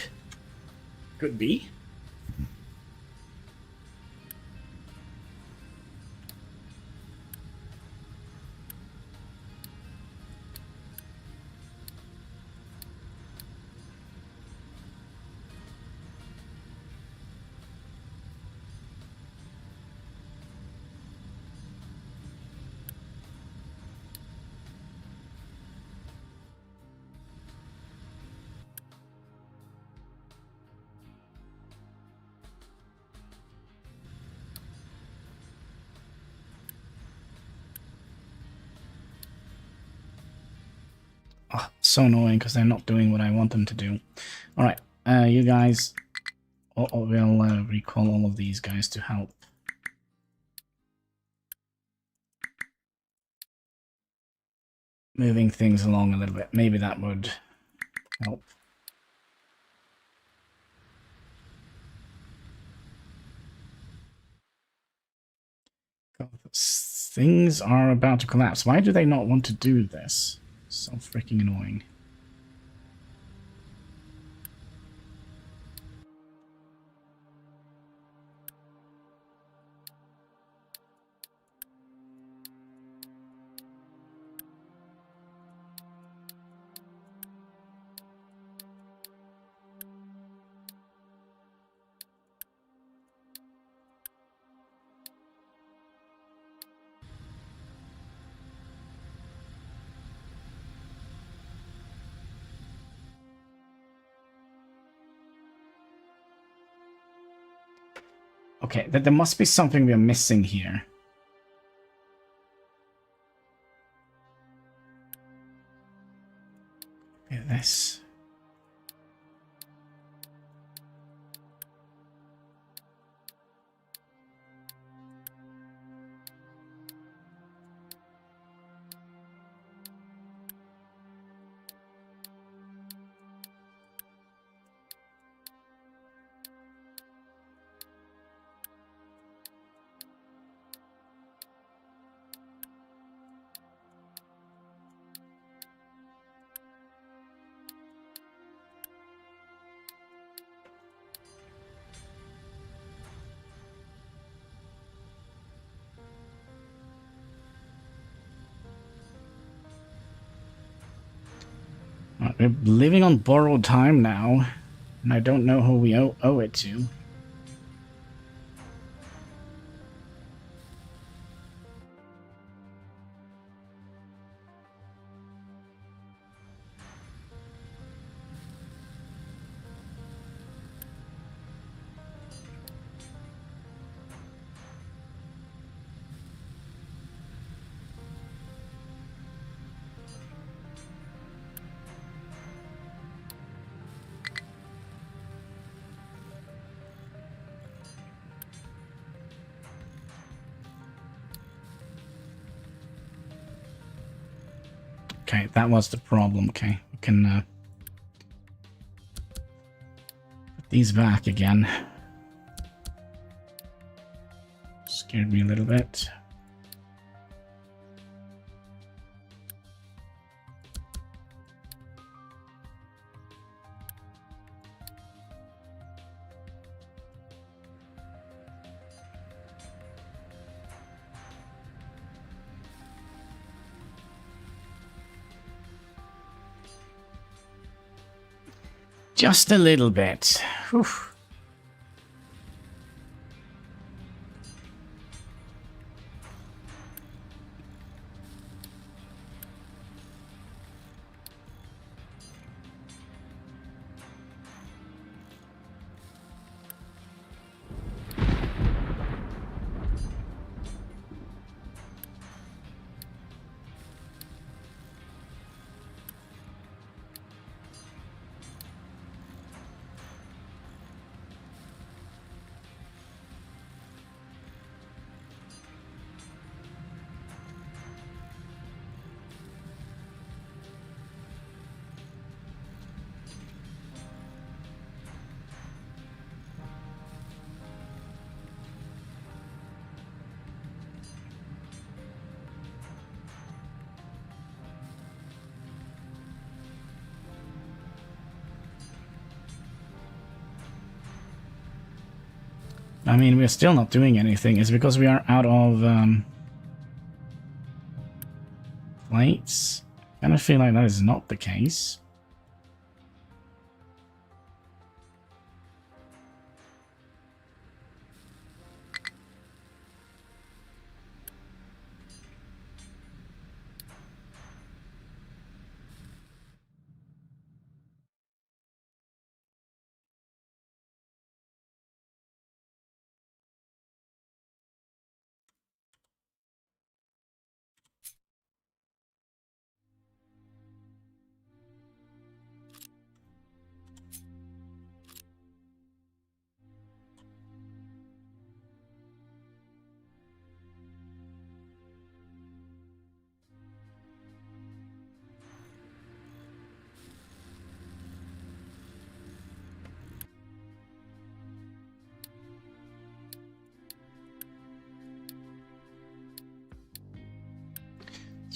Could be. Oh, so annoying because they're not doing what I want them to do. Alright, you guys... we'll recall all of these guys to help. Moving things along a little bit. Maybe that would help. God, things are about to collapse. Why do they not want to do this? So freaking annoying. Okay, there must be something we're missing here. This. We're living on borrowed time now, and I don't know who we owe it to. Okay, that was the problem. Okay, we can put these back again. Scared me a little bit. Just a little bit. Whew. I mean, we're still not doing anything. It's because we are out of plates. I kind of feel like that is not the case.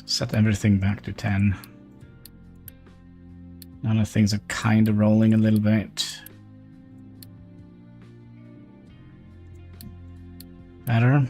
Set everything back to 10. Now that things are kind of rolling a little bit. Better.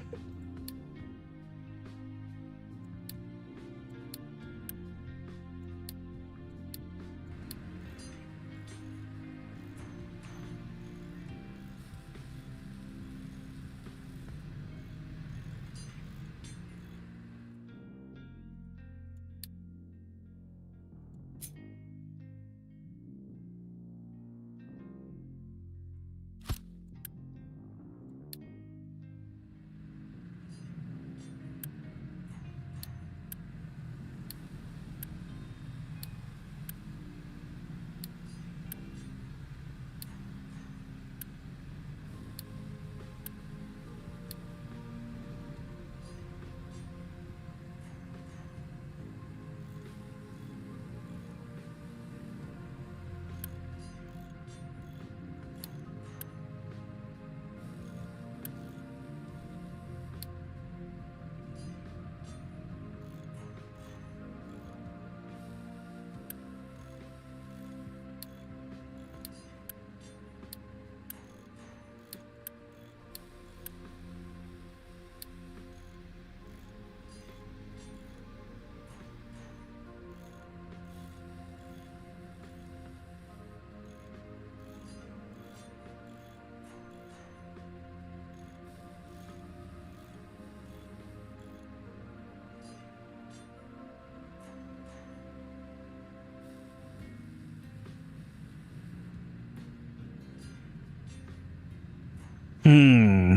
Hmm.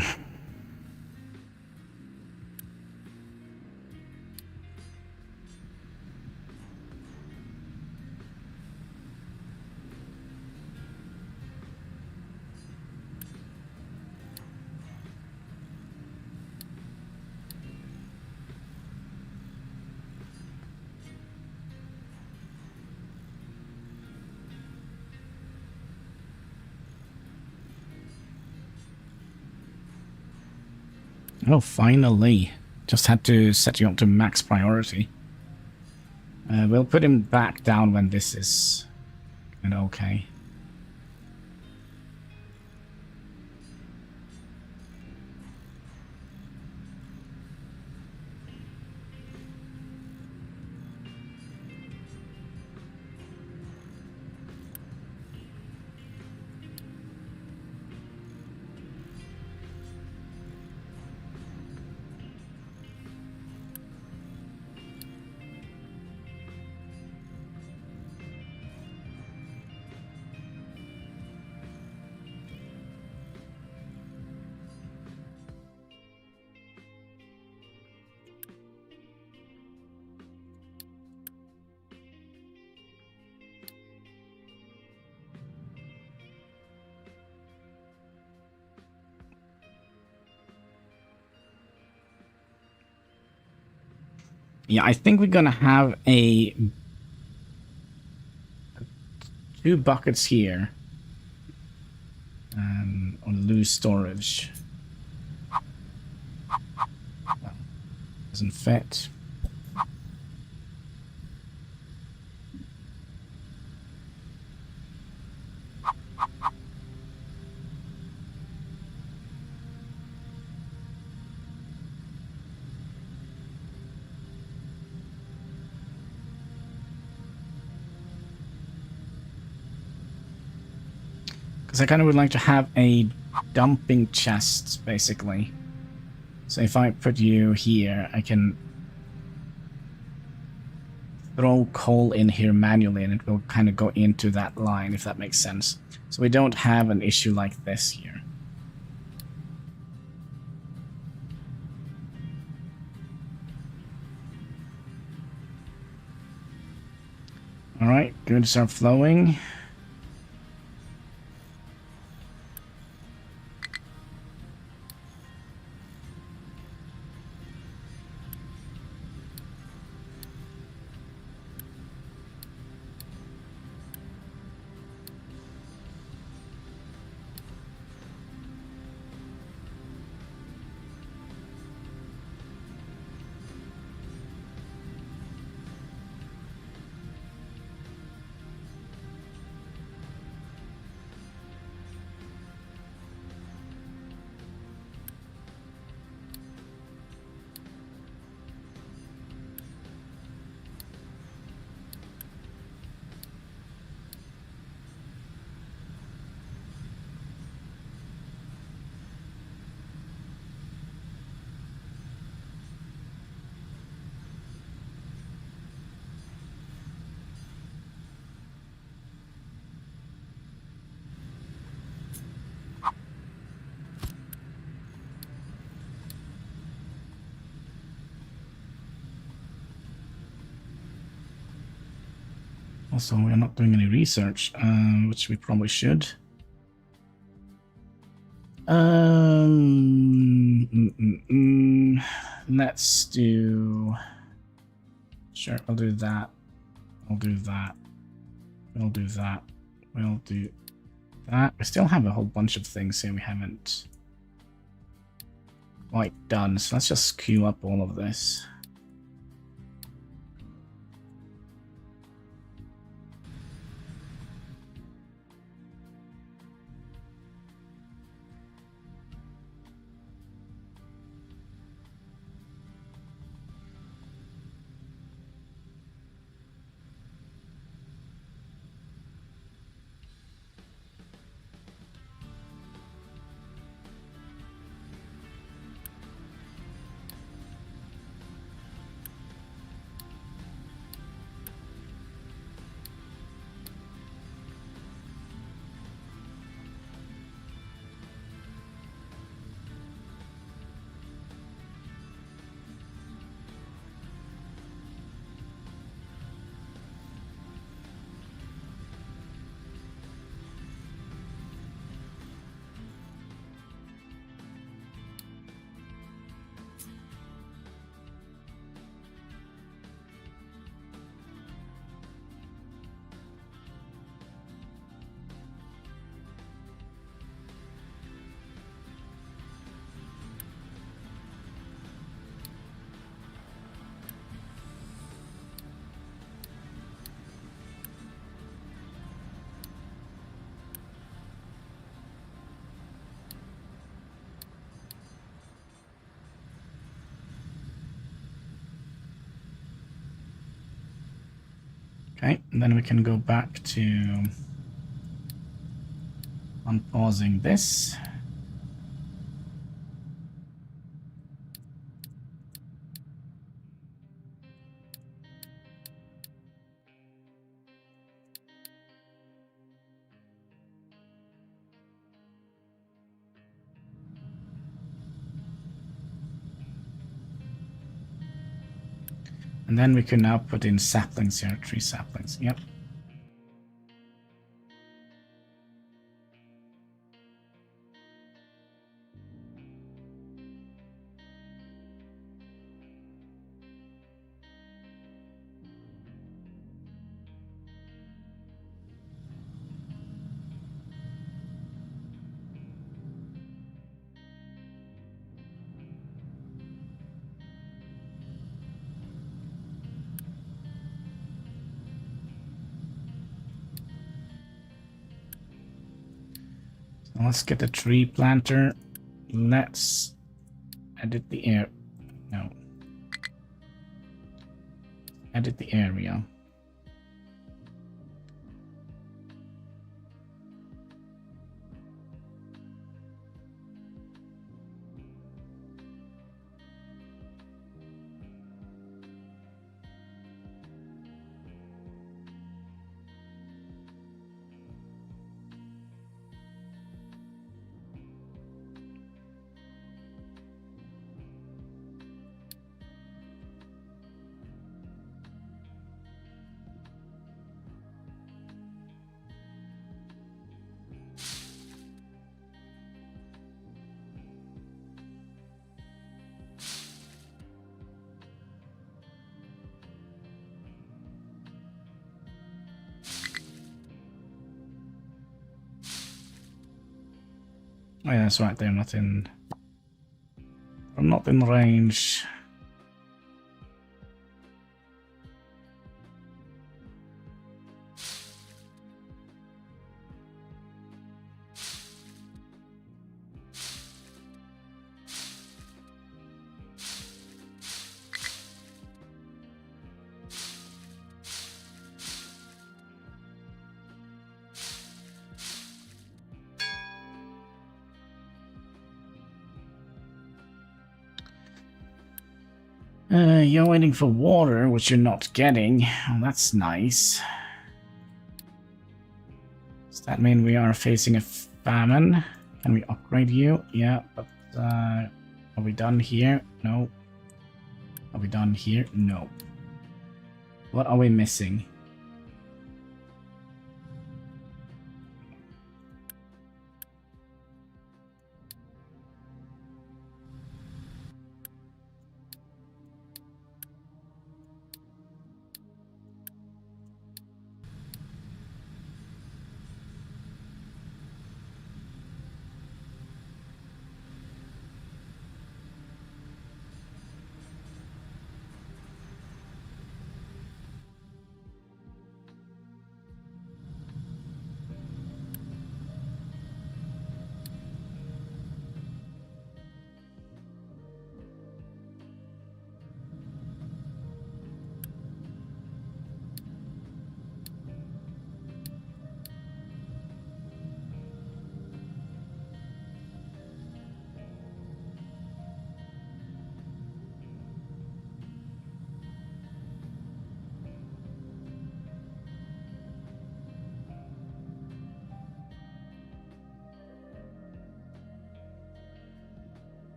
Oh, finally. Just had to set you up to max priority. We'll put him back down when this is okay. Yeah, I think we're gonna have a 2 buckets here. Or lose storage. Well, doesn't fit. Because I kind of would like to have a dumping chest, basically. So if I put you here, I can throw coal in here manually and it will kind of go into that line, if that makes sense. So we don't have an issue like this here. Alright, good, start flowing. Also, we're not doing any research, which we probably should. Let's do... Sure, I'll do that. I'll do that. We'll do that. We'll do that. We still have a whole bunch of things here we haven't quite done, so let's just queue up all of this. Okay, and then we can go back to unpausing this. And then we can now put in saplings here, 3 saplings, yep. Let's get the tree planter. Let's edit the air. No. Edit the area. Oh yeah, that's right, they're not in... I'm not in range. You're waiting for water, which you're not getting. Oh, that's nice. Does that mean we are facing a famine? Can we upgrade you? Yeah, but are we done here? No. Are we done here? No. What are we missing?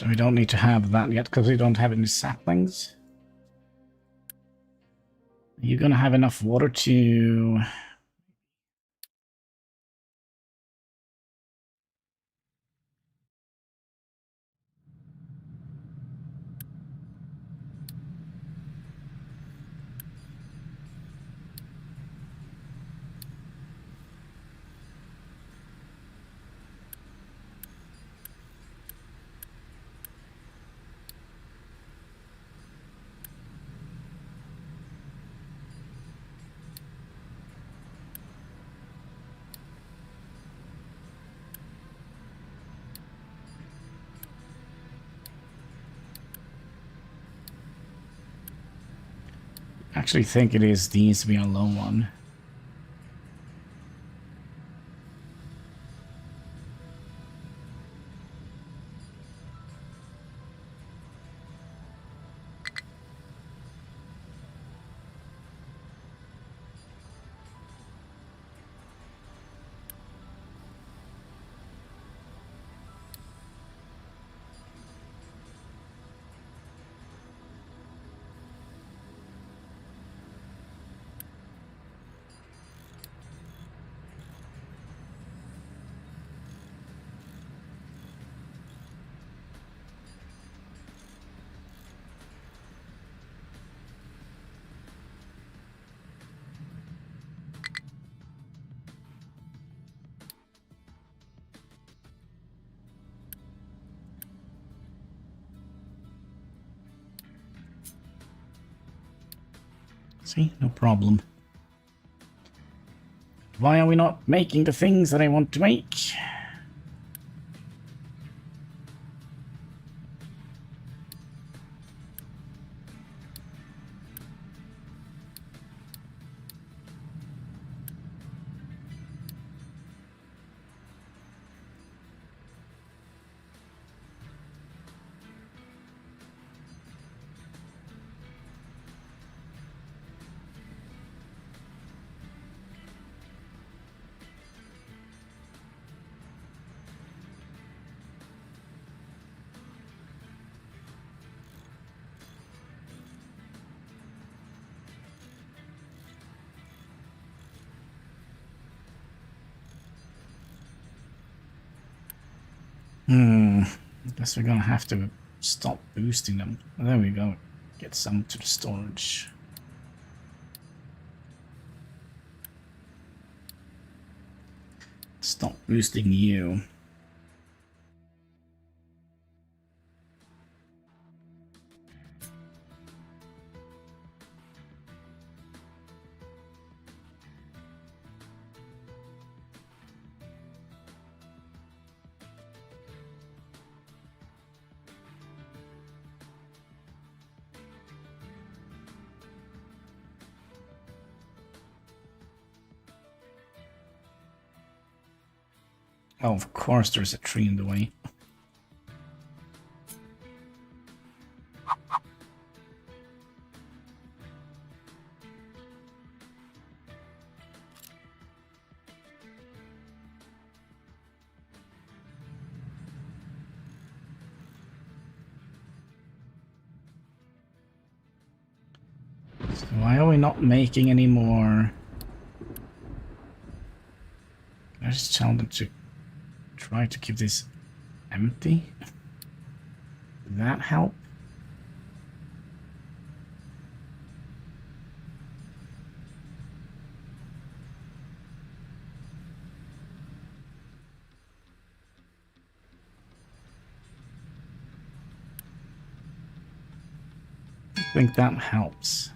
We don't need to have that yet because we don't have any saplings. Are you gonna have enough water to... I actually think it is needs to be a low one. See, no problem. Why are we not making the things that I want to make? Guess we're gonna have to stop boosting them. There we go. Get some to the storage. Stop boosting you. Oh, of course there's a tree in the way. So why are we not making any more? I just tell them to try to keep this empty. Did that help? I think that helps.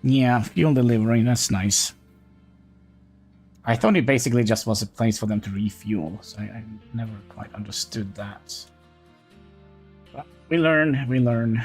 Yeah, fuel delivery, that's nice. I thought it basically just was a place for them to refuel, so I never quite understood that. But we learn, we learn.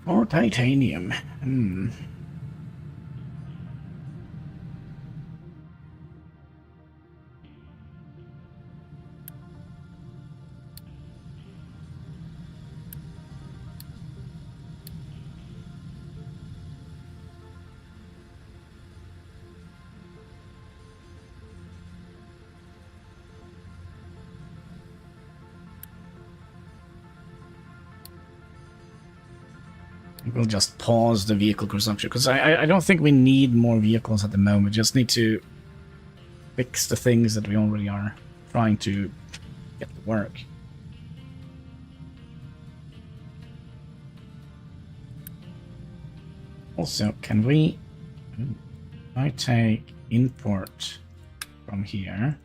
Or titanium. We'll just pause the vehicle construction, because I don't think we need more vehicles at the moment. Just need to fix the things that we already are trying to get to work. Also, can we... I take import from here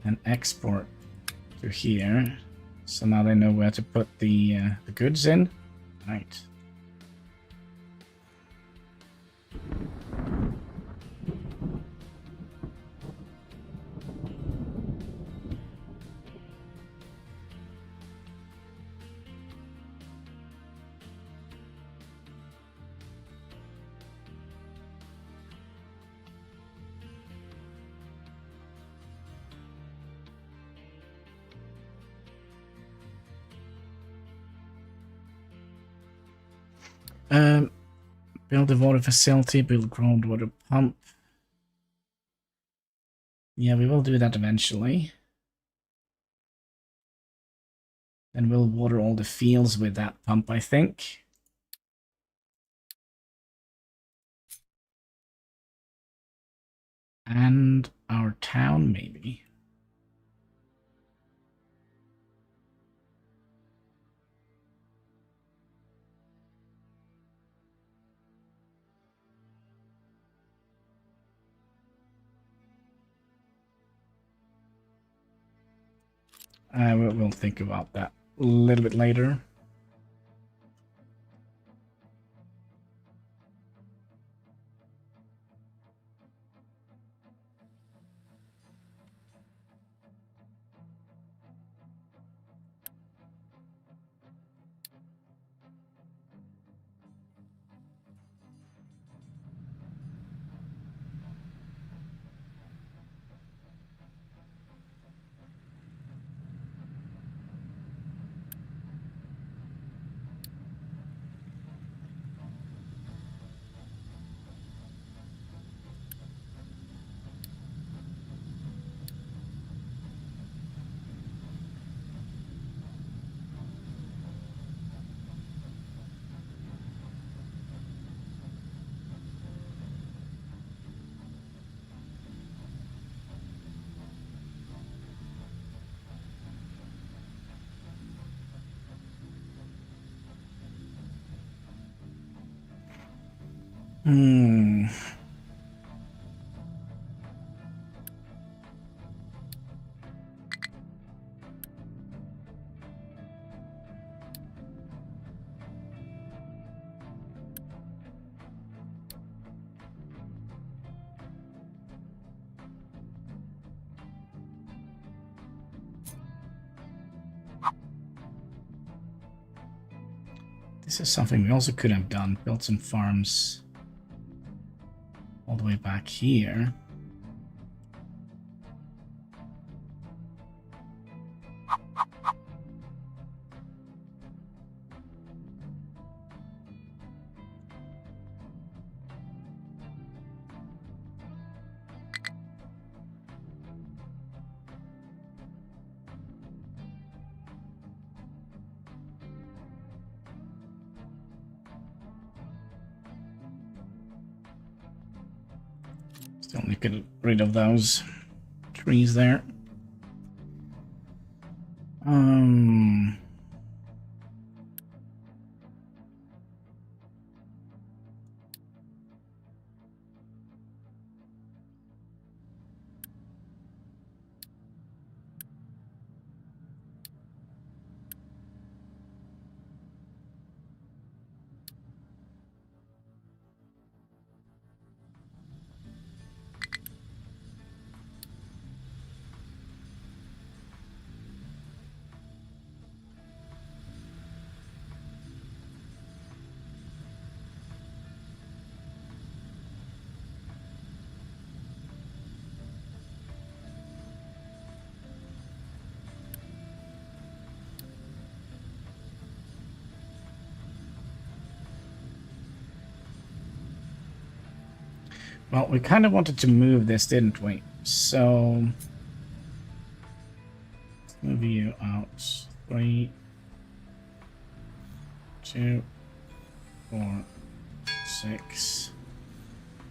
and export to here, so now they know where to put the goods in. Right. Build a water facility, build groundwater pump. Yeah, we will do that eventually. Then we'll water all the fields with that pump, I think. And our town, maybe. We'll think about that a little bit later. Hmm. This is something we also could have done. Built some farms all the way back here. Still need to get rid of those trees there. Well, we kind of wanted to move this, didn't we? So let's move you out. 3, 2, 4, 6,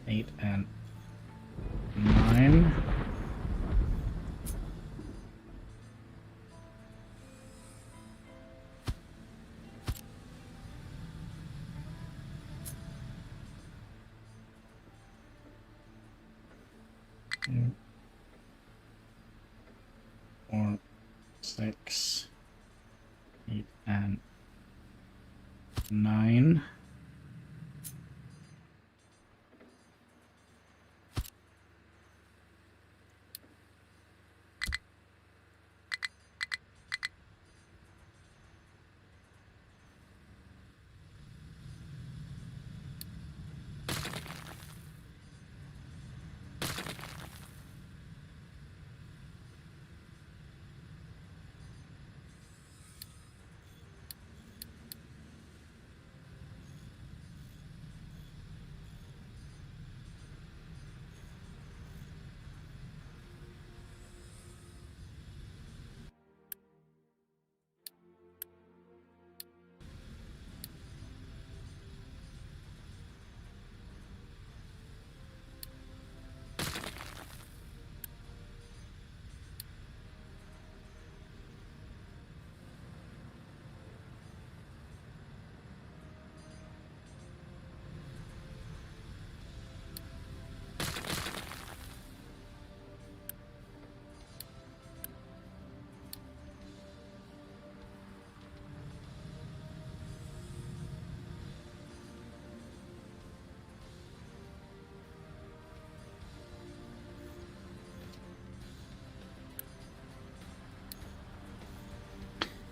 8, and 9. Two, 4, 6, 8, and 9.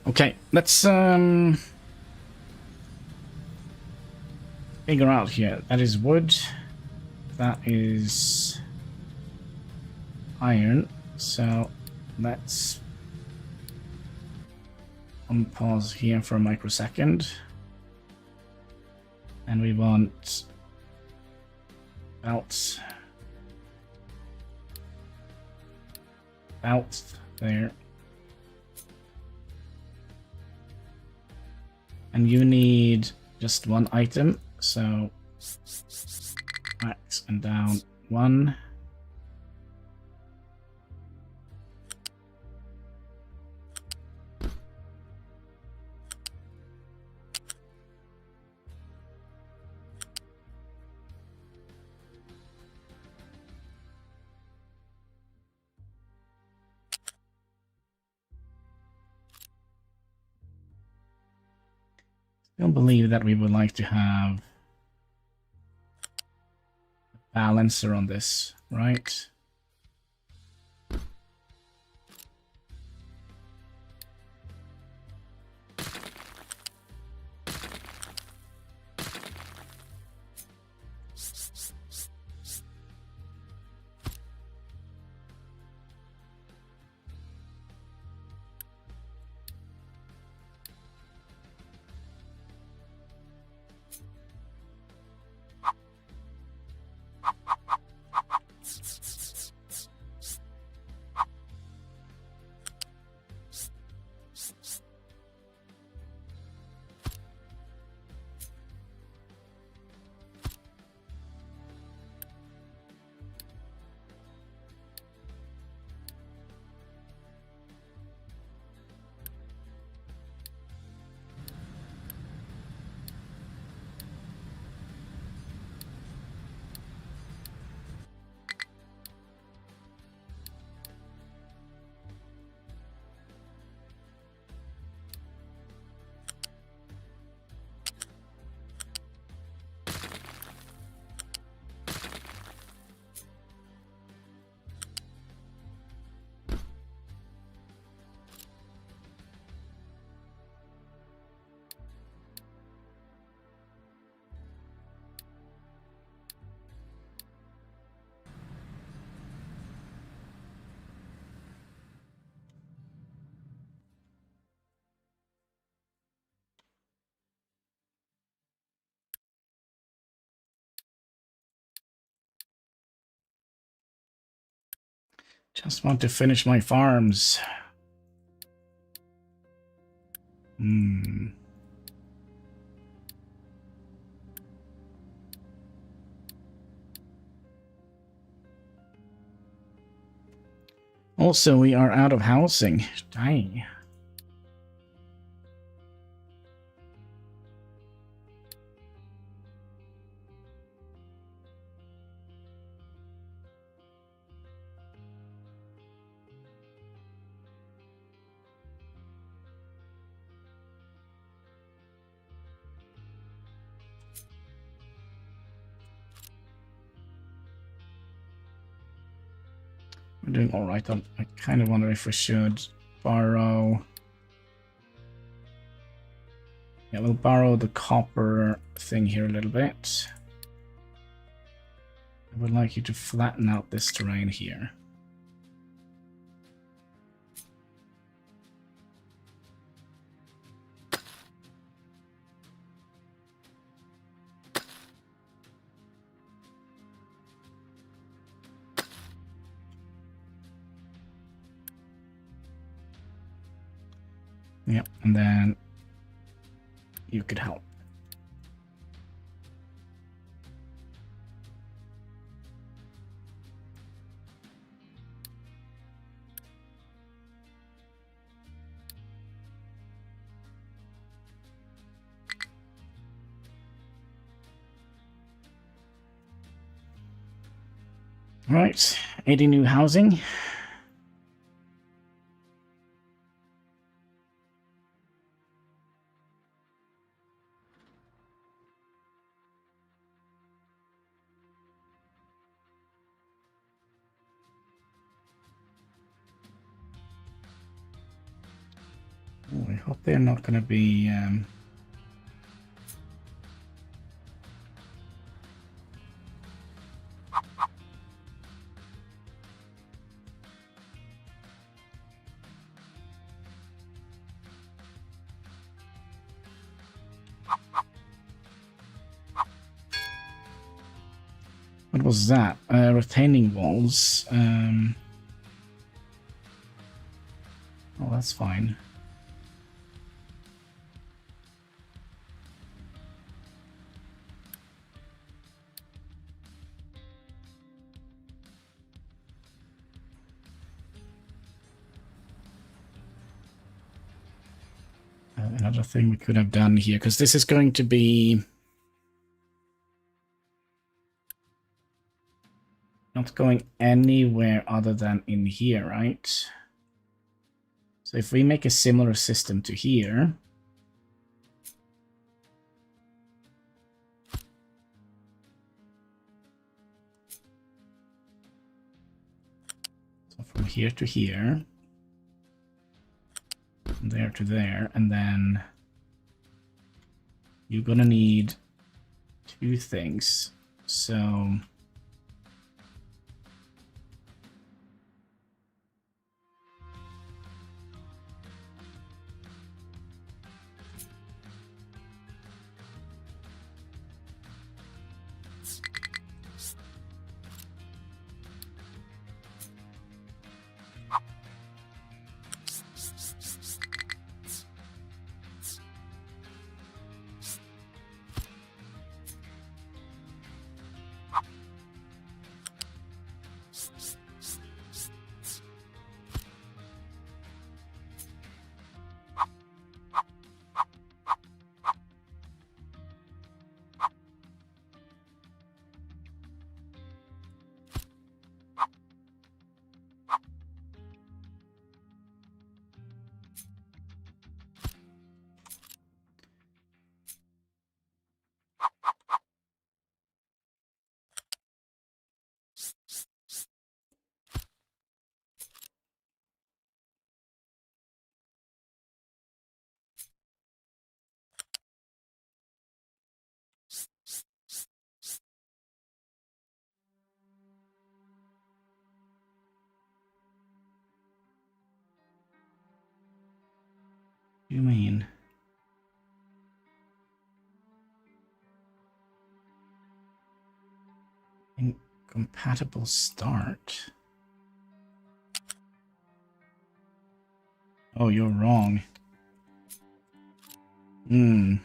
Okay, let's figure out here. That is wood. That is iron. So let's unpause here for a microsecond. And we want belt there. And you need just one item, so max and down 1. Still believe that we would like to have a balancer on this, right? Just want to finish my farms. Also, we are out of housing. Dang. We're doing all right. I kind of wonder if we should borrow. Yeah, we'll borrow the copper thing here a little bit. I would like you to flatten out this terrain here. Yep, and then you could help. All right, 80 new housing. Oh, I hope they're not going to be... What was that? Retaining walls. Oh, that's fine. Another thing we could have done here, because this is going to be not going anywhere other than in here, right? So if we make a similar system to here, from here to here, from there to there, and then you're gonna need 2 things. So you mean incompatible start? Oh, you're wrong. Hmm.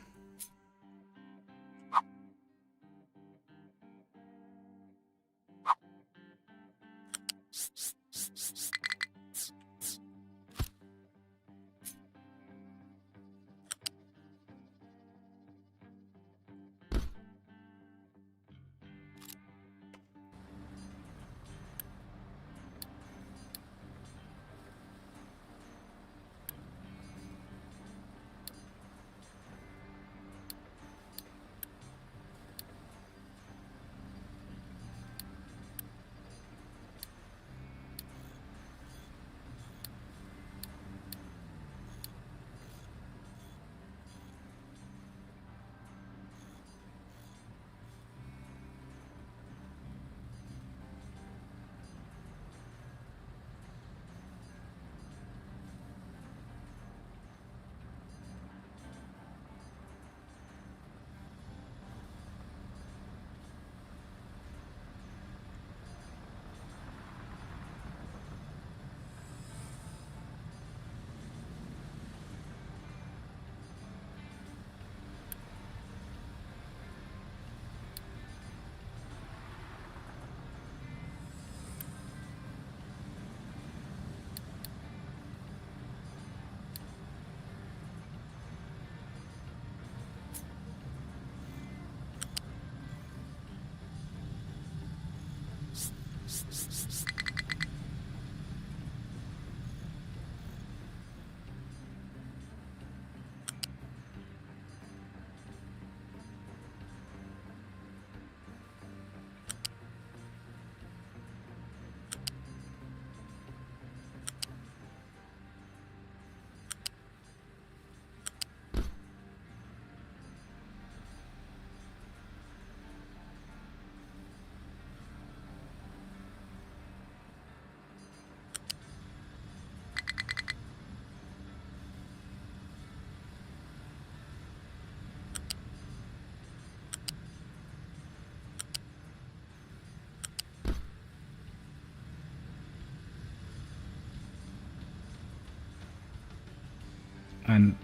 And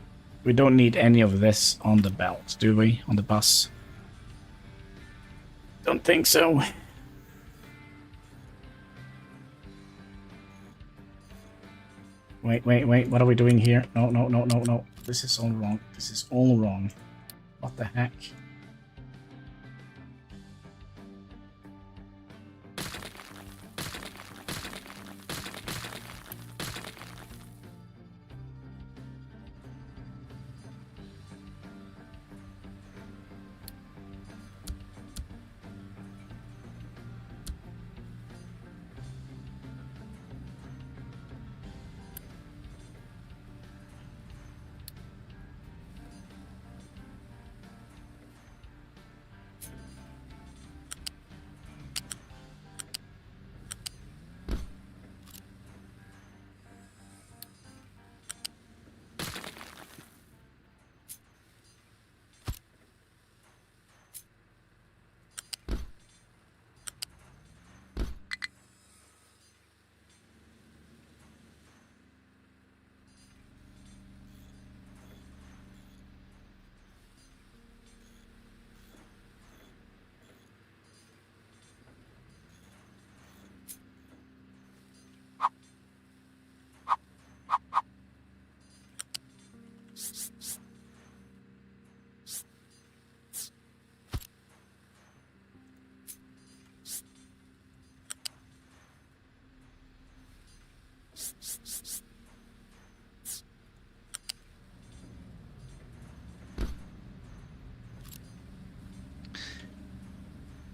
we don't need any of this on the belt, do we? On the bus? Don't think so. Wait, wait, wait. What are we doing here? No, no, no, no, no. This is all wrong. This is all wrong. What the heck?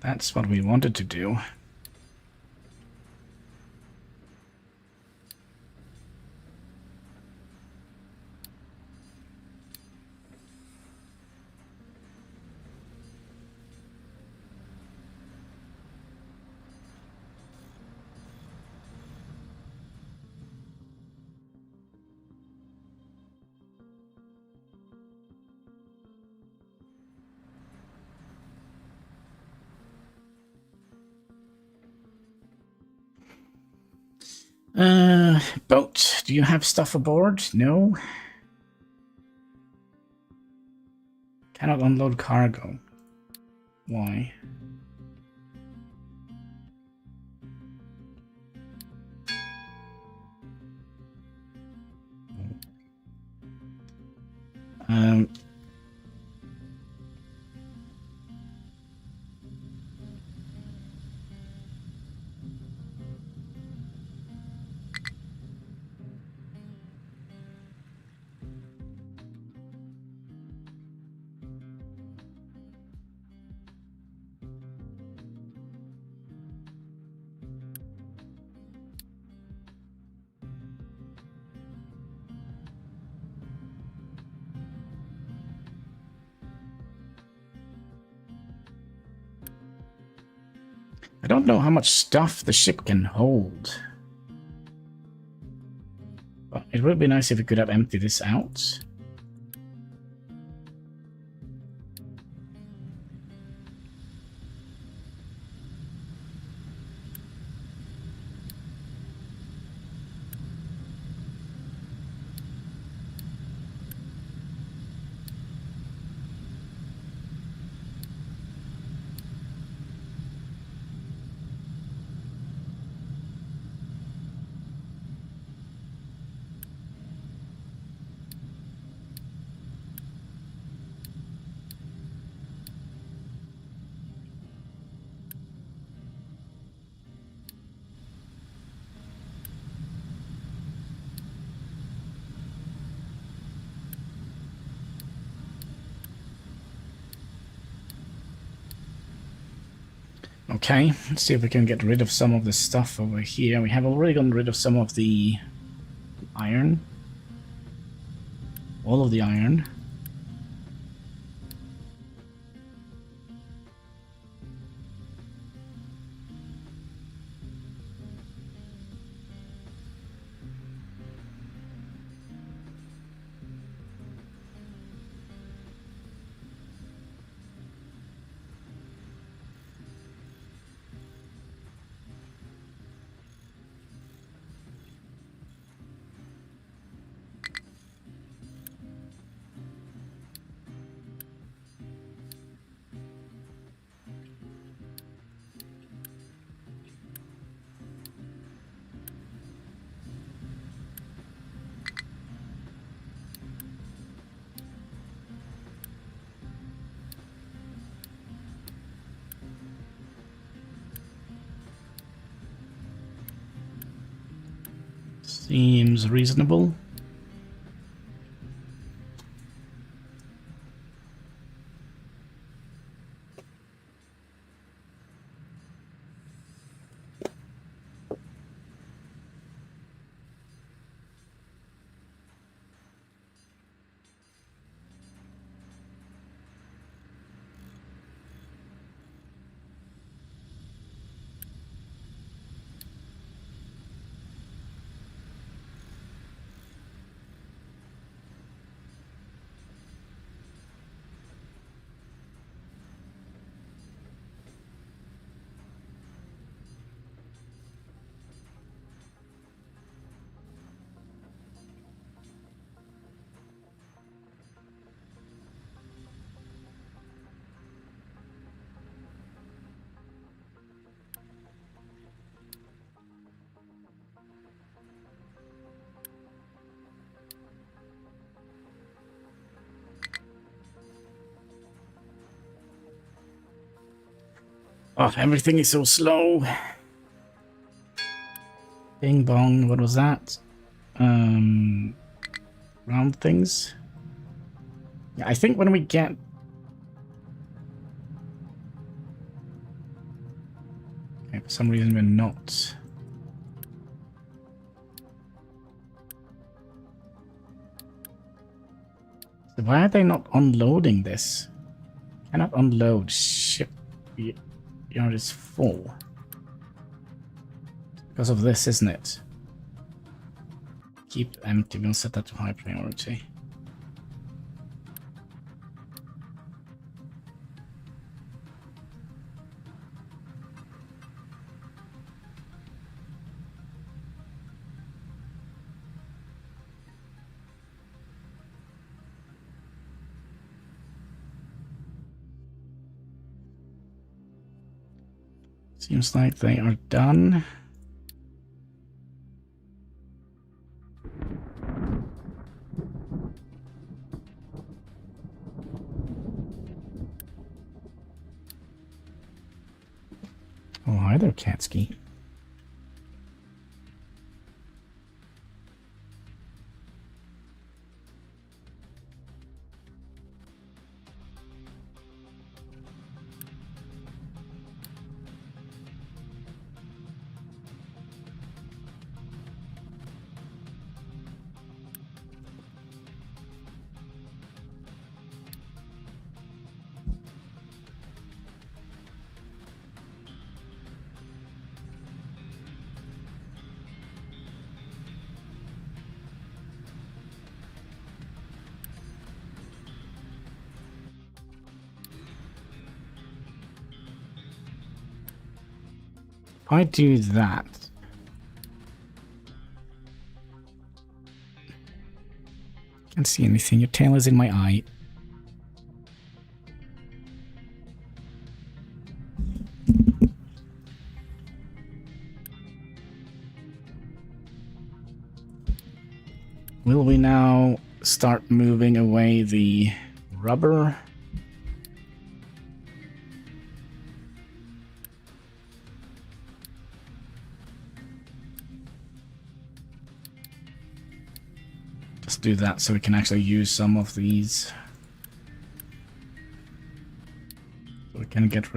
That's what we wanted to do. Boat. Do you have stuff aboard? No. Cannot unload cargo. Why? Um. I don't know how much stuff the ship can hold. But it would be nice if we could have emptied this out. Okay, let's see if we can get rid of some of the stuff over here. We have already gotten rid of some of the iron. All of the iron. Seems reasonable. Oh, everything is so slow. Bing bong, what was that? Round things? Yeah, I think when we get... For some reason we're not. So why are they not unloading this? Cannot unload. Ship yard is full. Because of this, isn't it? Keep empty. We'll set that to high priority. Seems like they are done. Oh, hi there, Katsky. If I do that, can't see anything. Your tail is in my eye. Will we now start moving away the rubber? Just do that so we can actually use some of these. So we can get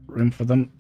room for them.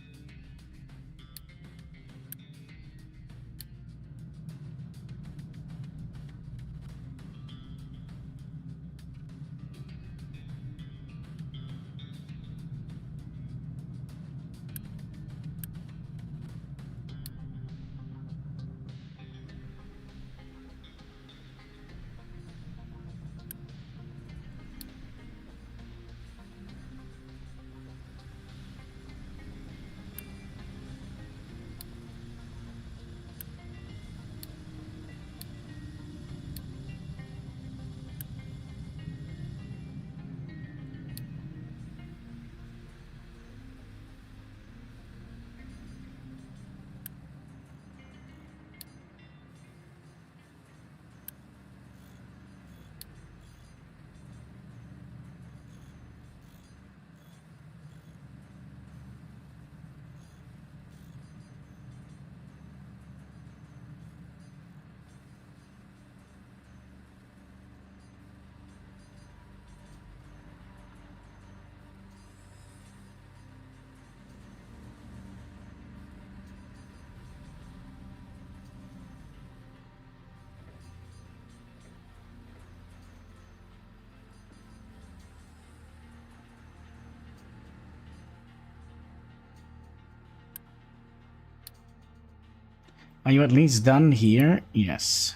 Are you at least done here? Yes.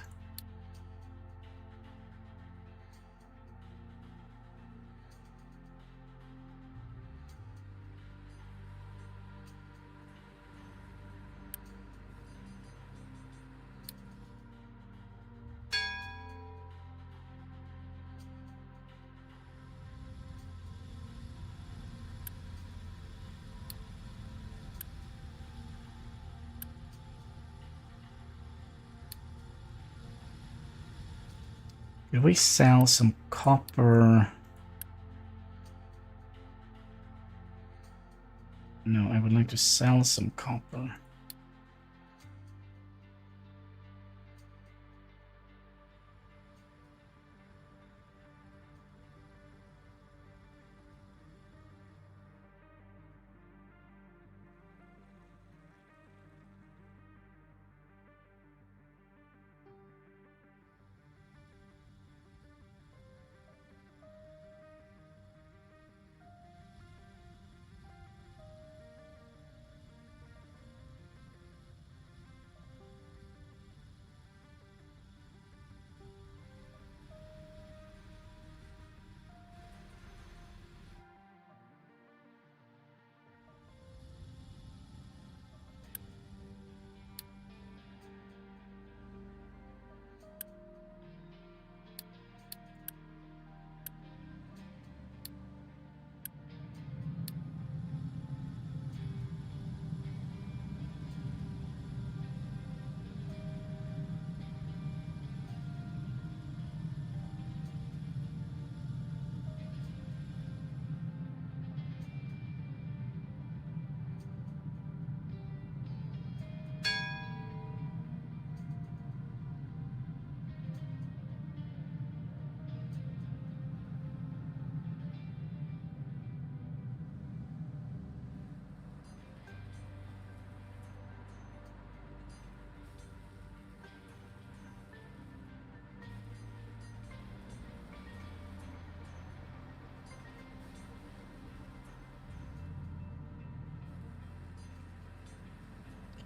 Could we sell some copper? No, I would like to sell some copper.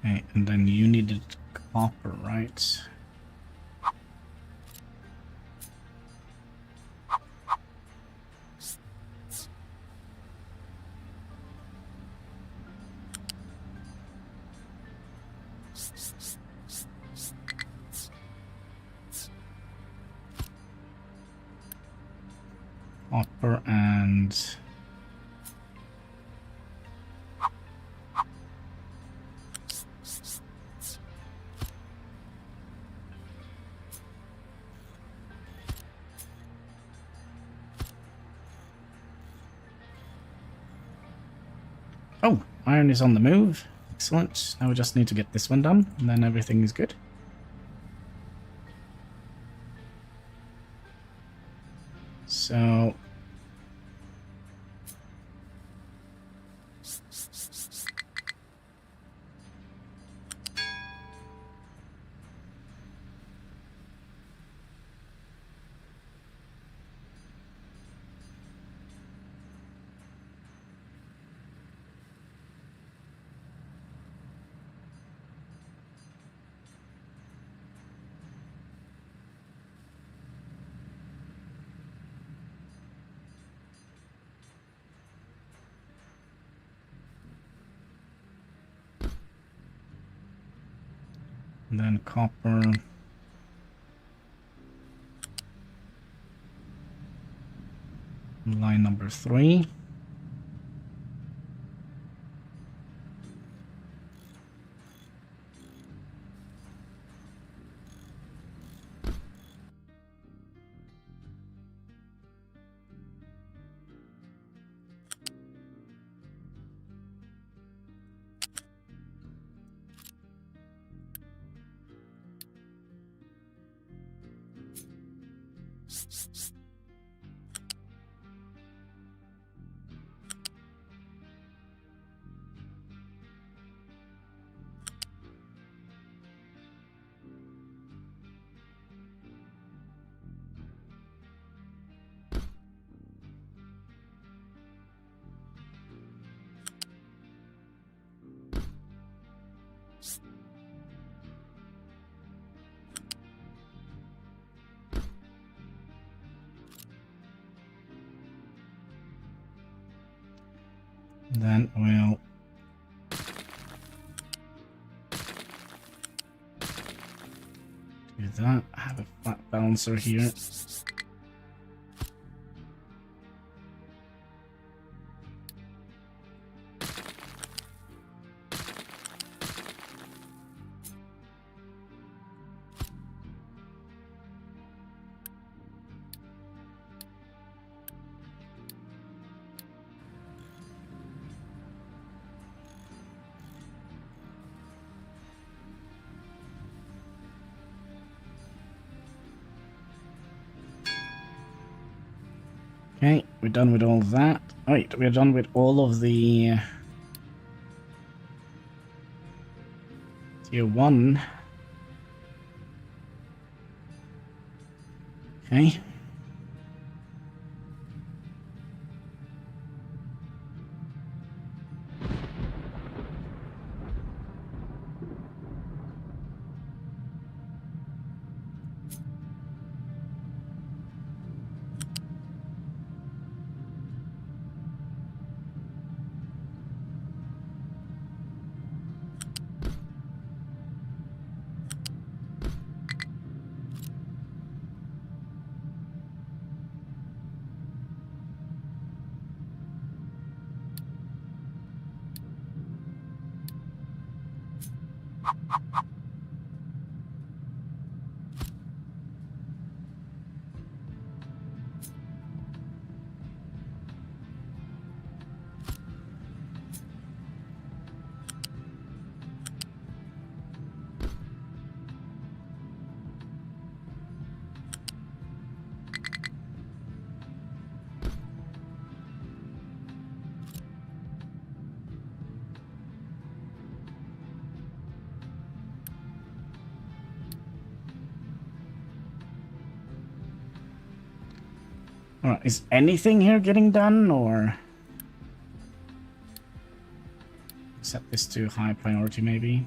Okay, and then you needed copper, right? Copper and... Oh, iron is on the move. Excellent. Now we just need to get this one done, and then everything is good. So... And then copper. Line number 3. Then we'll do that. I have a flat balancer here. Okay, we're done with all that. Oh, wait, we're done with all of the tier 1. Okay. Alright, is anything here getting done, or... Set this to high priority, maybe?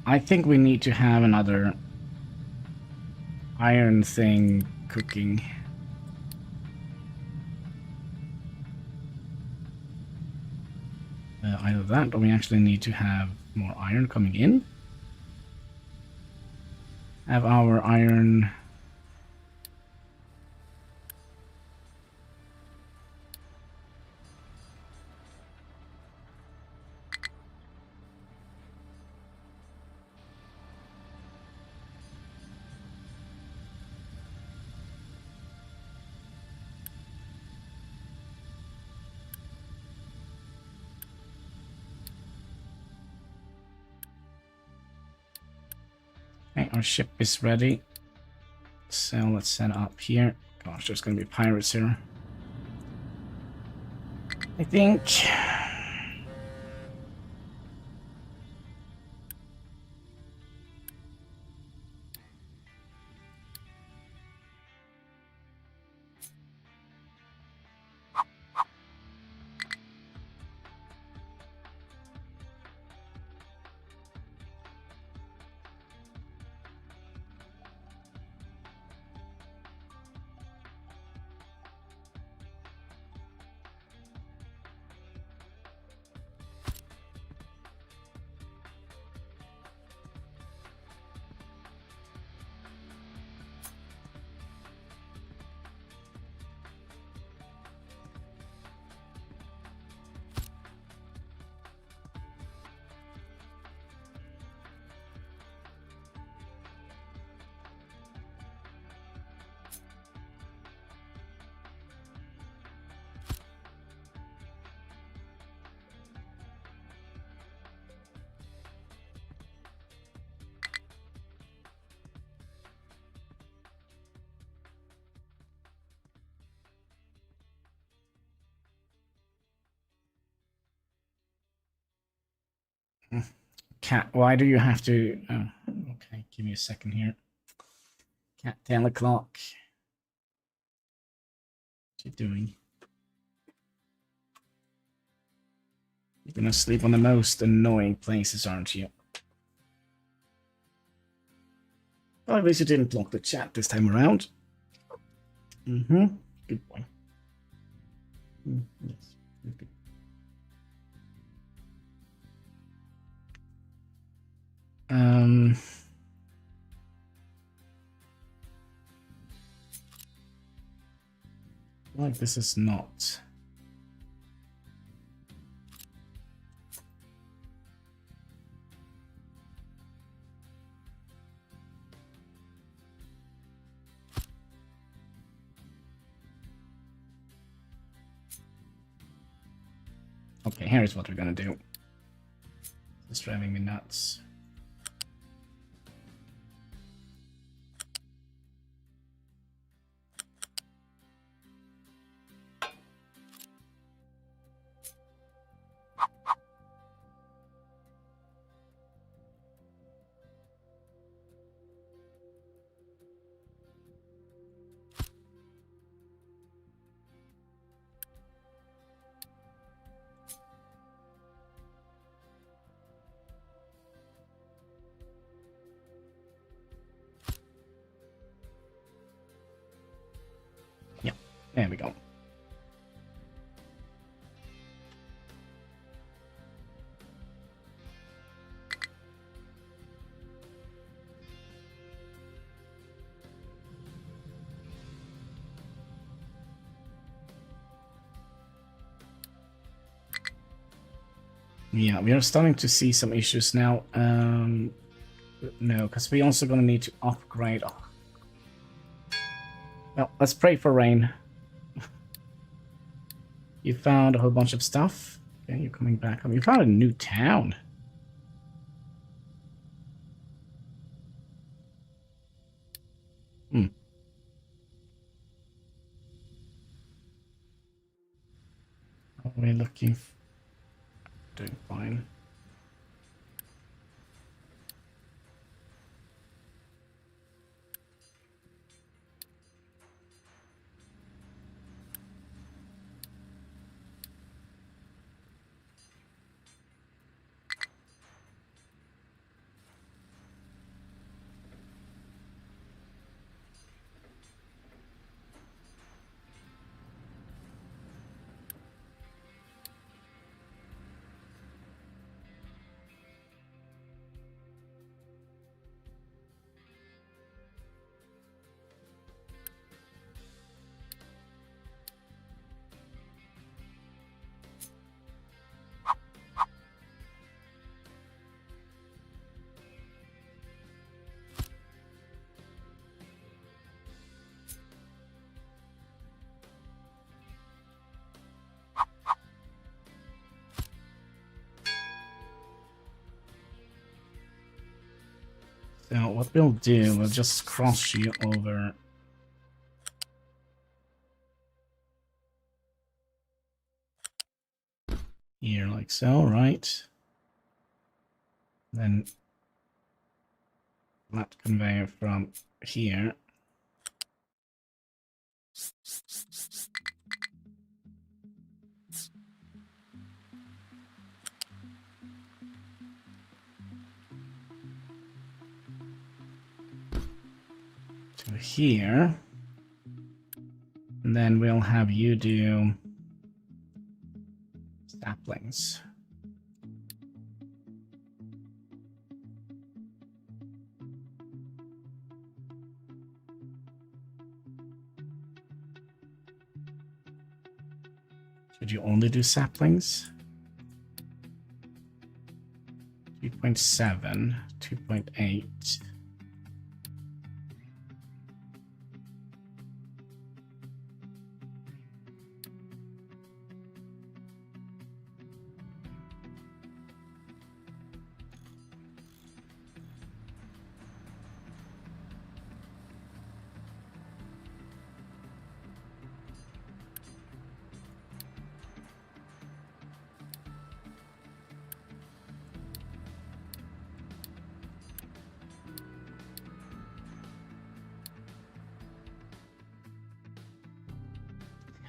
I think we need to have another iron thing cooking. Either that, or we actually need to have more iron coming in. Have our iron... Okay, our ship is ready. So let's set up here. Gosh, there's gonna be pirates here. I think... Cat, why do you have to... Oh, okay, give me a second here. Cat, 10 o'clock. What you doing? You're gonna sleep on the most annoying places, aren't you? Well, at least you didn't block the chat this time around. Mm-hmm. Good boy. Yes. Good. Like this is not... Okay, here's what we're gonna do. It's driving me nuts. Yeah, there we go. Yeah, we are starting to see some issues now. No, because we're also going to need to upgrade. Oh. Well, let's pray for rain. You found a whole bunch of stuff. Okay, you're coming back home. You found a new town. Hmm. What are we looking for? Doing fine. Now, what we'll do, we'll just cross you over here, like so, right? Then that conveyor from here. To here. And then we'll have you do saplings. Should you only do saplings? 2.7, 2.8.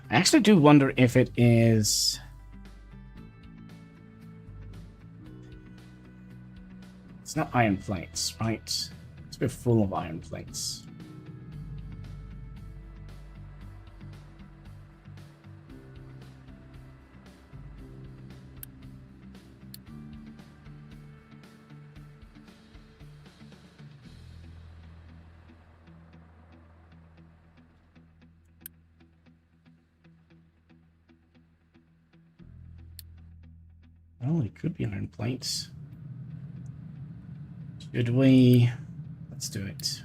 I actually do wonder if it is... It's not iron plates, right? It's a bit full of iron plates. Well, it could be iron plates. Should we? Let's do it.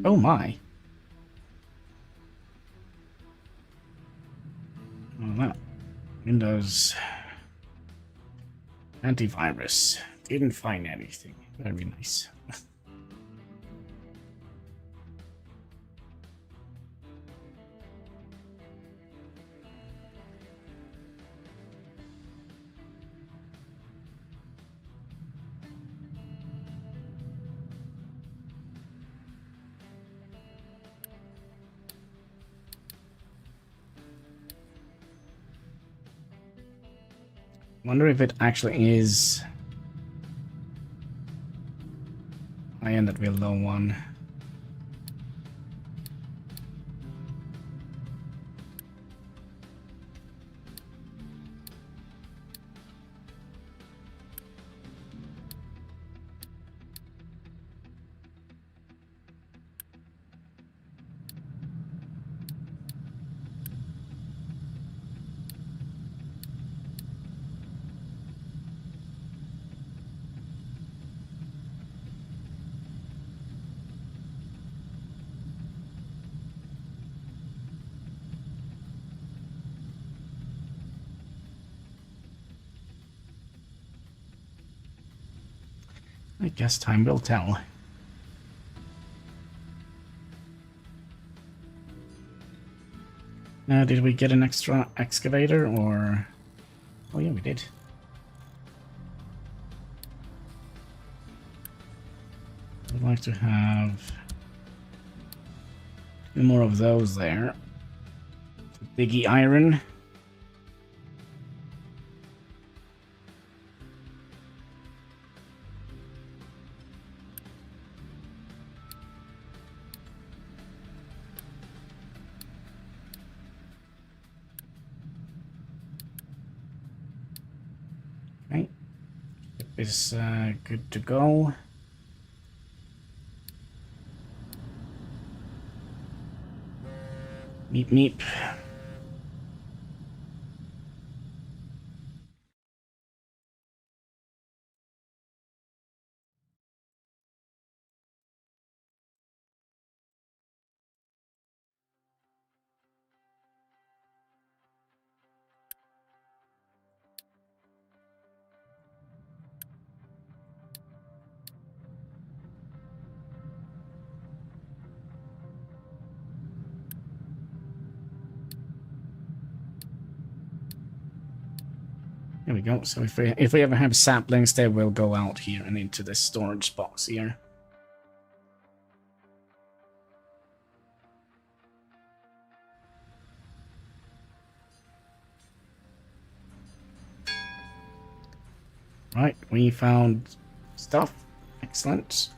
Oh my. Well, that Windows antivirus didn't find anything. Very nice. Wonder if it actually is iron that we're low on. I guess time will tell. Now, did we get an extra excavator or... Oh yeah, we did. I'd like to have more of those there. Biggie iron. Okay, is good to go. Meep meep. There we go. So if we ever have saplings, they will go out here and into this storage box here. Right, we found stuff. Excellent.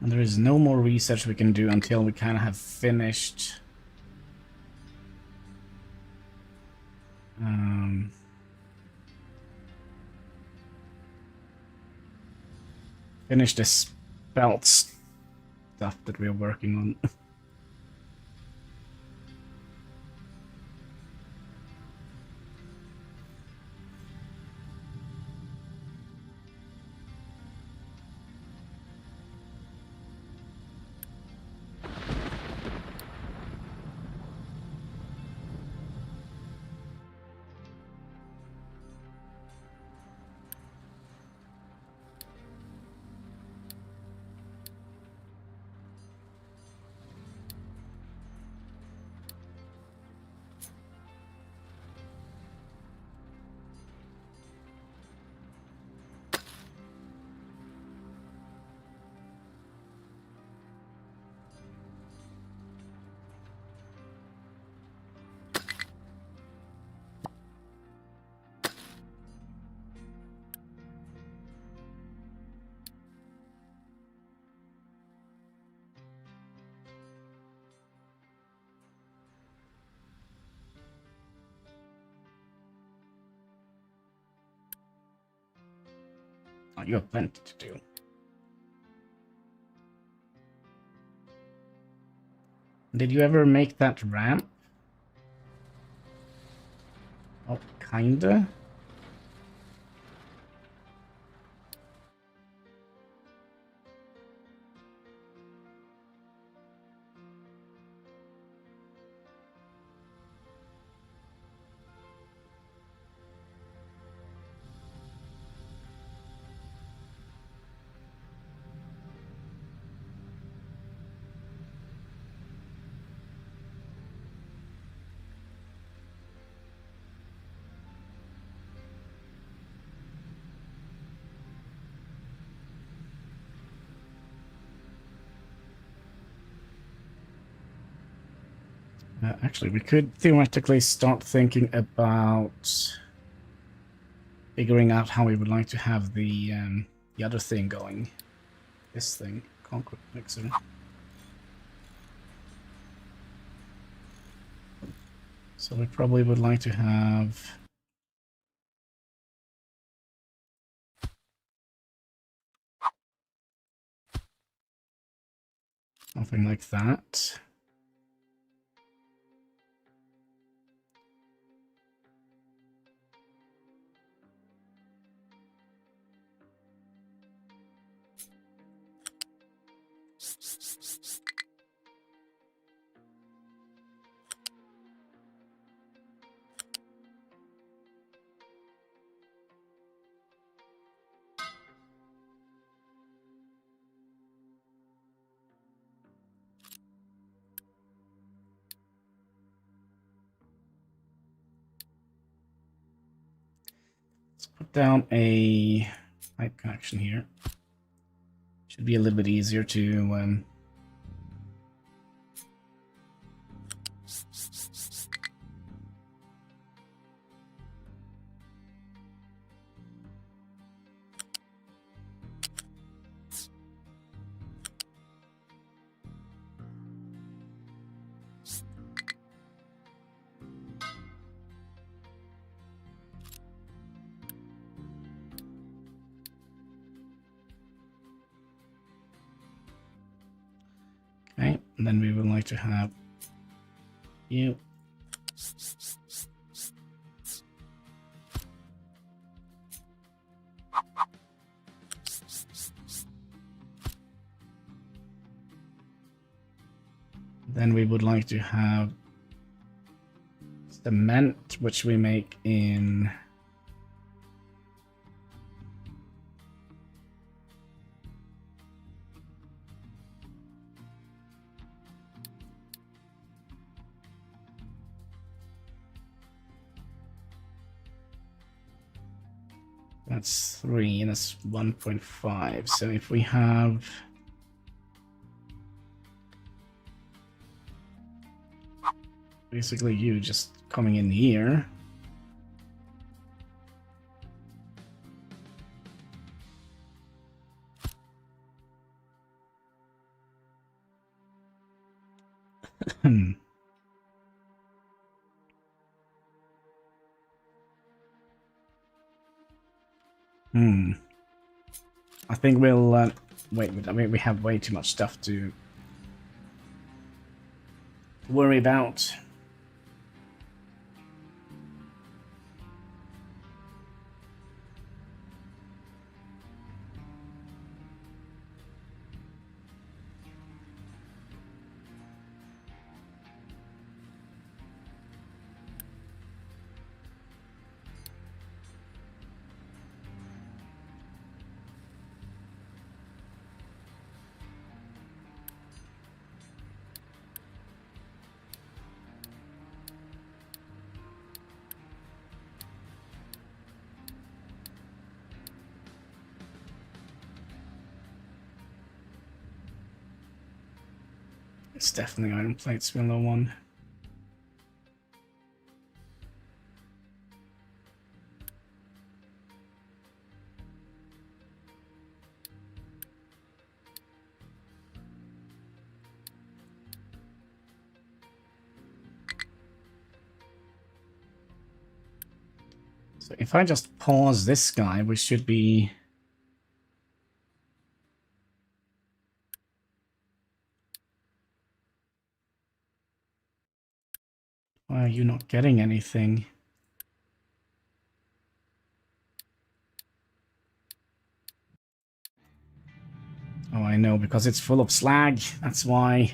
And there is no more research we can do until we kind of have finished the spelt stuff that we're working on. Oh, you have plenty to do. Did you ever make that ramp? Oh, kinda. Actually, we could theoretically start thinking about figuring out how we would like to have the other thing going. This thing, concrete mixer. So we probably would like to have something like that. Let's put down a pipe connection here. Should be a little bit easier to okay, and then we would like to have you. Then we would like to have cement, which we make in that's 3 and that's 1.5. So if we have basically you just coming in here. I think we'll wait. I mean, we have way too much stuff to worry about. It's definitely iron plates below 1. So if I just pause this guy, we should be... Why are you not getting anything? Oh, I know, because it's full of slag. That's why.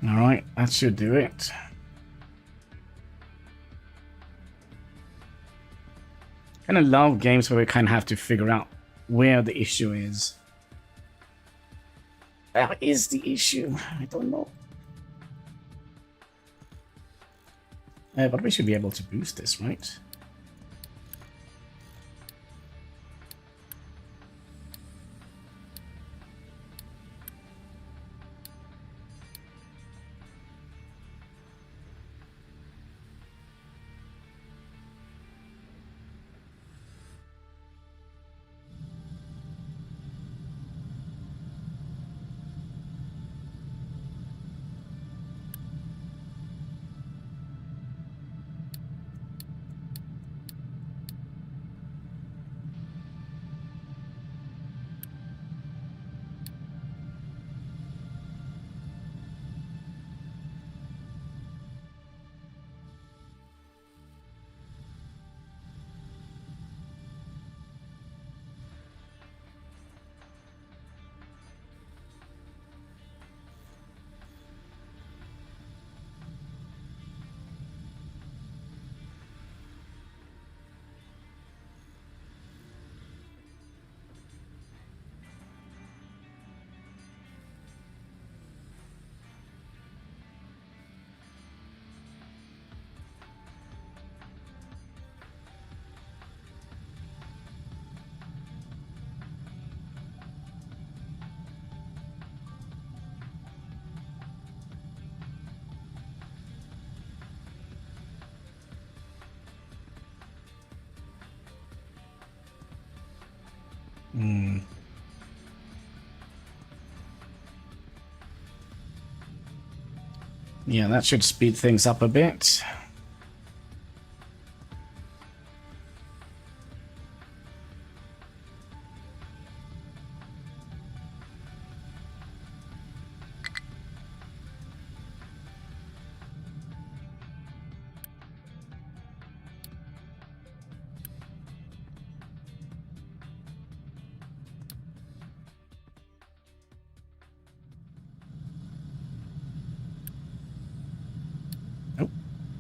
Alright, that should do it. Kind of love games where we kind of have to figure out where the issue is. Where is the issue? I don't know. But we should be able to boost this, right? Hmm. Yeah, that should speed things up a bit. Nope,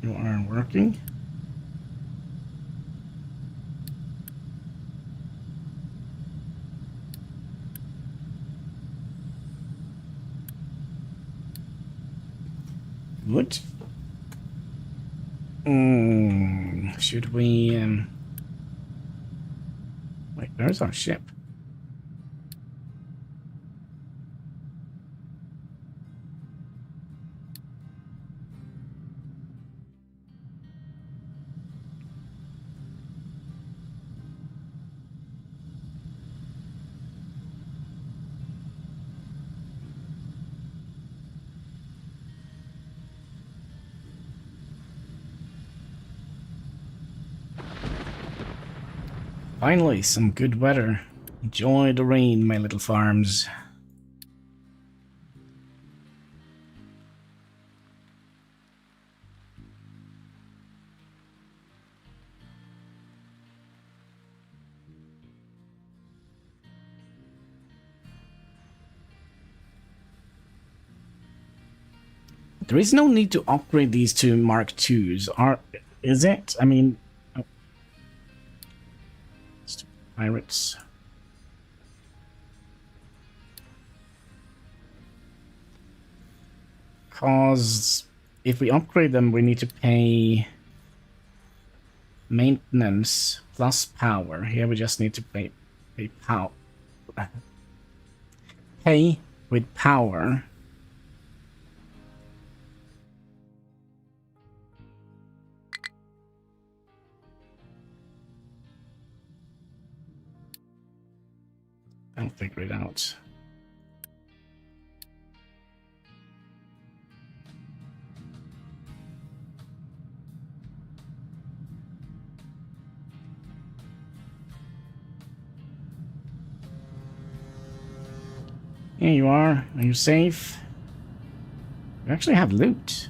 you aren't working. Good. Should we, wait, there's our ship. Finally, some good weather. Enjoy the rain, my little farms. There is no need to upgrade these to Mark IIs, is it? I mean, oh. Pirates. Cause if we upgrade them, we need to pay maintenance plus power. Here we just need to pay power. Pay with power. I'll figure it out. Here you are. Are you safe? You actually have loot.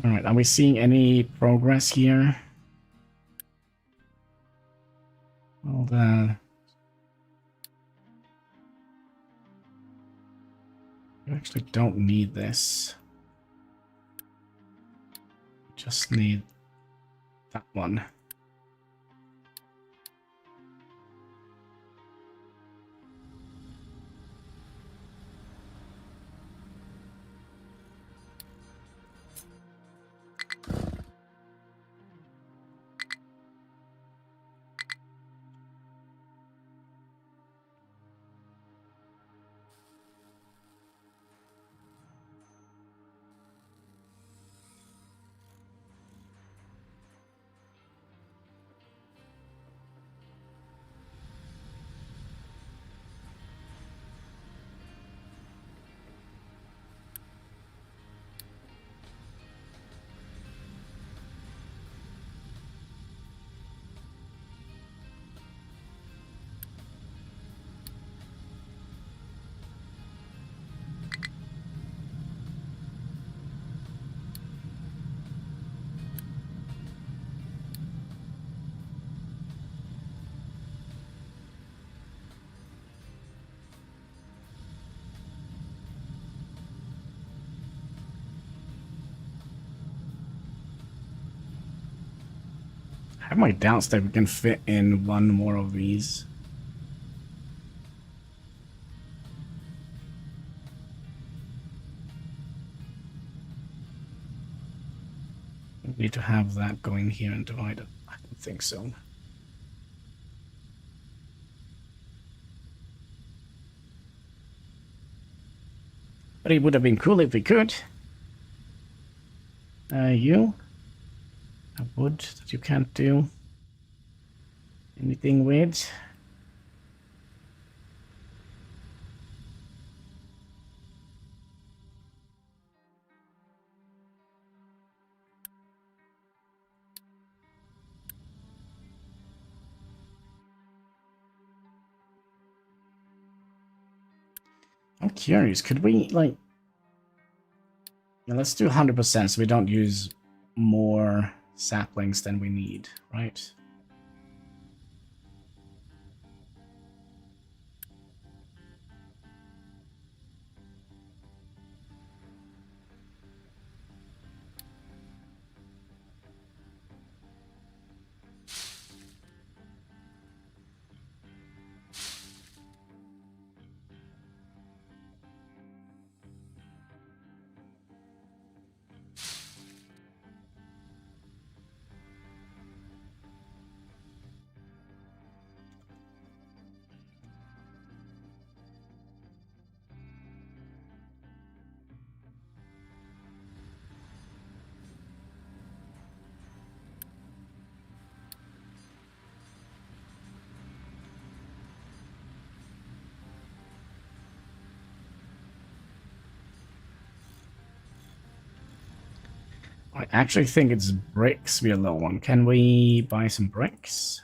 Alright, are we seeing any progress here? Well, you actually don't need this. Just need that one. have my doubts that we can fit in one more of these. We need to have that going here and divided. I don't think so. But it would have been cool if we could. You? A wood that you can't do anything with. I'm curious, could we, like... Yeah, let's do 100% so we don't use more saplings than we need, right? I actually think it's bricks we are low on. Can we buy some bricks?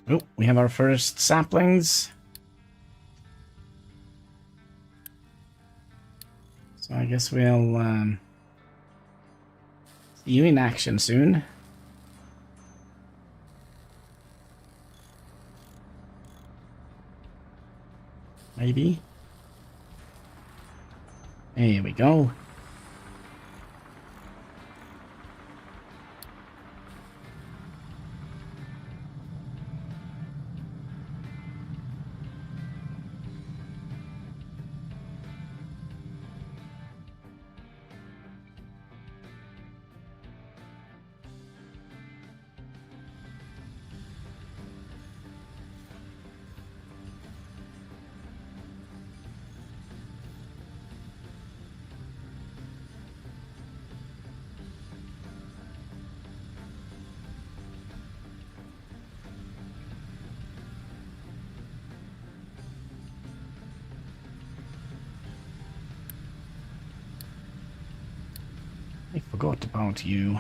Oh, we have our first saplings. So I guess we'll see you in action soon. Maybe. There we go. I forgot about you.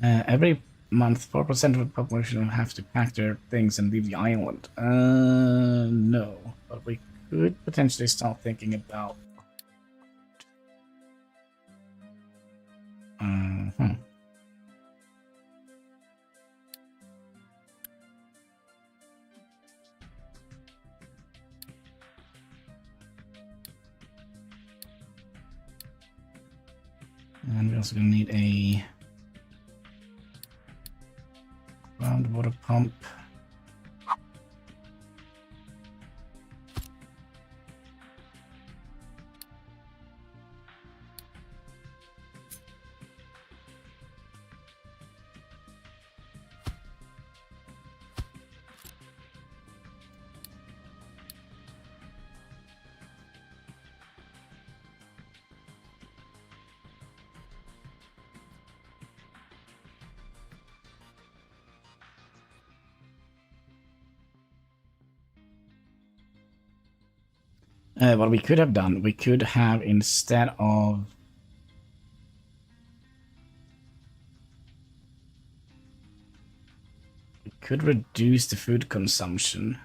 Every month, 4% of the population will have to pack their things and leave the island. No. But we could potentially start thinking about... And we're also going to need a groundwater pump. What we could have done, we could have instead of we could reduce the food consumption.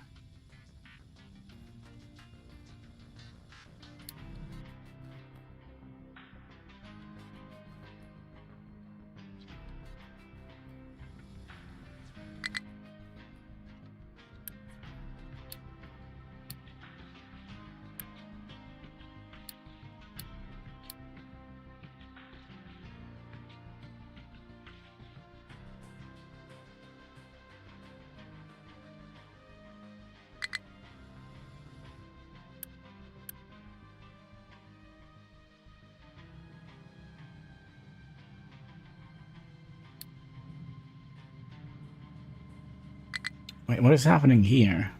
Wait, what is happening here?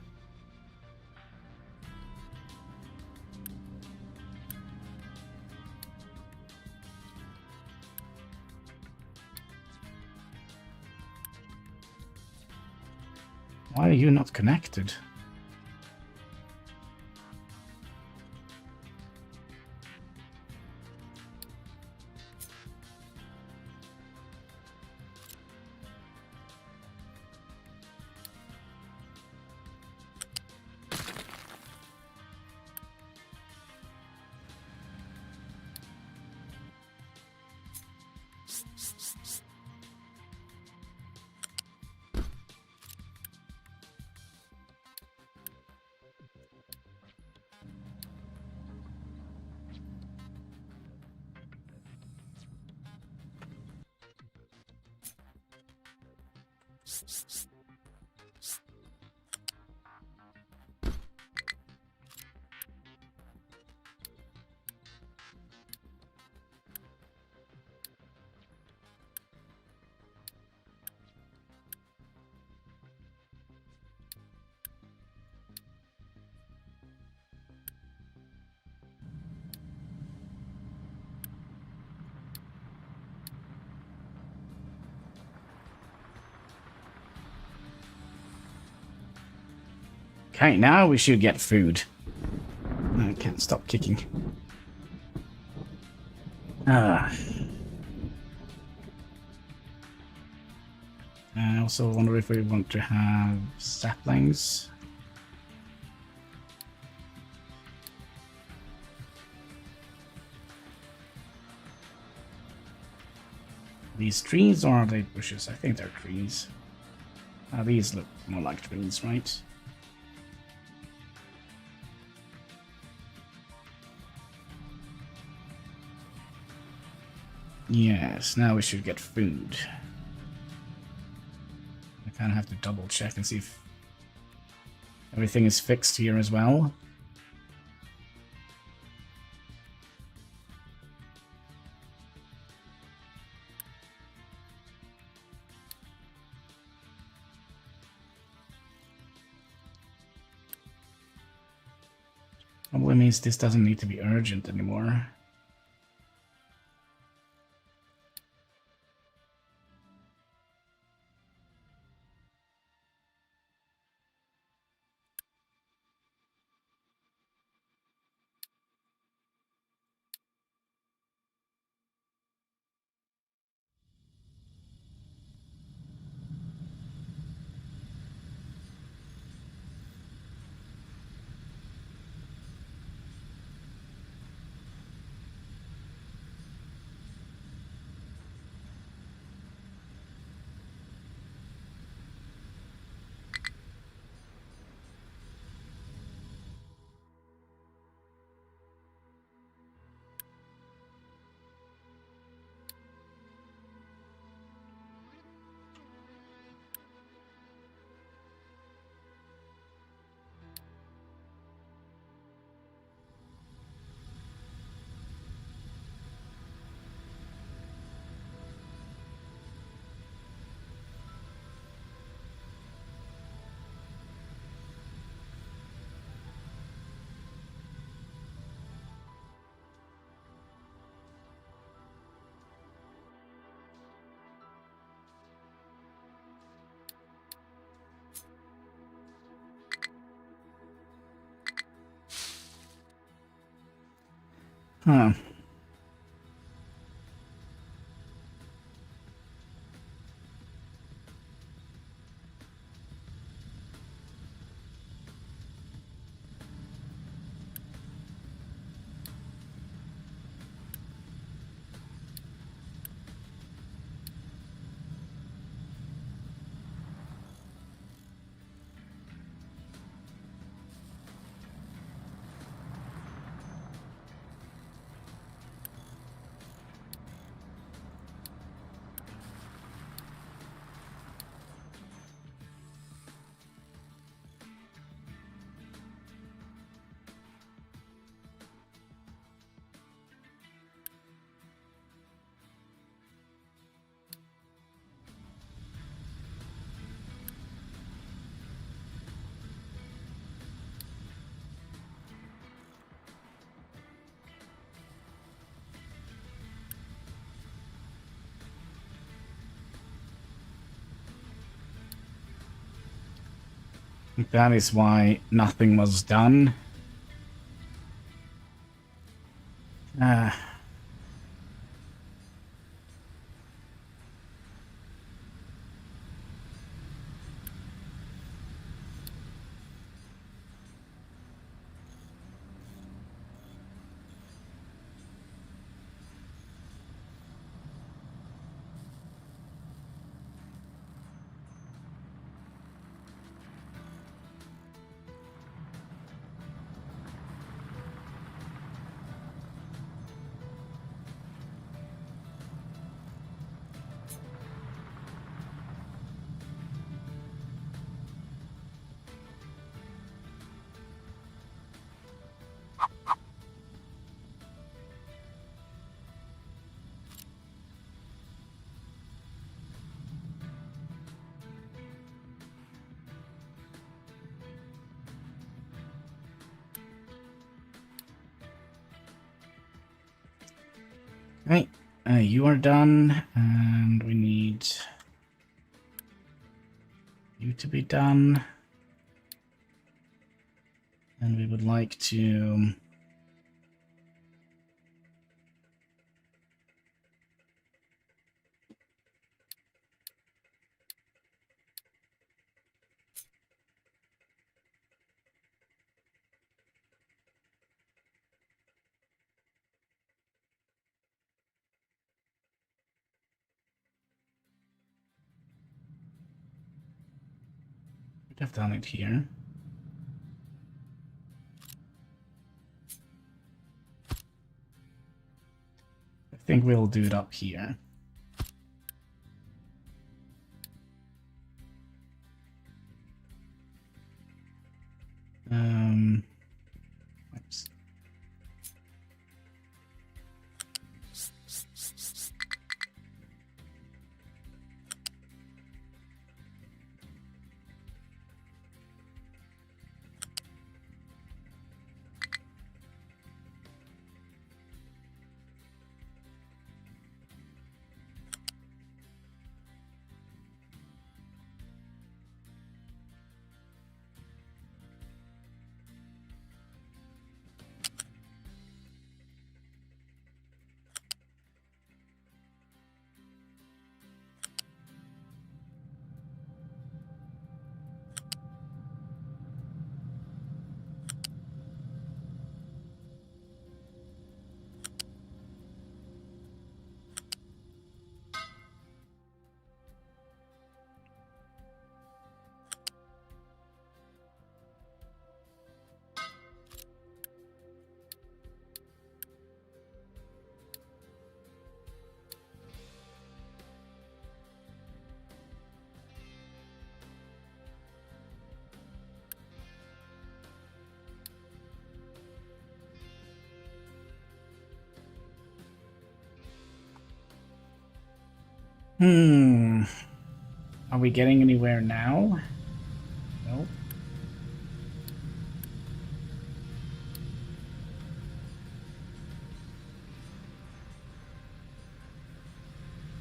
Why are you not connected? Okay, now we should get food. I can't stop kicking. I also wonder if we want to have saplings. These trees, or are they bushes? I think they're trees. These look more like trees, right? Yes, now we should get food. I kind of have to double check and see if everything is fixed here as well. Probably means this doesn't need to be urgent anymore. Huh. That is why nothing was done. Ah. Right, you are done, and we need you to be done. And we would like to... We'd have done it here. I think we'll do it up here. Oops. Are we getting anywhere now? Nope.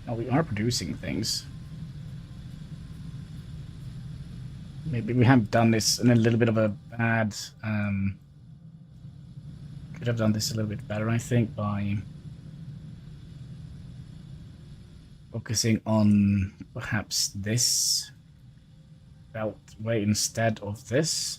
Oh, we are producing things. Maybe we have done this in a little bit of a bad Could have done this a little bit better, I think, by focusing on perhaps this beltway instead of this.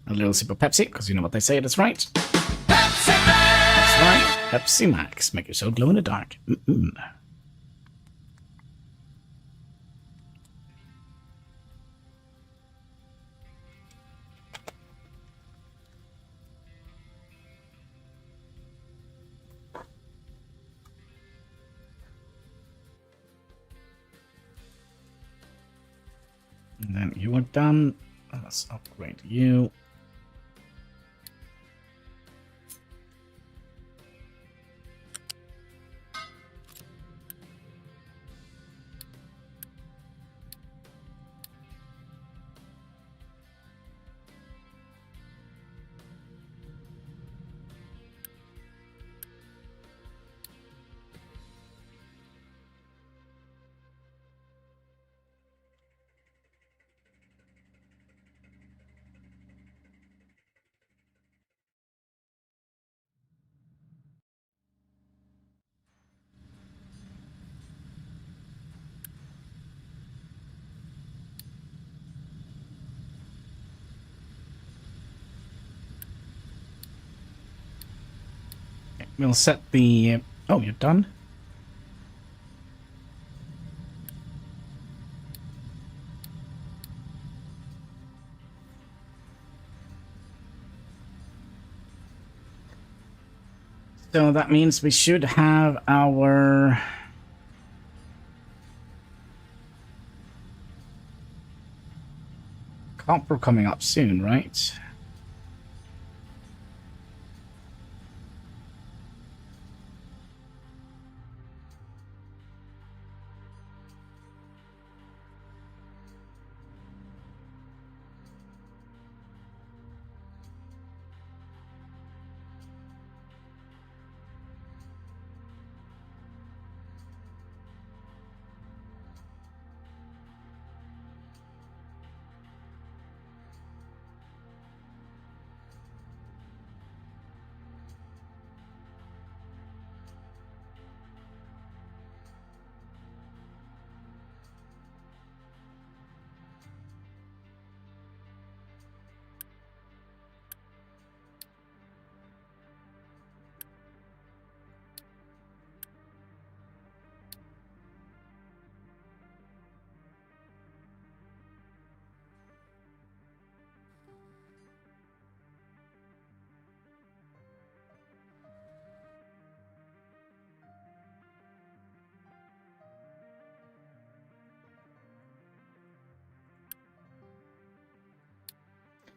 A little sip of Pepsi, because you know what they say, that's right. Pepsi Max! That's right, Pepsi Max. Make yourself glow in the dark. Mm-mm. And then you are done. Let's upgrade you. We'll set the... oh, you're done? So that means we should have our... copper coming up soon, right?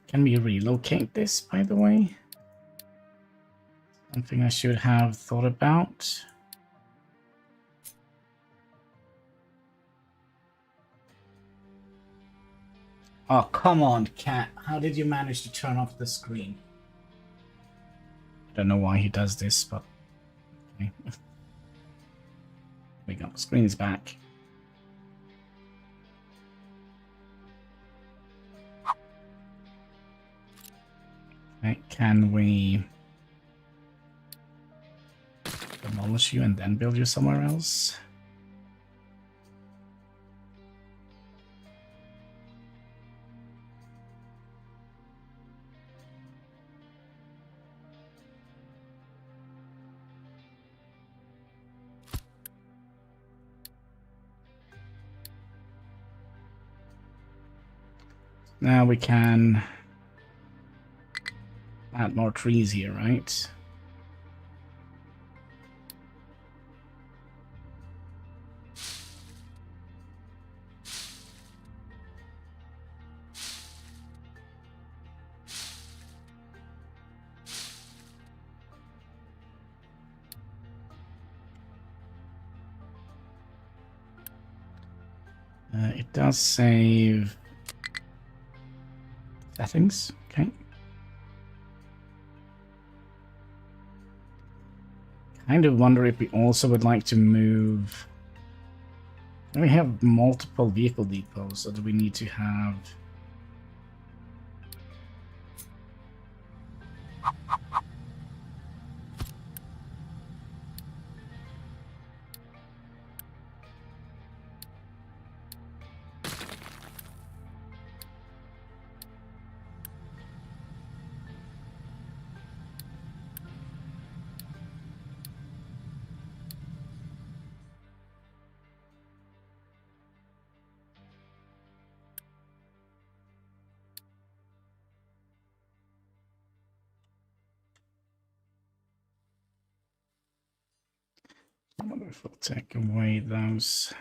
Can we relocate this, by the way? Something I should have thought about. Oh, come on, cat. How did you manage to turn off the screen? I don't know why he does this, but... okay. We got the screen is back. Okay, can we demolish you and then build you somewhere else? Now we can add more trees here, right? It does save settings, okay. kind of wonder if we also would like to move. We have multiple vehicle depots, so do we need to have? I wonder if we'll take away those.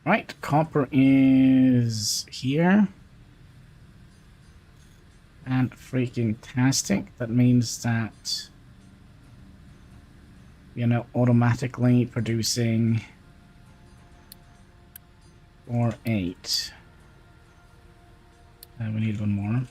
Right, copper is here. And freaking tastic. That means that you know, automatically producing 4, 8. We need one more.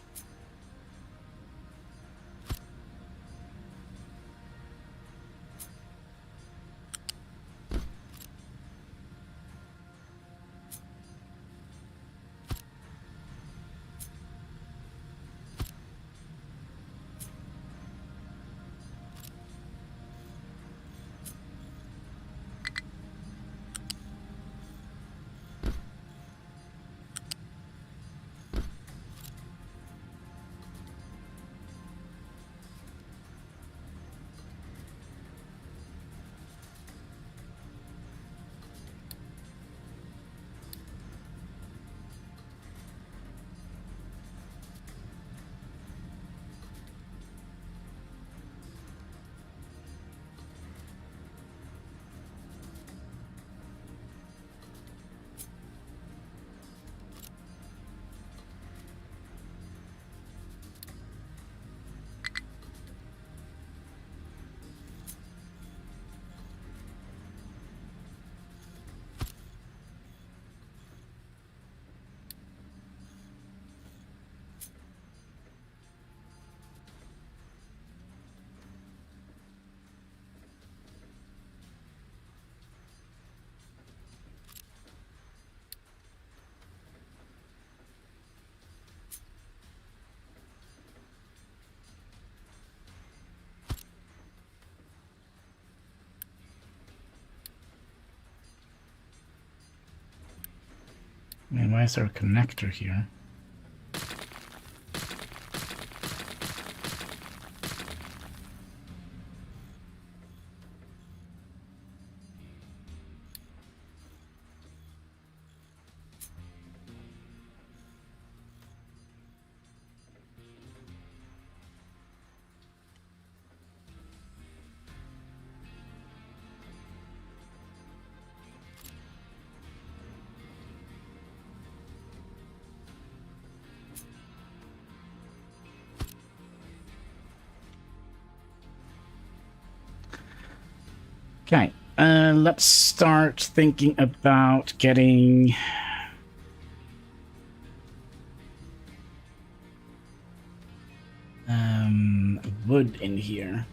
I mean, why is there a connector here? Okay, let's start thinking about getting wood in here.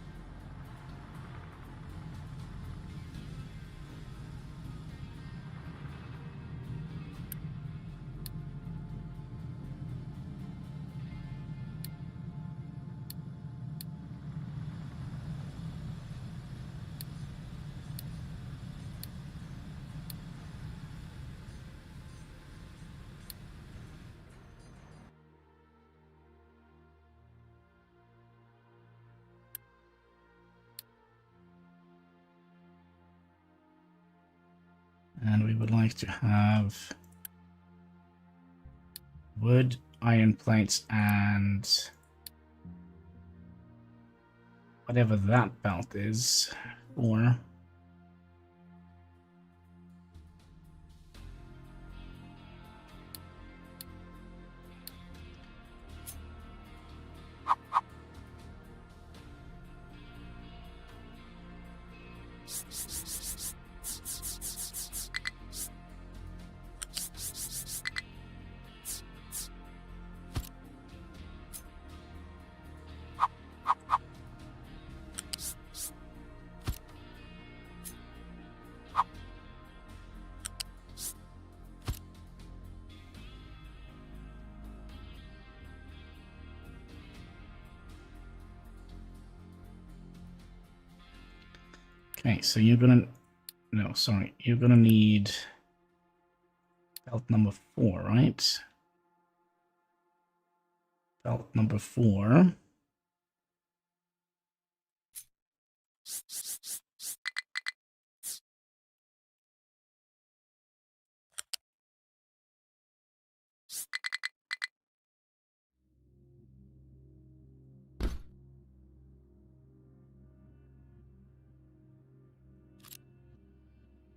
And we would like to have wood, iron plates, and whatever that belt is for. Okay, so you're gonna... No, sorry. You're gonna need belt number 4, right? Belt number 4.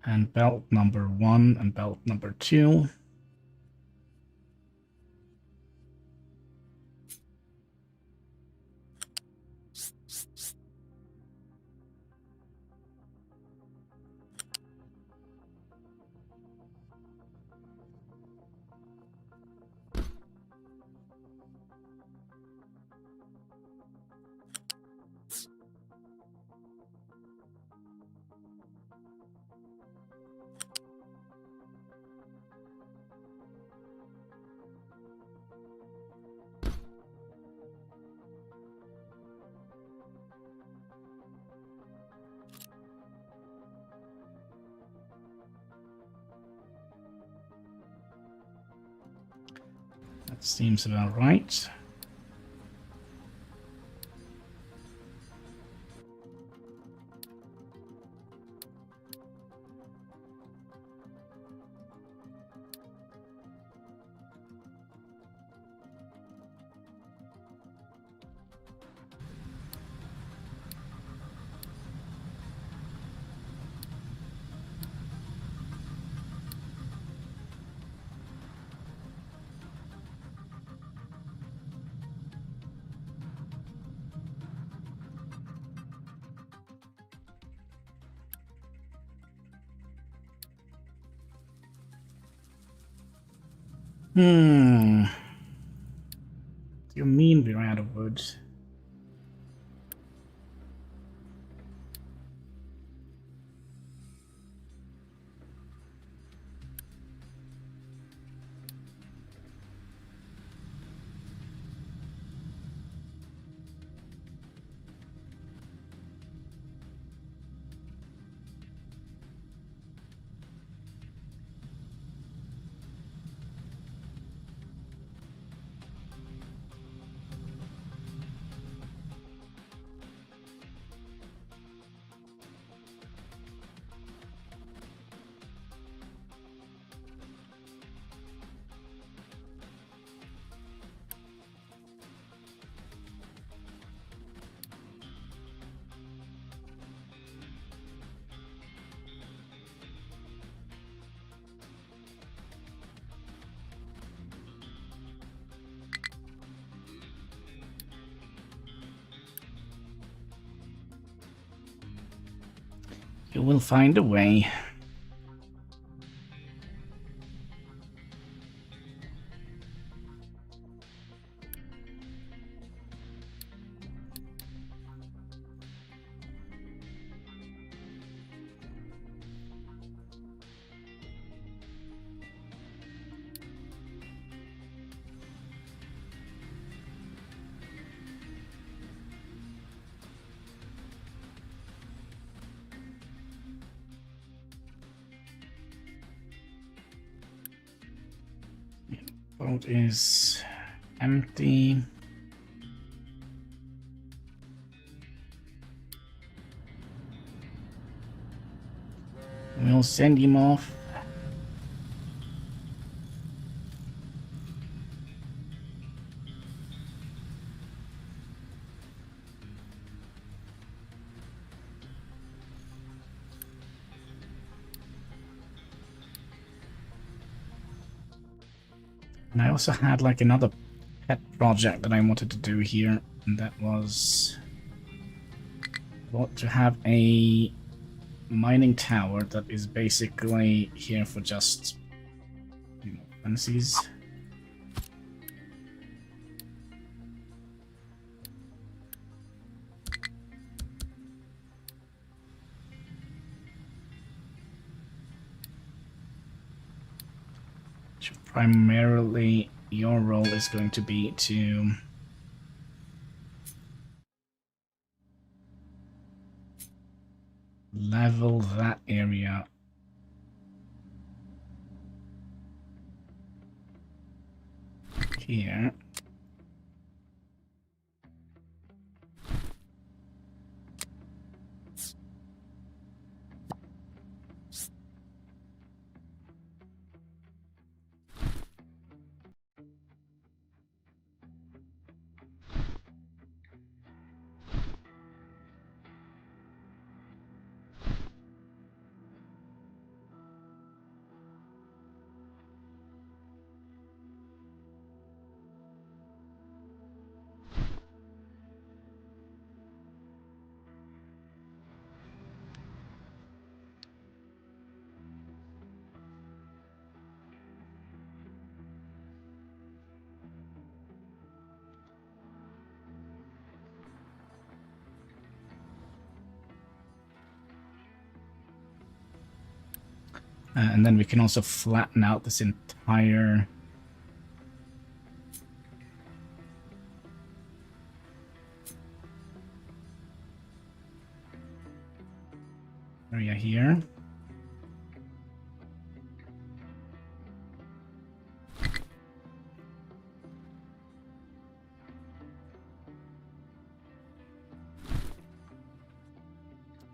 And belt number 1 and belt number 2. That seems about right. Hmm. Do you mean we're out of wood? You will find a way. Boat is empty. We'll send him off. And I also had like another pet project that I wanted to do here, and that was to have a mining tower that is basically here for just, you know, fancies. Primarily, your role is going to be to level that area. Here. And then we can also flatten out this entire area here.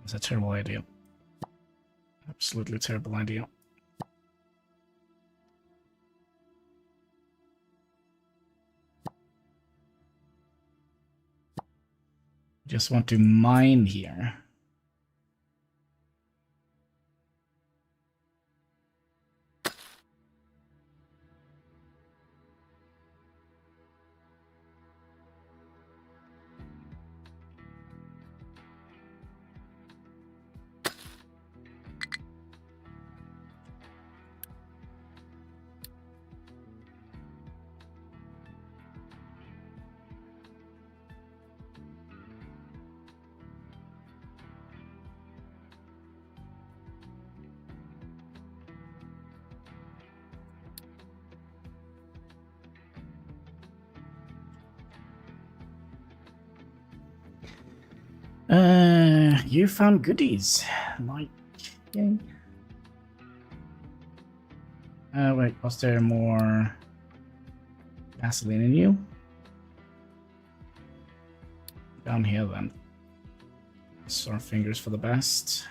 It's a terrible idea. Absolutely terrible idea. Just want to mine here. You found goodies. Like, yay. Wait, was there more gasoline in you? Down here then. Cross our fingers for the best.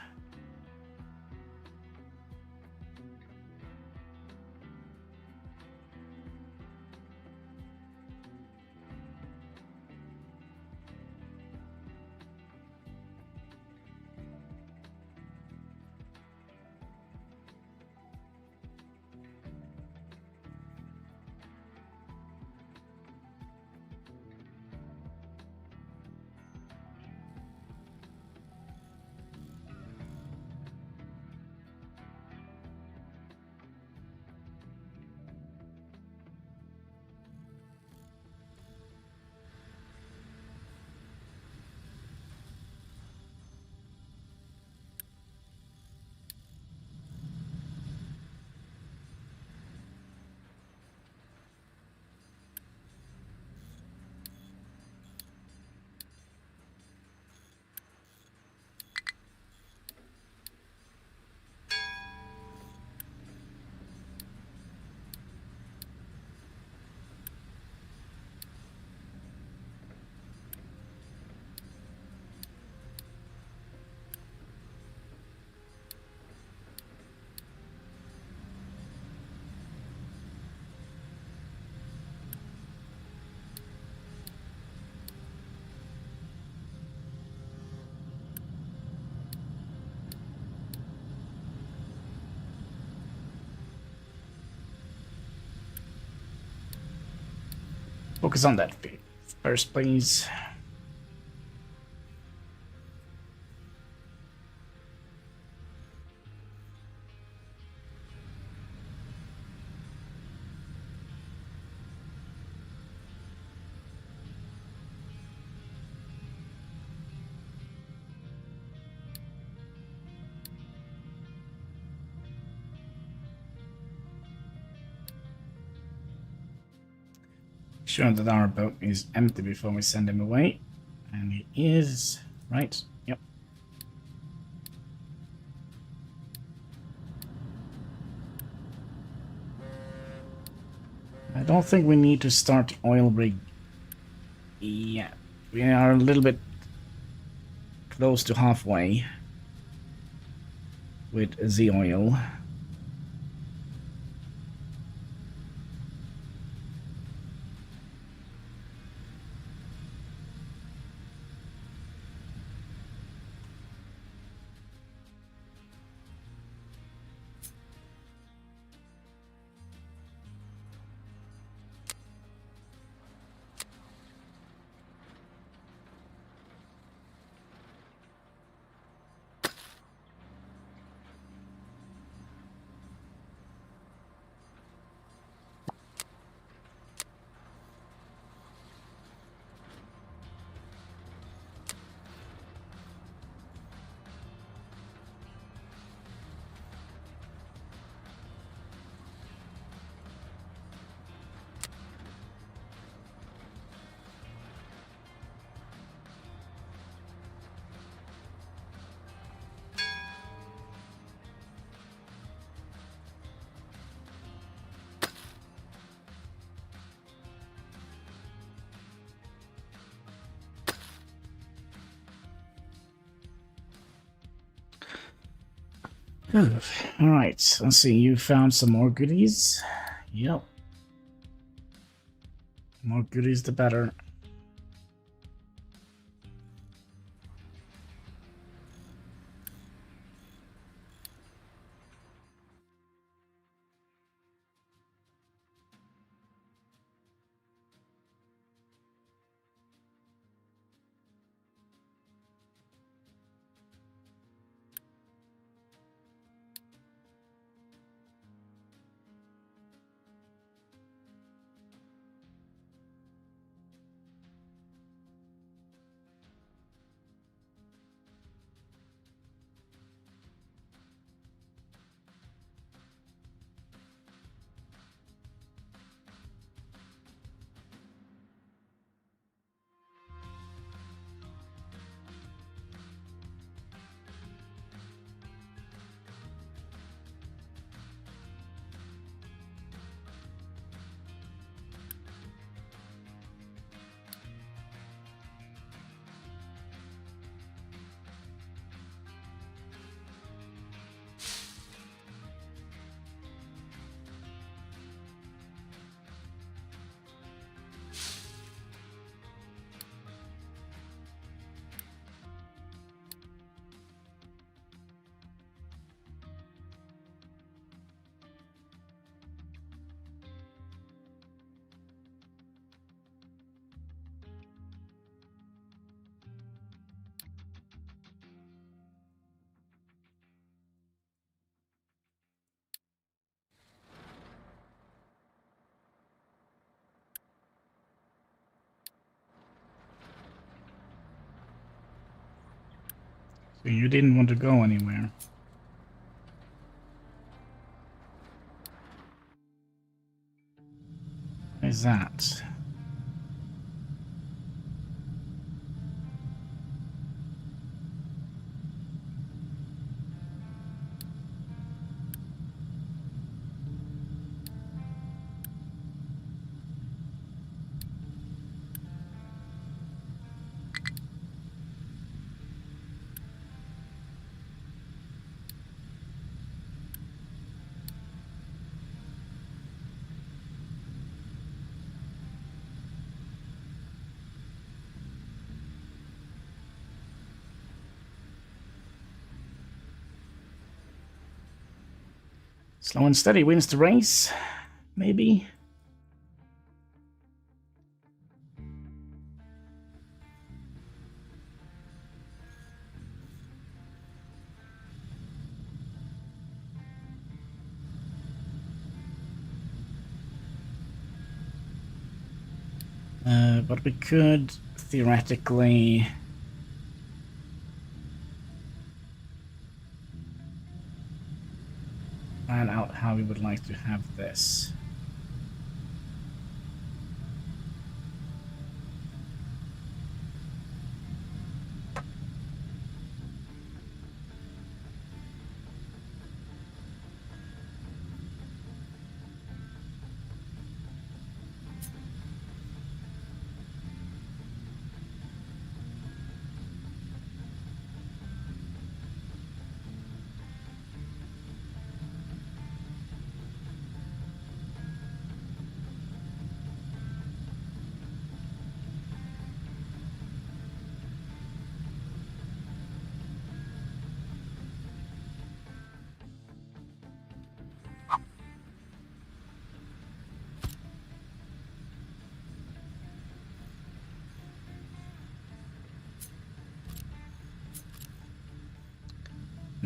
Focus on that first, please. Sure that our boat is empty before we send him away. And he is. Right. Yep. I don't think we need to start the oil rig yet. We are a little bit close to halfway with the oil. Good. All right, let's see. You found some more goodies. Yep. More goodies, the better. So you didn't want to go anywhere. What is that? Slow and steady wins the race, maybe? But we could theoretically plan out how we would like to have this.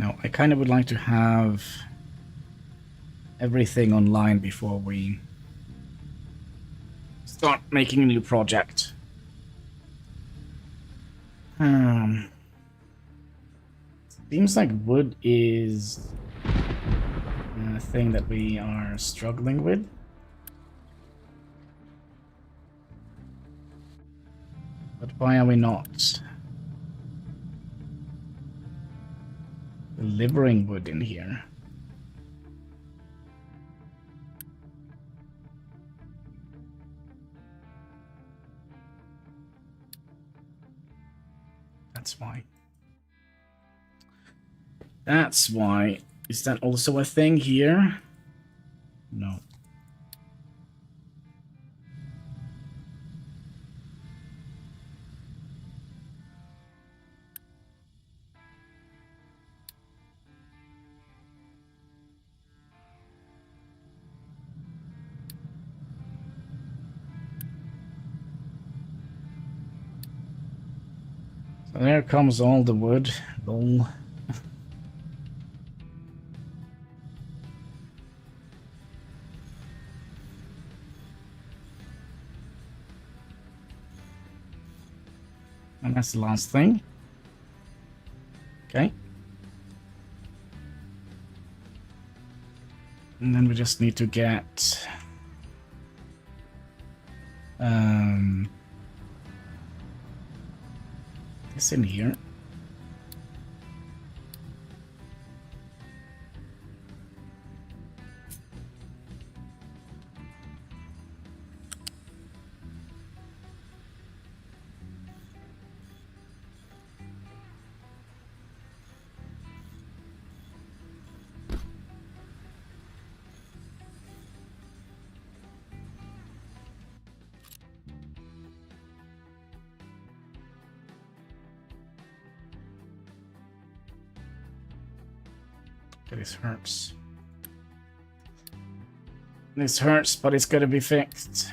No, I kind of would like to have everything online before we start making a new project. Seems like wood is a thing that we are struggling with. But why are we not delivering wood in here? That's why. That's why. Is that also a thing here? No. So there comes all the wood. Lol. And that's the last thing. Okay. And then we just need to get this in here. This hurts. This hurts, but it's gonna be fixed.